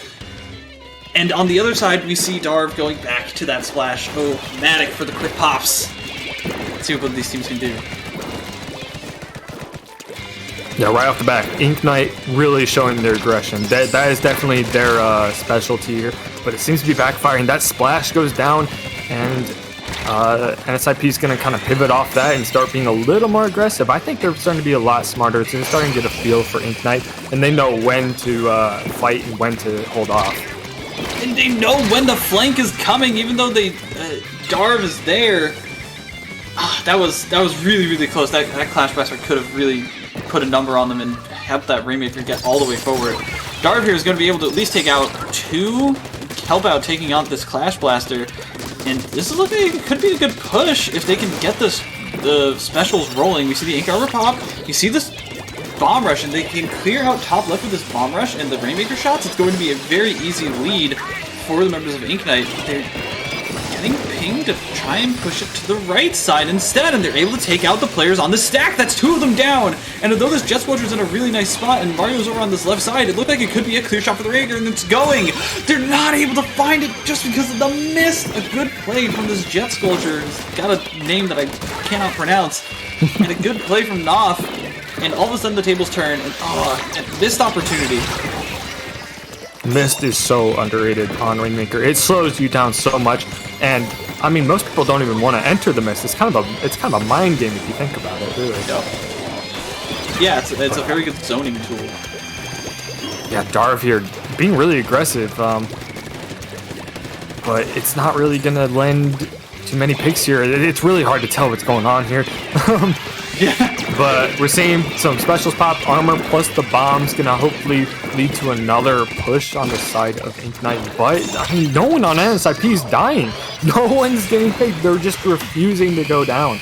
And on the other side, we see Darv going back to that Splash. Oh, Matic for the quick pops. Let's see what both of these teams can do. Yeah, right off the bat, Inknight really showing their aggression. That is definitely their specialty here, but it seems to be backfiring. That Splash goes down, and NSIP is going to kind of pivot off that and start being a little more aggressive. I think they're starting to be a lot smarter. They're starting to get a feel for Inknight, and they know when to fight and when to hold off. And they know when the flank is coming, even though Darv is there. That was really, really close. That Clash Blaster could have really put a number on them and helped that Rainmaker get all the way forward. Darv here is going to be able to at least take out two, help out taking out this Clash Blaster. And this is looking, it could be a good push if they can get the specials rolling. We see the Ink Armor pop, you see this Bomb Rush, and they can clear out top left with this Bomb Rush and the Rainmaker shots. It's going to be a very easy lead for the members of Inknight. They're getting pinged to try and push it to the right side instead, and they're able to take out the players on the stack. That's two of them down, and although this Jet Squadron's in a really nice spot and Mario's over on this left side, it looked like it could be a clear shot for the Ranger, and it's going. They're not able to find it just because of the miss. A good play from this Jet Sculpture. It's got a name that I cannot pronounce, and a good play from Noff, and all of a sudden the tables turn, and a missed opportunity. Mist is so underrated on Rainmaker. It slows you down so much, and I mean, most people don't even want to enter the Mist. It's kind of a mind game if you think about it, really. Yeah, it's a very good zoning tool. Yeah, Darv here being really aggressive, but it's not really gonna lend too many picks here. It's really hard to tell what's going on here. But we're seeing some specials pop, armor plus the bombs gonna hopefully lead to another push on the side of Inkling. But I mean, no one on NSIP is dying. No one's getting picked. They're just refusing to go down.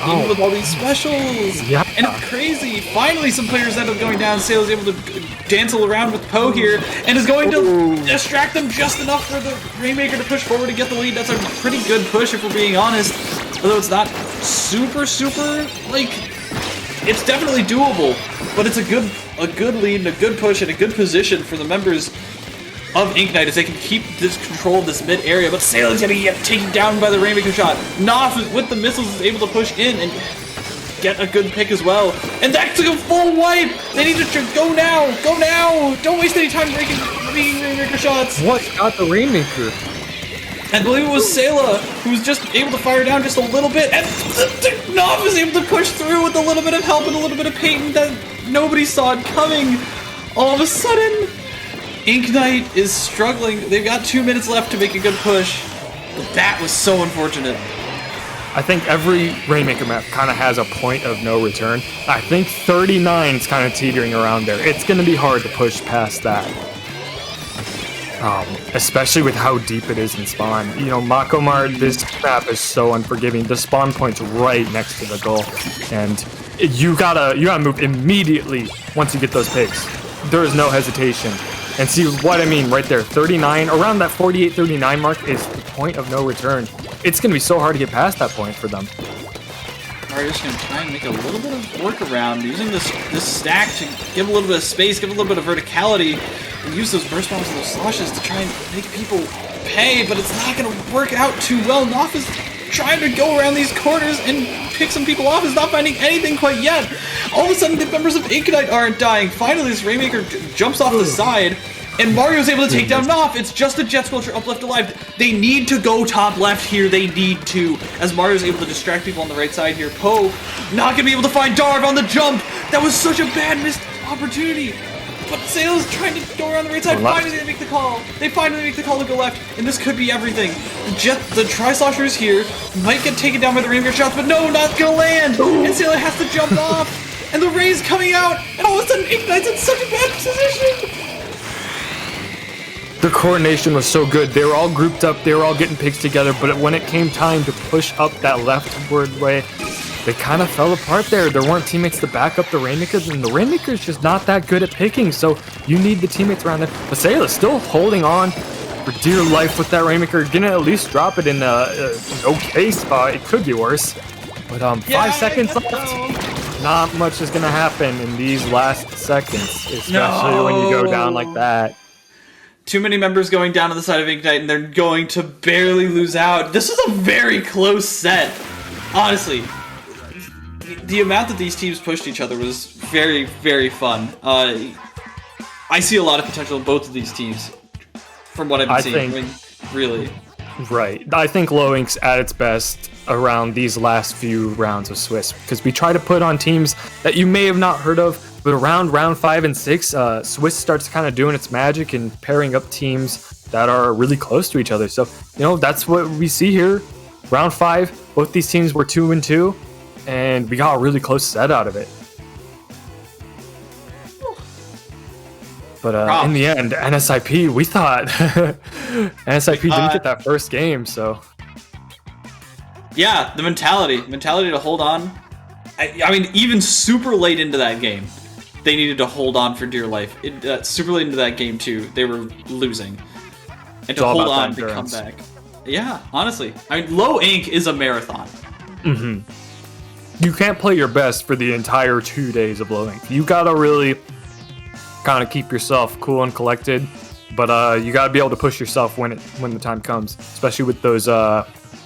Even with all these specials. Yeah. And it's crazy. Finally, some players end up going down. Sale is able to dance around with Poe here and is going to distract them just enough for the Rainmaker to push forward to get the lead. That's a pretty good push if we're being honest. Although it's not super, like, it's definitely doable. But it's a good lead and a good push and a good position for the members of Inkling as they can keep this control of this mid area, but Sale is gonna get taken down by the Rainmaker shot. Naf with the missiles is able to push in and get a good pick as well. And that's a full wipe! They need to go now! Go now! Don't waste any time making Rainmaker shots! What got the Rainmaker? I believe it was Sayla who was just able to fire down just a little bit, and Naf is able to push through with a little bit of help and a little bit of pain that nobody saw it coming. All of a sudden, Inkling is struggling. They've got 2 minutes left to make a good push. But that was so unfortunate. I think every Rainmaker map kind of has a point of no return. I think 39 is kind of teetering around there. It's going to be hard to push past that. Especially with how deep it is in spawn. You know, Makomar, this map is so unforgiving. The spawn point's right next to the goal. And you gotta move immediately once you get those picks. There is no hesitation. And see what I mean right there, 39, around that 48, 39 mark is the point of no return. It's going to be so hard to get past that point for them. Mario's going to try and make a little bit of workaround, using this stack to give a little bit of space, give a little bit of verticality, and use those burst bombs and those sloshes to try and make people pay, but it's not going to work out too well. Naf is trying to go around these corners and pick some people off, is not finding anything quite yet. All of a sudden, the members of Inkling aren't dying. Finally, this Rainmaker jumps off the side, and Mario's able to take down Naf. It's just a Jet Squelcher up left alive. They need to go top left here. They need to, as Mario's able to distract people on the right side here. Poe not going to be able to find Darv on the jump. That was such a bad missed opportunity. But Sale's trying to go around the right side. Finally, they make the call. They finally make the call to go left, and this could be everything. The Tri-Sloshers here might get taken down by the Rainmaker shots, but no, not gonna land. And Sale has to jump off, and the Ray's coming out, and all of a sudden, Ignite's in such a bad position. The coordination was so good. They were all grouped up. They were all getting picks together, but when it came time to push up that leftward way, they kind of fell apart there. There weren't teammates to back up the Rainmakers, and the Rainmaker's just not that good at picking, so you need the teammates around there. But Sayla's still holding on for dear life with that Rainmaker, gonna at least drop it in an okay spot. It could be worse. But 5 seconds left. Not much is gonna happen in these last seconds, especially when you go down like that. Too many members going down on the side of Inkling, and they're going to barely lose out. This is a very close set, honestly. The amount that these teams pushed each other was very, very fun. I see a lot of potential in both of these teams, from what I've been seeing. I mean, really. Right. I think Low Ink's at its best around these last few rounds of Swiss, because we try to put on teams that you may have not heard of, but around round 5 and 6, Swiss starts kind of doing its magic and pairing up teams that are really close to each other. So, you know, that's what we see here. Round 5, both these teams were 2-2. And we got a really close set out of it. But in the end, NSIP, we thought NSIP didn't get that first game, so. Yeah, the mentality to hold on. I mean, even super late into that game, they needed to hold on for dear life. Super late into that game, too, they were losing. And to hold on to come back. Yeah, honestly. I mean, Low Ink is a marathon. Mm-hmm. You can't play your best for the entire 2 days of Low Ink. You gotta really kind of keep yourself cool and collected, but you gotta be able to push yourself when the time comes, especially with those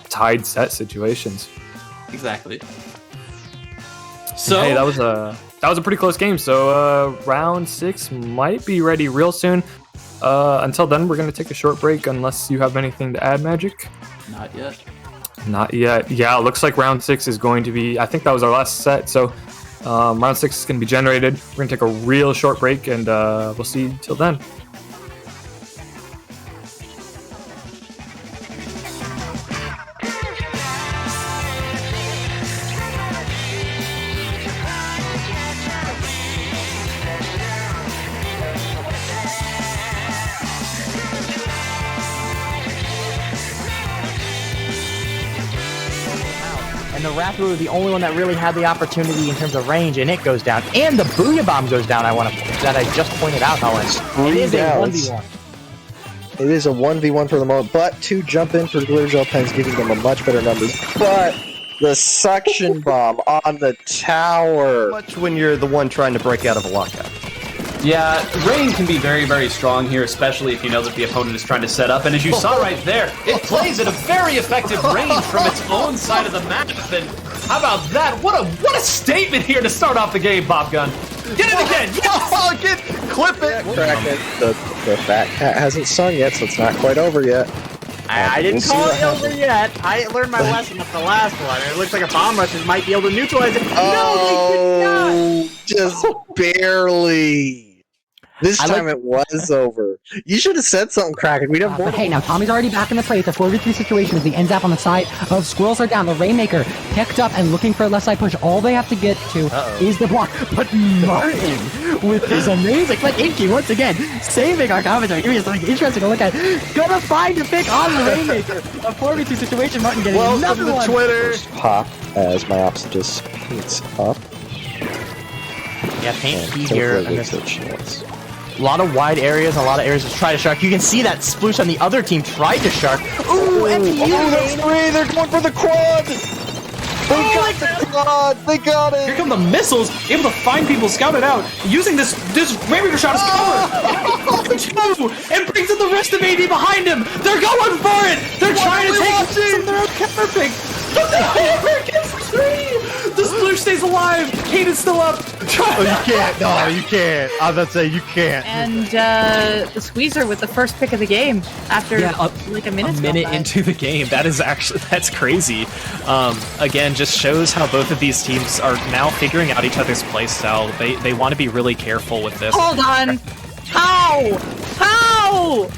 tied set situations. Exactly. So hey, that was a pretty close game. So round 6 might be ready real soon. Until then, we're gonna take a short break unless you have anything to add, Magic. Not yet. Not yet. Yeah, it looks like round 6 is going to be, I think that was our last set, so round 6 is going to be generated. We're going to take a real short break, and we'll see you till then. and the Wrathru the only one that really had the opportunity in terms of range, and it goes down. And the Booyah Bomb goes down, that I just pointed out, Helen. It is a 1v1. It is a 1v1 for the moment, but 2 jump in for Glitter Gel Pens, giving them a much better numbers. But the suction bomb on the tower. Much when you're the one trying to break out of a lockout. Yeah, rain can be very, very strong here, especially if you know that the opponent is trying to set up. And as you saw right there, it plays at a very effective range from its own side of the map. And how about that? What a statement here to start off the game, Bob Gun. Get it again! Yes! Clip it! Crack it. The fat cat hasn't sung yet, so it's not quite over yet. I didn't We'll call see it what over yet. I learned my lesson with the last one. It looks like a bomb rushes might be able to neutralize it. Oh, just barely. This time it was over. You should have said something, Kraken. We'd have more. But hey, now Tommy's already back in the fray. It's a 4v3 situation as the NSIP on the side of Squirrels are down. The Rainmaker picked up and looking for a left side push. All they have to get to is the block. But Martin, with his amazing, like Inkling once again, saving our commentary. Give me something interesting to look at. Gonna find a pick on the Rainmaker. A 4v2 situation. Martin getting another one. Twitter. Pop as my opposite just paints up. Yeah, paint And key here. hopefully there's a chance. A lot of wide areas, a lot of areas to try to shark. You can see that Sploosh on the other team tried to shark. Ooh, MPU that's 3! They're going for the quad! They got the quad! They got it! Here come the missiles, able to find people scouted out, using this Rainmaker shot as cover! And brings in the rest of AD behind him! They're going for it! They're trying to take some of their own cover pick! But the hammer gets free! The Sploosh stays alive! Kate is still up! Oh, you can't. No, you can't. I was about to say, you can't. And the Squeezer with the first pick of the game after like a minute. A minute into the game. That's crazy. Again, just shows how both of these teams are now figuring out each other's play style. They want to be really careful with this. Hold on. How?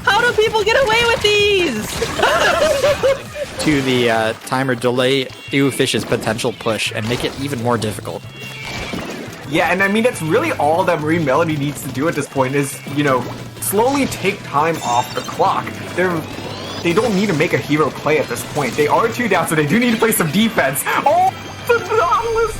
How do people get away with these? To the timer delay Fish's potential push and make it even more difficult. Yeah, and I mean, that's really all that Marine Melody needs to do at this point is, you know, slowly take time off the clock. They don't need to make a hero play at this point. They are 2 down, so they do need to play some defense. Oh, the Nautilus!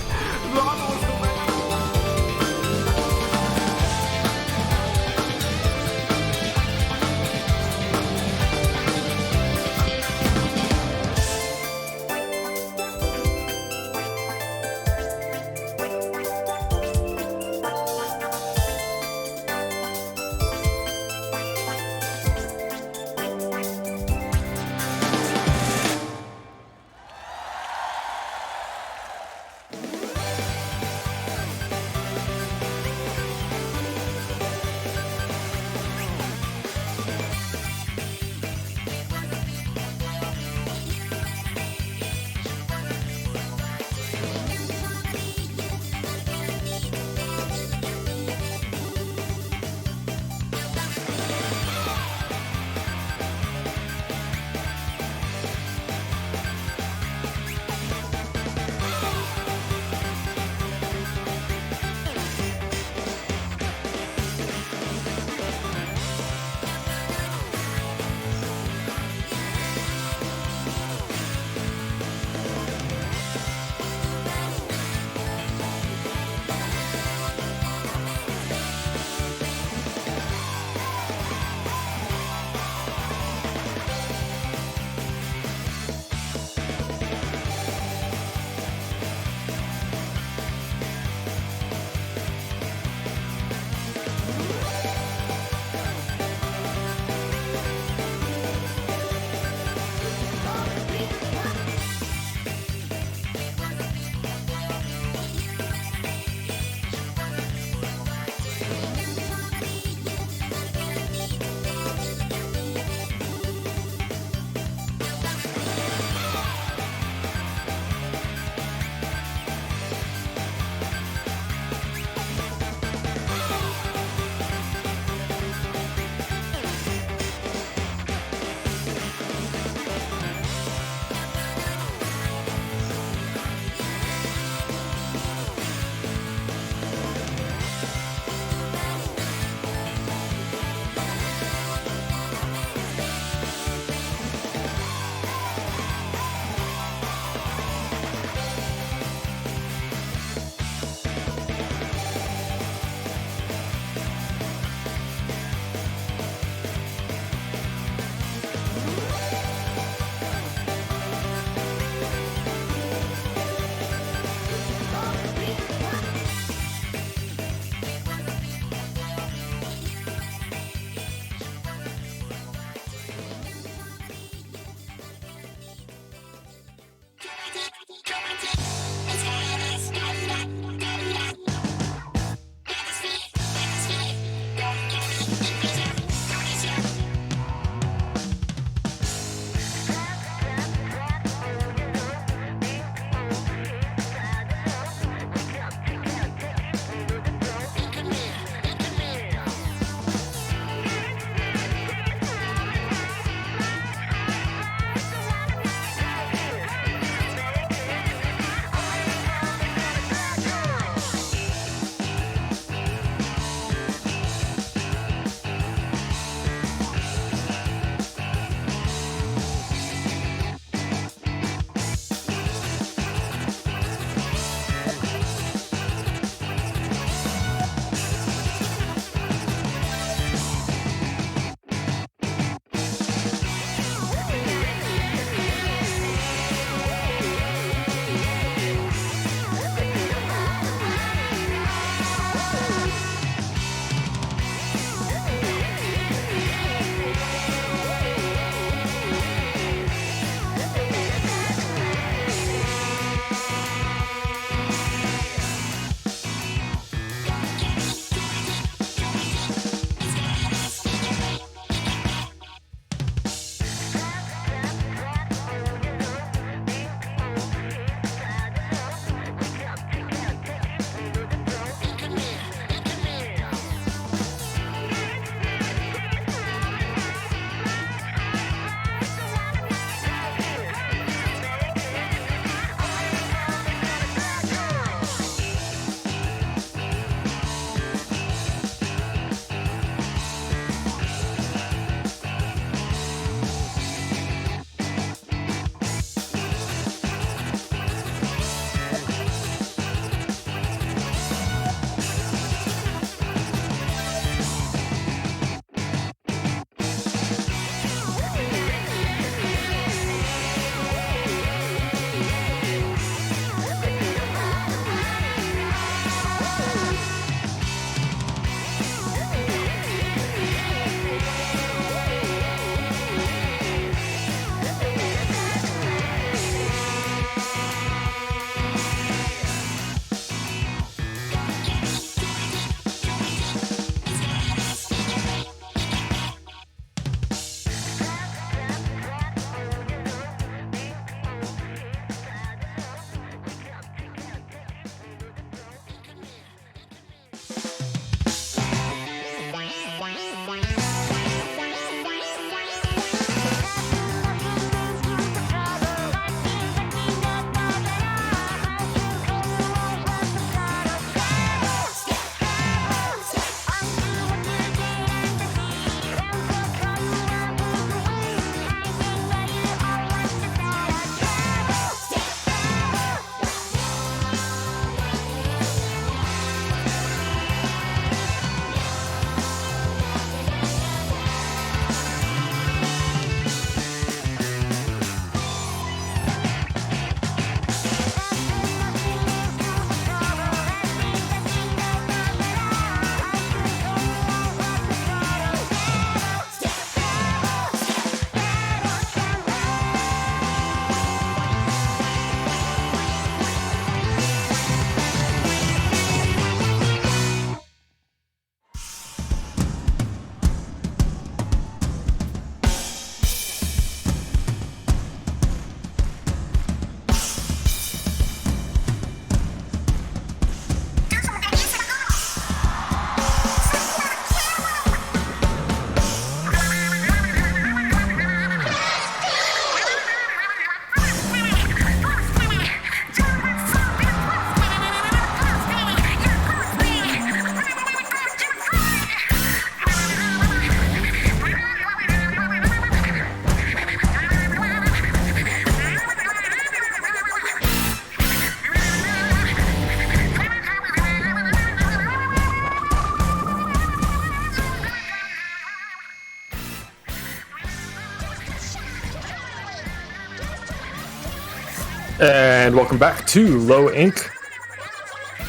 And welcome back to Low Ink.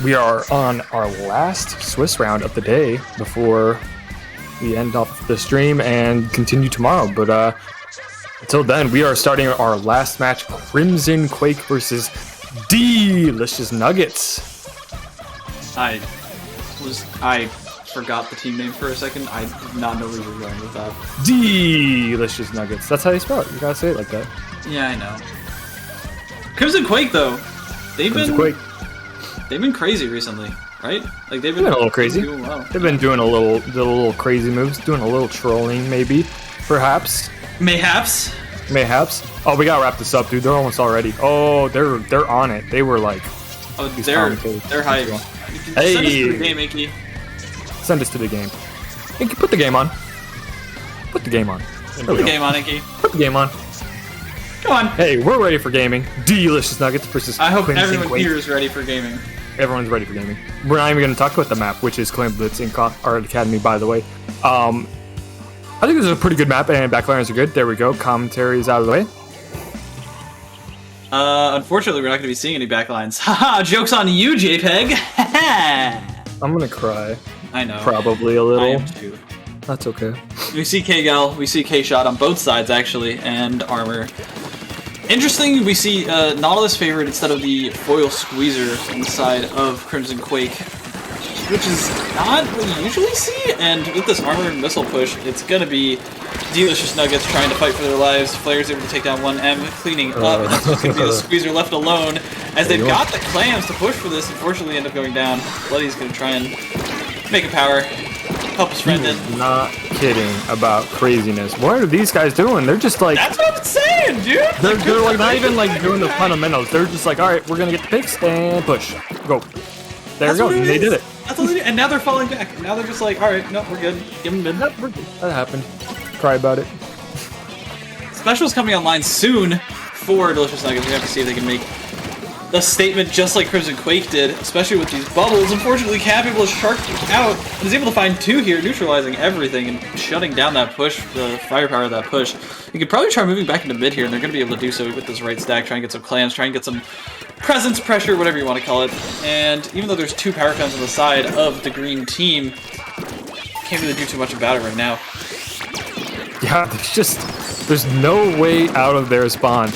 We are on our last Swiss round of the day before we end off the stream and continue tomorrow. But until then, we are starting our last match, Crimson Quake versus Delicious Nuggets. I forgot the team name for a second. I did not know where you were going with that. Delicious Nuggets. That's how you spell it. You gotta say it like that. Yeah, I know. Crimson Quake, though, they've been crazy recently, right? Like they've been a little crazy. Doing well. They've been doing a little crazy moves, doing a little trolling, maybe, perhaps. Mayhaps. Oh, we gotta wrap this up, dude. They're almost already. Oh, they're on it. They were like. Oh, they're hyped. Hey. Send us to the game, Inky. Send us to the game. Inky, put the game on. Put the game on. Put the game on, Inky. Put the game on. Come on. Hey, we're ready for gaming. Delicious Nuggets versus I hope Crimson everyone Quake. here is ready for gaming. Everyone's ready for gaming. We're not even going to talk about the map, which is Clan Blitz in Art Academy, by the way. I think this is a pretty good map, and backliners are good. There we go. Commentaries out of the way. Unfortunately, we're not going to be seeing any backlines. Haha, joke's on you, JPEG. I'm going to cry. I know. Probably a little. I am too. That's okay. We see K-Gal, we see K-Shot on both sides, actually, and Armor. Interesting, we see Nautilus favored instead of the Foil Squeezer on the side of Crimson Quake, which is not what you usually see, and with this Armor and Missile push, it's gonna be Delicious Nuggets trying to fight for their lives. Flair's able to take down one M, cleaning up, and that's just gonna be the Squeezer left alone, as they've got the clams to push for this, unfortunately end up going down. Bloody's gonna try and make a power. Help his friend in. Not kidding about craziness. What are these guys doing? They're just like. That's what I'm saying, dude! They're like not even like doing the fundamentals. They're just like, alright, we're gonna get the picks and push. Go. There we go. They did it. That's all they did. And now they're falling back. Now they're just like, alright, no, we're good. Give them mid. Nope, we're good. That happened. Cry about it. Special's coming online soon for Delicious Nuggets. We have to see if they can make a statement just like Crimson Quake did, especially with these bubbles. Unfortunately, Cap able to shark out and is able to find two here, neutralizing everything and shutting down that push, the firepower of that push. You could probably try moving back into mid here, and they're going to be able to do so with this right stack, try and get some clams, try and get some presence pressure, whatever you want to call it. And even though there's two power clams on the side of the green team, can't really do too much about it right now. Yeah, there's no way out of their spawn.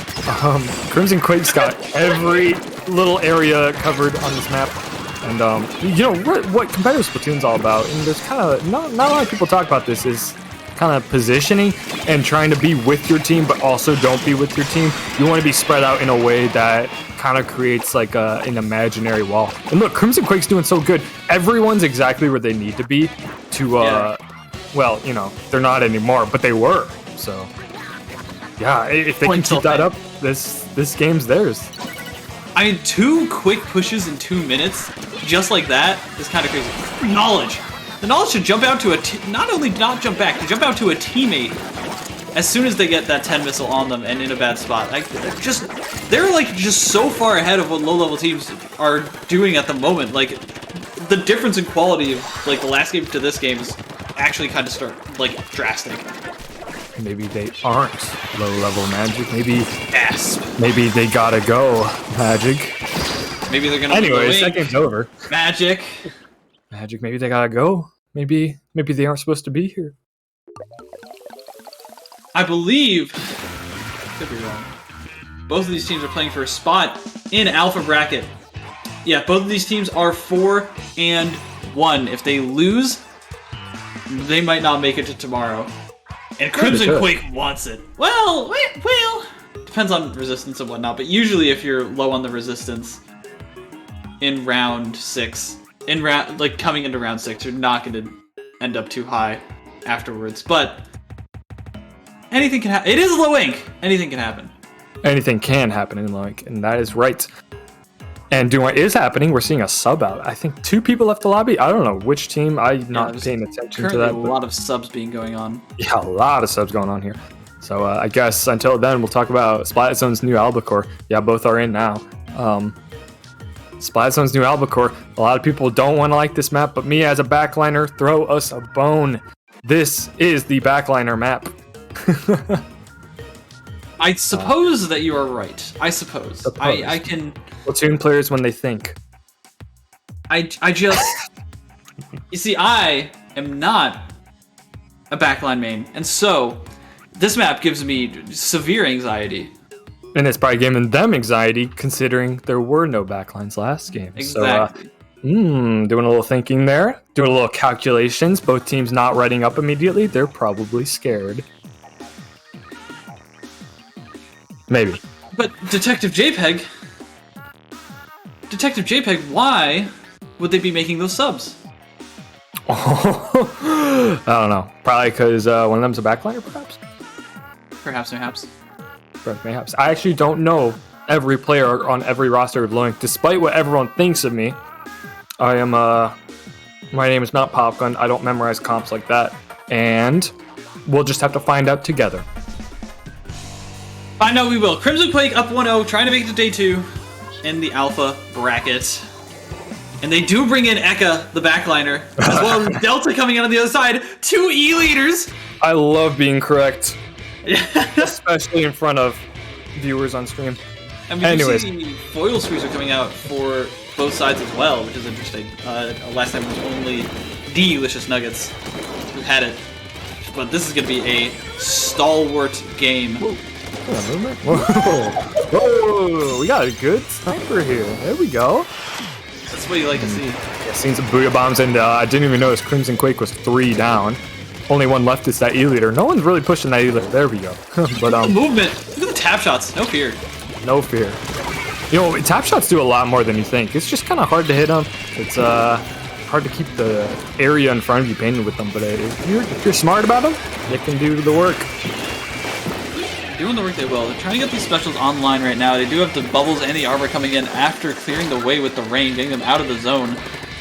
Crimson Quake's got every little area covered on this map. And, you know, what competitive Splatoon's all about, and there's kind of, not a lot of people talk about this, is kind of positioning and trying to be with your team, but also don't be with your team. You want to be spread out in a way that kind of creates like an imaginary wall. And look, Crimson Quake's doing so good. Everyone's exactly where they need to be to, well, you know, they're not anymore, but they were. So, yeah, if they can keep that up, this game's theirs. I mean, 2 quick pushes in 2 minutes, just like that, is kind of crazy. Knowledge. The Knowledge should jump out to not only not jump back, to jump out to a teammate as soon as they get that 10 missile on them and in a bad spot. Like, they're like just so far ahead of what low-level teams are doing at the moment. Like, the difference in quality of like the last game to this game is actually kind of drastic. Maybe they aren't low-level Magic. Maybe Gasp. Maybe they gotta go Magic. Maybe they're gonna. Anyways, that game's over. Magic. Maybe they gotta go. Maybe they aren't supposed to be here. I believe. Could be wrong. Both of these teams are playing for a spot in Alpha Bracket. Yeah, both of these teams are 4-1. If they lose, they might not make it to tomorrow. And Crimson Quake wants it. Well, depends on resistance and whatnot, but usually if you're low on the resistance in round 6, coming into round 6, you're not going to end up too high afterwards. But anything can happen. It is low ink. Anything can happen. Anything can happen in low ink, and that is right. And doing what is happening, we're seeing a sub out. I think 2 people left the lobby. I don't know which team. I'm not paying attention to that. A lot of subs being going on. Yeah, a lot of subs going on here. So I guess until then, we'll talk about Splatzone's new Albacore. Yeah, both are in now. Splatzone's new Albacore. A lot of people don't want to like this map, but me as a backliner, throw us a bone. This is the backliner map. I suppose that you are right. I suppose. I can. Platoon players when they think. I just. You see, I am not a backline main, and so this map gives me severe anxiety. And it's probably giving them anxiety, considering there were no backlines last game. Exactly. So, doing a little thinking there, doing a little calculations. Both teams not reading up immediately. They're probably scared. Maybe. But Detective JPEG, why would they be making those subs? I don't know. Probably because one of them's a backliner, perhaps? Perhaps. Mayhaps. I actually don't know every player on every roster of Link, despite what everyone thinks of me. I am, my name is not Popgun. I don't memorize comps like that. And we'll just have to find out together. I know we will. Crimson Quake up 1-0, trying to make it to day 2 in the alpha bracket. And they do bring in Eka, the backliner, as well as Delta coming in on the other side. 2 E-leaders. I love being correct. Especially in front of viewers on stream. And we do see foil screws are coming out for both sides as well, which is interesting. Last time it was only Delicious Nuggets who had it. But this is going to be a stalwart game. Whoa, we got a good sniper here. There we go. That's what you like to see. Yeah, seen some booyah bombs, and I didn't even notice Crimson Quake was 3 down. Only one left is that E-leader. No one's really pushing that E-leader. There we go. But movement. Look at the tap shots. No fear. No fear. You know, tap shots do a lot more than you think. It's just kind of hard to hit them. It's hard to keep the area in front of you painted with them. But if you're smart about them, they can do the work. Doing the work they will. They're trying to get these specials online right now. They do have the bubbles and the armor coming in after clearing the way with the rain, getting them out of the zone.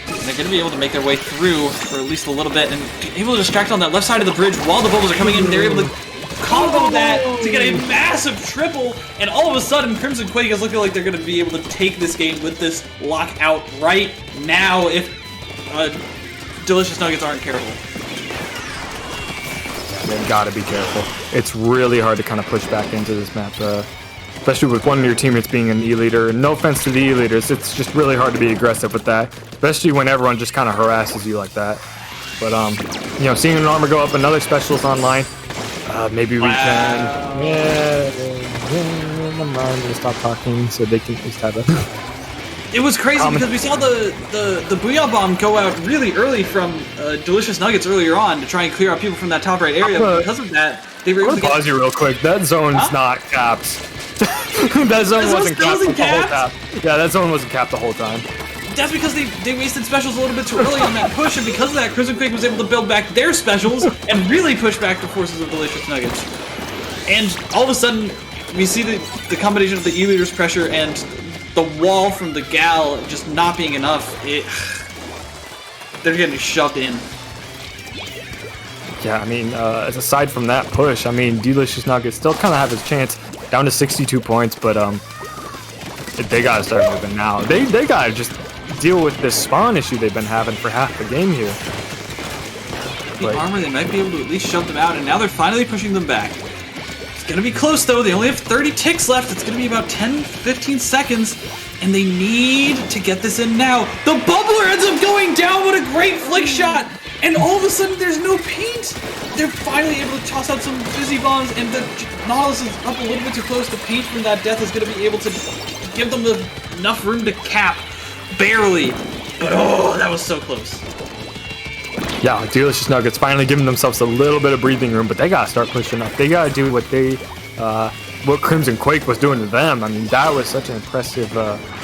And they're going to be able to make their way through for at least a little bit and able to distract on that left side of the bridge while the bubbles are coming in. They're able to combo that to get a massive triple, and all of a sudden Crimson Quake is looking like they're going to be able to take this game with this lockout right now if Delicious Nuggets aren't careful. They've got to be careful. It's really hard to kind of push back into this map, especially with one of your teammates being an E-leader. No offense to the E-leaders, it's just really hard to be aggressive with that, especially when everyone just kind of harasses you like that. But, you know, seeing an armor go up, another specialist online, maybe we can... Yeah, I'm going to stop talking so they can just have a... It was crazy because we saw the Booyah Bomb go out really early from Delicious Nuggets earlier on to try and clear out people from that top right area. But because of that, they were able to pause you real quick. That zone's not capped. That zone wasn't capped the whole time. Yeah, that zone wasn't capped the whole time. That's because they wasted specials a little bit too early on that push, and because of that, Crimson Quake was able to build back their specials and really push back the forces of Delicious Nuggets. And all of a sudden, we see the combination of the E-leader's pressure and the wall from the Gal just not being enough. They're getting shoved in. Yeah, I mean, aside from that push, I mean, Delicious Nuggets still kind of have his chance, down to 62 points, but they gotta start moving now. They gotta just deal with this spawn issue they've been having for half the game here. The armor, they might be able to at least shove them out, and now they're finally pushing them back. It's gonna be close though. They only have 30 ticks left. It's gonna be about 10-15 seconds, and they need to get this in now. The bubbler ends up going down. What a great flick shot! And all of a sudden, there's no paint. They're finally able to toss out some fizzy bombs, and the Nautilus is up a little bit too close. The paint from that death is gonna be able to give them enough room to cap, barely. But oh, that was so close. Yeah, Delicious Nuggets finally giving themselves a little bit of breathing room, but they gotta start pushing up. They gotta do what what Crimson Quake was doing to them. I mean, that was such an impressive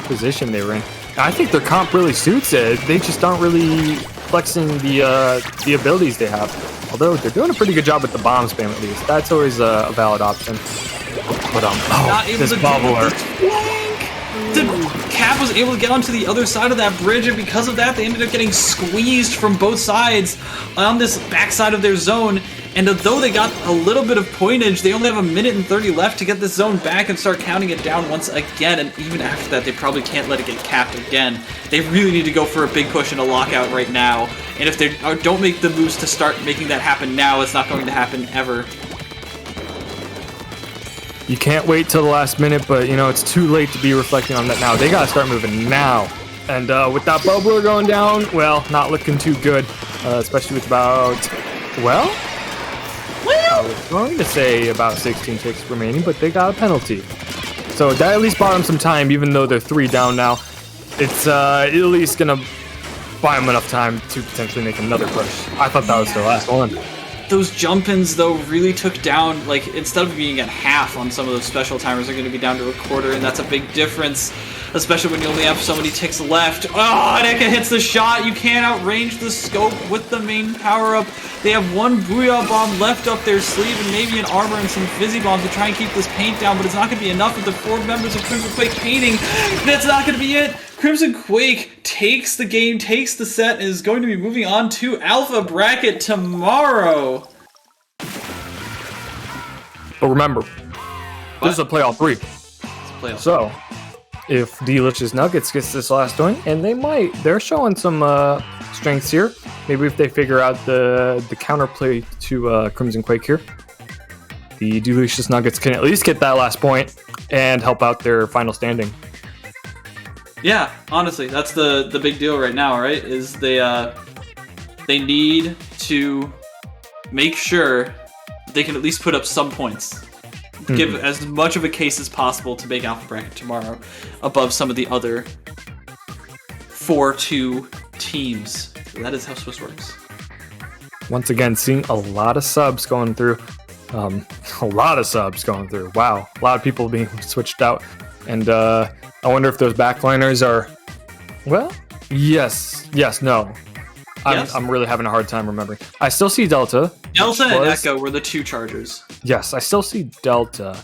position they were in. I think their comp really suits it. They just aren't really flexing the abilities they have. Although they're doing a pretty good job with the bomb spam at least. That's always a valid option. But this bubbler. The Cap was able to get onto the other side of that bridge, and because of that, they ended up getting squeezed from both sides on this backside of their zone. And though they got a little bit of pointage, they only have 1 minute and 30 left to get this zone back and start counting it down once again. And even after that, they probably can't let it get capped again. They really need to go for a big push and a lockout right now. And if they don't make the moves to start making that happen now, it's not going to happen ever. You can't wait till the last minute, but you know, it's too late to be reflecting on that now. They gotta start moving now. And with that bubbler going down, well, not looking too good, especially with about, well, I was going to say about 16 ticks remaining, but they got a penalty. So that at least bought them some time, even though they're 3 down now. It's at least gonna buy them enough time to potentially make another push. I thought that was their last one. Those jump-ins, though, really took down, like, instead of being at half on some of those special timers, they're going to be down to a quarter, and that's a big difference, especially when you only have so many ticks left. Oh, Nika hits the shot. You can't outrange the scope with the main power-up. They have one Booyah Bomb left up their sleeve and maybe an armor and some Fizzy Bombs to try and keep this paint down, but it's not going to be enough with the 4 members of Crimson Quake painting. That's not going to be it. Crimson Quake takes the game, takes the set, and is going to be moving on to Alpha Bracket tomorrow. But remember, this is a playoff 3. It's a playoff. So, if Delicious Nuggets gets this last win, and they're showing some strengths here. Maybe if they figure out the counterplay to Crimson Quake here, the Delicious Nuggets can at least get that last point and help out their final standing. Yeah, honestly, that's the big deal right now, right? Is they need to make sure they can at least put up some points. Give as much of a case as possible to make Alpha Bracket tomorrow above some of the other 4-2 teams. That is how Swiss works. Once again, seeing a lot of subs going through. A lot of subs going through. Wow, a lot of people being switched out. And I wonder if those backliners are, well, yes, no. I'm really having a hard time remembering. I still see Delta. Delta and Echo were the 2 chargers. Yes, I still see Delta,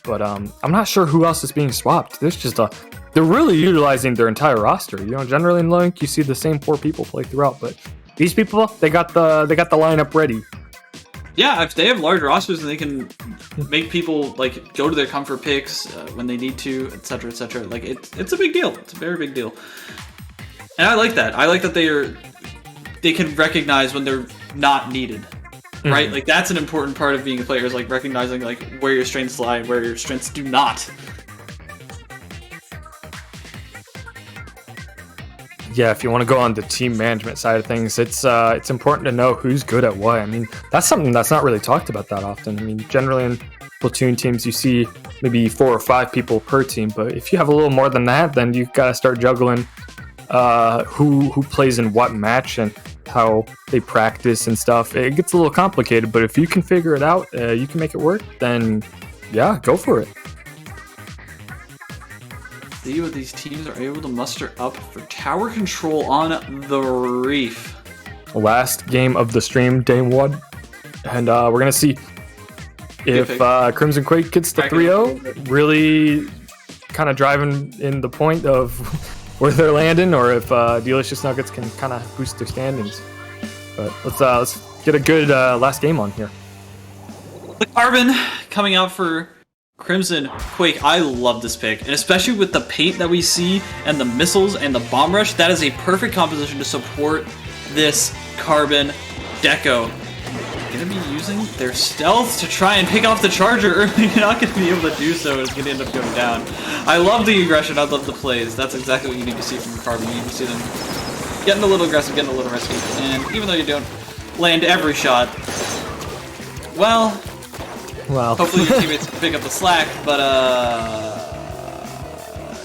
but I'm not sure who else is being swapped. There's just they're really utilizing their entire roster. You know, generally in Link you see the same 4 people play throughout, but these people they got the lineup ready. Yeah, if they have large rosters and they can make people like go to their comfort picks when they need to, etc., etc. Like it's a big deal. It's a very big deal, and I like that. I like that they can recognize when they're not needed, right? Like that's an important part of being a player is like recognizing like where your strengths lie and where your strengths do not. Yeah, if you want to go on the team management side of things, it's important to know who's good at what. I mean, that's something that's not really talked about that often. I mean, generally in Splatoon teams, you see maybe 4 or 5 people per team, but if you have a little more than that, then you've got to start juggling who plays in what match and how they practice and stuff. It gets a little complicated, but if you can figure it out, you can make it work, then yeah, go for it. See what these teams are able to muster up for tower control on the Reef. Last game of the stream, day 1, and we're gonna see if Crimson Quake gets the 3-0, really kind of driving in the point of where they're landing, or if Delicious Nuggets can kind of boost their standings. But let's get a good last game on here. The Carbon coming out for Crimson Quake. I love this pick, and especially with the paint that we see and the missiles and the bomb rush, that is a perfect composition to support this Carbon deco. Gonna be using their stealth to try and pick off the charger early. You're not gonna be able to do so. It's gonna end up going down. I love the aggression. I love the plays. That's exactly what you need to see from Carbon. You need to see them getting a little aggressive, getting a little risky, and even though you don't land every shot, well, hopefully your teammates can pick up the slack, but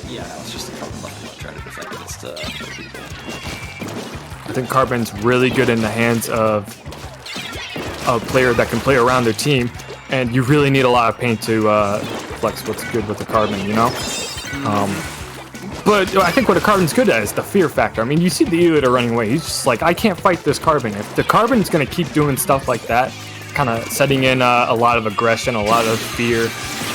yeah, it's just the Carbon left trying to defend against people. I think Carbon's really good in the hands of a player that can play around their team, and you really need a lot of paint to flex what's good with the Carbon, you know? But I think what a Carbon's good at is the fear factor. I mean, you see the Eulator running away. He's just like, I can't fight this Carbon. If the Carbon's going to keep doing stuff like that, kind of setting in a lot of aggression, a lot of fear,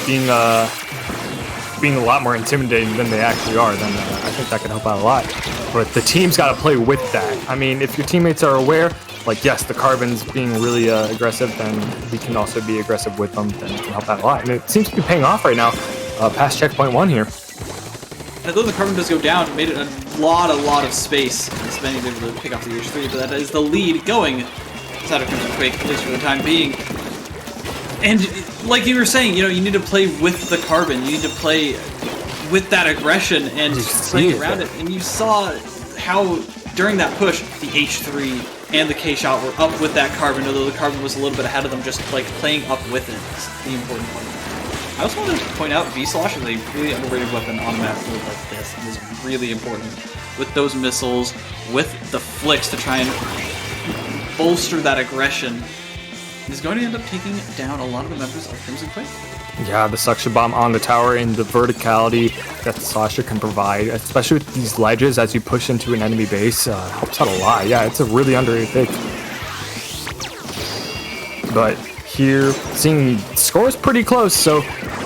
being a lot more intimidating than they actually are, then I think that can help out a lot. But the team's got to play with that. I mean, if your teammates are aware, like, yes, the Carbon's being really aggressive, then we can also be aggressive with them, then it can help out a lot. And it seems to be paying off right now, past checkpoint 1 here. Although the Carbon does go down, it made it a lot of space. It's been able to pick off the H3, but that is the lead going inside of Crimson Quake, at least for the time being. And like you were saying, you know, you need to play with the carbon. You need to play with that aggression and play around it. And you saw how during that push, the H3 and the K-Shot were up with that carbon, although the carbon was a little bit ahead of them, just like playing up with it is the important part. I also wanted to point out V-Slosh is a really underrated weapon on a map like this. It is really important with those missiles, with the flicks to try and bolster that aggression. He's going to end up taking down a lot of the members of Crimson Quake. Yeah, the suction bomb on the tower and the verticality that the Slasher can provide, especially with these ledges as you push into an enemy base, helps out a lot. Yeah, it's a really underrated pick. But here, seeing scores pretty close, so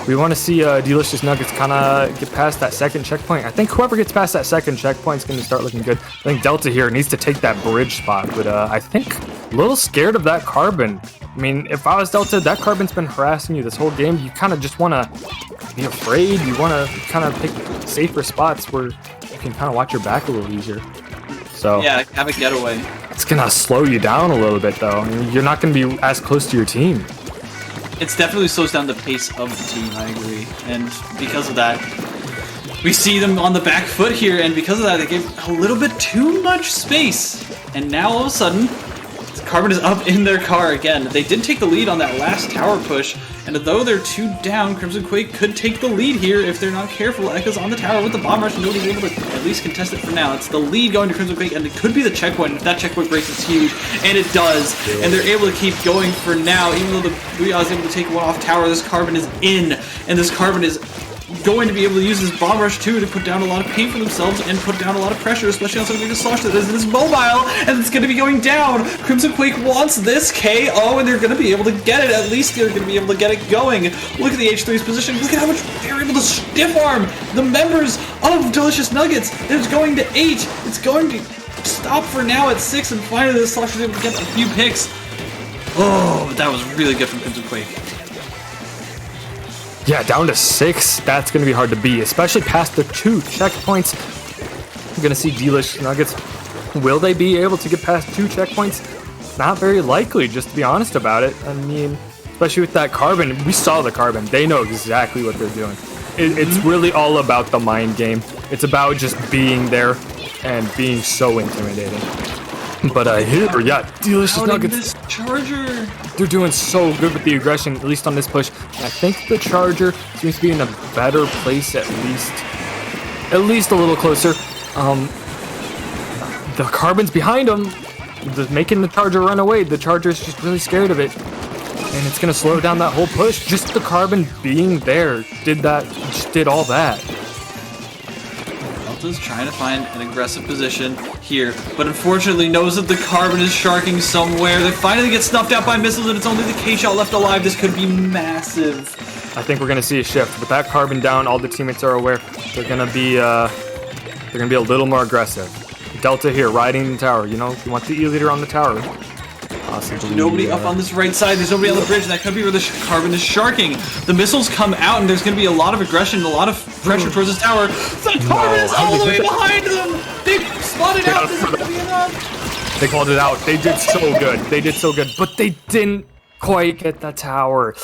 we want to see Delicious Nuggets kind of get past that second checkpoint. I think whoever gets past that second checkpoint is going to start looking good. I think Delta here needs to take that bridge spot, but I think a little scared of that carbon. I mean, if I was Delta, that carbon's been harassing you this whole game. You kind of just want to be afraid. You want to kind of pick safer spots where you can kind of watch your back a little easier. So yeah, have a getaway. It's going to slow you down a little bit, though. I mean, you're not going to be as close to your team. It definitely slows down the pace of the team, I agree. And because of that, we see them on the back foot here, and because of that, they gave a little bit too much space. And now all of a sudden, Carbon is up in their car again. They did take the lead on that last tower push, and though they're 2 down, Crimson Quake could take the lead here if they're not careful. Ekka's on the tower with the bomb rush, and nobody's able to at least contest it for now. It's the lead going to Crimson Quake, and it could be the checkpoint. If that checkpoint breaks, it's huge, and it does. And they're able to keep going for now, even though the Booyah is able to take one off tower. This Carbon is in, and this Carbon is going to be able to use this bomb rush too to put down a lot of pain for themselves and put down a lot of pressure, especially on something like a Slosh that is mobile, and it's going to be going down. Crimson Quake wants this KO, and they're going to be able to get it. At least they're going to be able to get it going. Look at the H3's position. Look at how much they're able to stiff arm the members of Delicious Nuggets. It's going to 8. It's going to stop for now at 6, and finally the Slosh is able to get a few picks. Oh, that was really good from Crimson Quake. Yeah, down to 6, that's going to be hard to beat, especially past the 2 checkpoints. We're going to see Delicious Nuggets. Will they be able to get past 2 checkpoints? Not very likely, just to be honest about it. I mean, especially with that Carbon. We saw the Carbon. They know exactly what they're doing. It's really all about the mind game. It's about just being there and being so intimidating. But here, yeah, Delicious Nuggets. This Charger. They're doing so good with the aggression, at least on this push. I think the Charger seems to be in a better place, at least a little closer. The Carbon's behind them, making the Charger run away. The Charger's just really scared of it, and it's gonna slow down that whole push. Just the Carbon being there did all that. Delta's trying to find an aggressive position here, but unfortunately knows that the Carbon is sharking somewhere. They finally get snuffed out by missiles, and it's only the K-Shot left alive. This could be massive. I think we're gonna see a shift. With that Carbon down, all the teammates are aware. They're gonna be a little more aggressive. Delta here, riding the tower. You know, you want the E-leader on the tower. There's nobody up on this right side. There's nobody on the bridge, and that could be where the Carbon is sharking. The missiles come out, and there's going to be a lot of aggression, a lot of pressure towards this tower. The Carbon is all the way behind them. They spotted out. This is going to be enough. They called it out. They did so good. They did so good, but they didn't quite get the tower.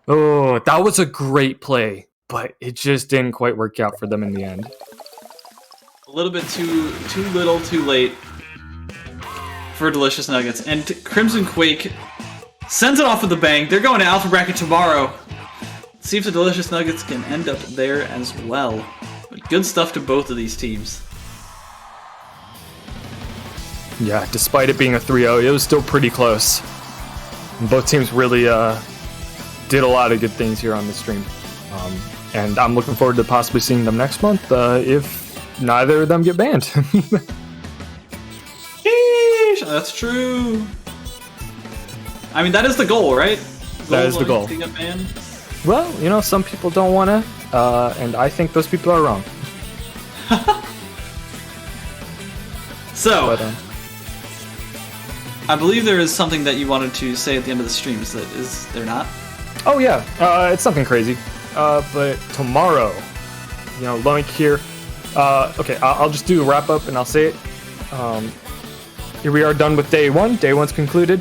Oh, that was a great play, but it just didn't quite work out for them in the end. A little bit too little, too late for Delicious Nuggets, and Crimson Quake sends it off with a bang. They're going to Alpha Bracket tomorrow. See if the Delicious Nuggets can end up there as well. But good stuff to both of these teams. Yeah, despite it being a 3-0, it was still pretty close. Both teams really did a lot of good things here on the stream. And I'm looking forward to possibly seeing them next month if neither of them get banned. That's true. I mean, that is the goal, right? That is the goal. Well, you know, some people don't want to, and I think those people are wrong. So, I believe there is something that you wanted to say at the end of the stream. Is there not? Oh yeah, it's something crazy. But tomorrow, you know, Loic here. Okay, I'll just do a wrap up and I'll say it. Here we are done with day 1. Day 1's concluded,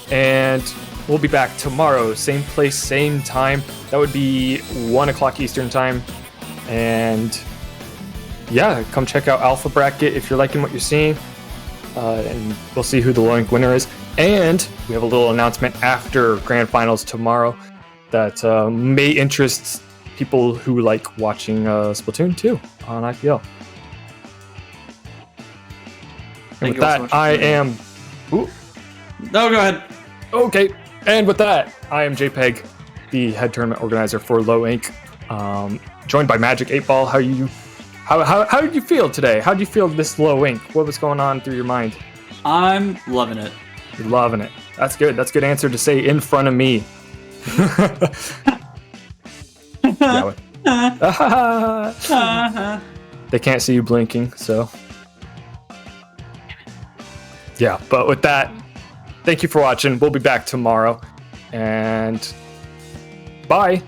and we'll be back tomorrow, same place, same time. That would be 1 o'clock Eastern time. And yeah, come check out Alpha Bracket if you're liking what you're seeing. And we'll see who the low ink winner is. And we have a little announcement after Grand Finals tomorrow that may interest people who like watching Splatoon 2 on IPL. And with that, I am... Ooh. No, go ahead. Okay, and with that, I am JPEG, the head tournament organizer for Low Ink, joined by Magic 8-Ball. How did you feel today? How did you feel this Low Ink? What was going on through your mind? I'm loving it. You're loving it. That's good. That's a good answer to say in front of me. They can't see you blinking, so... Yeah, but with that, thank you for watching. We'll be back tomorrow. And bye.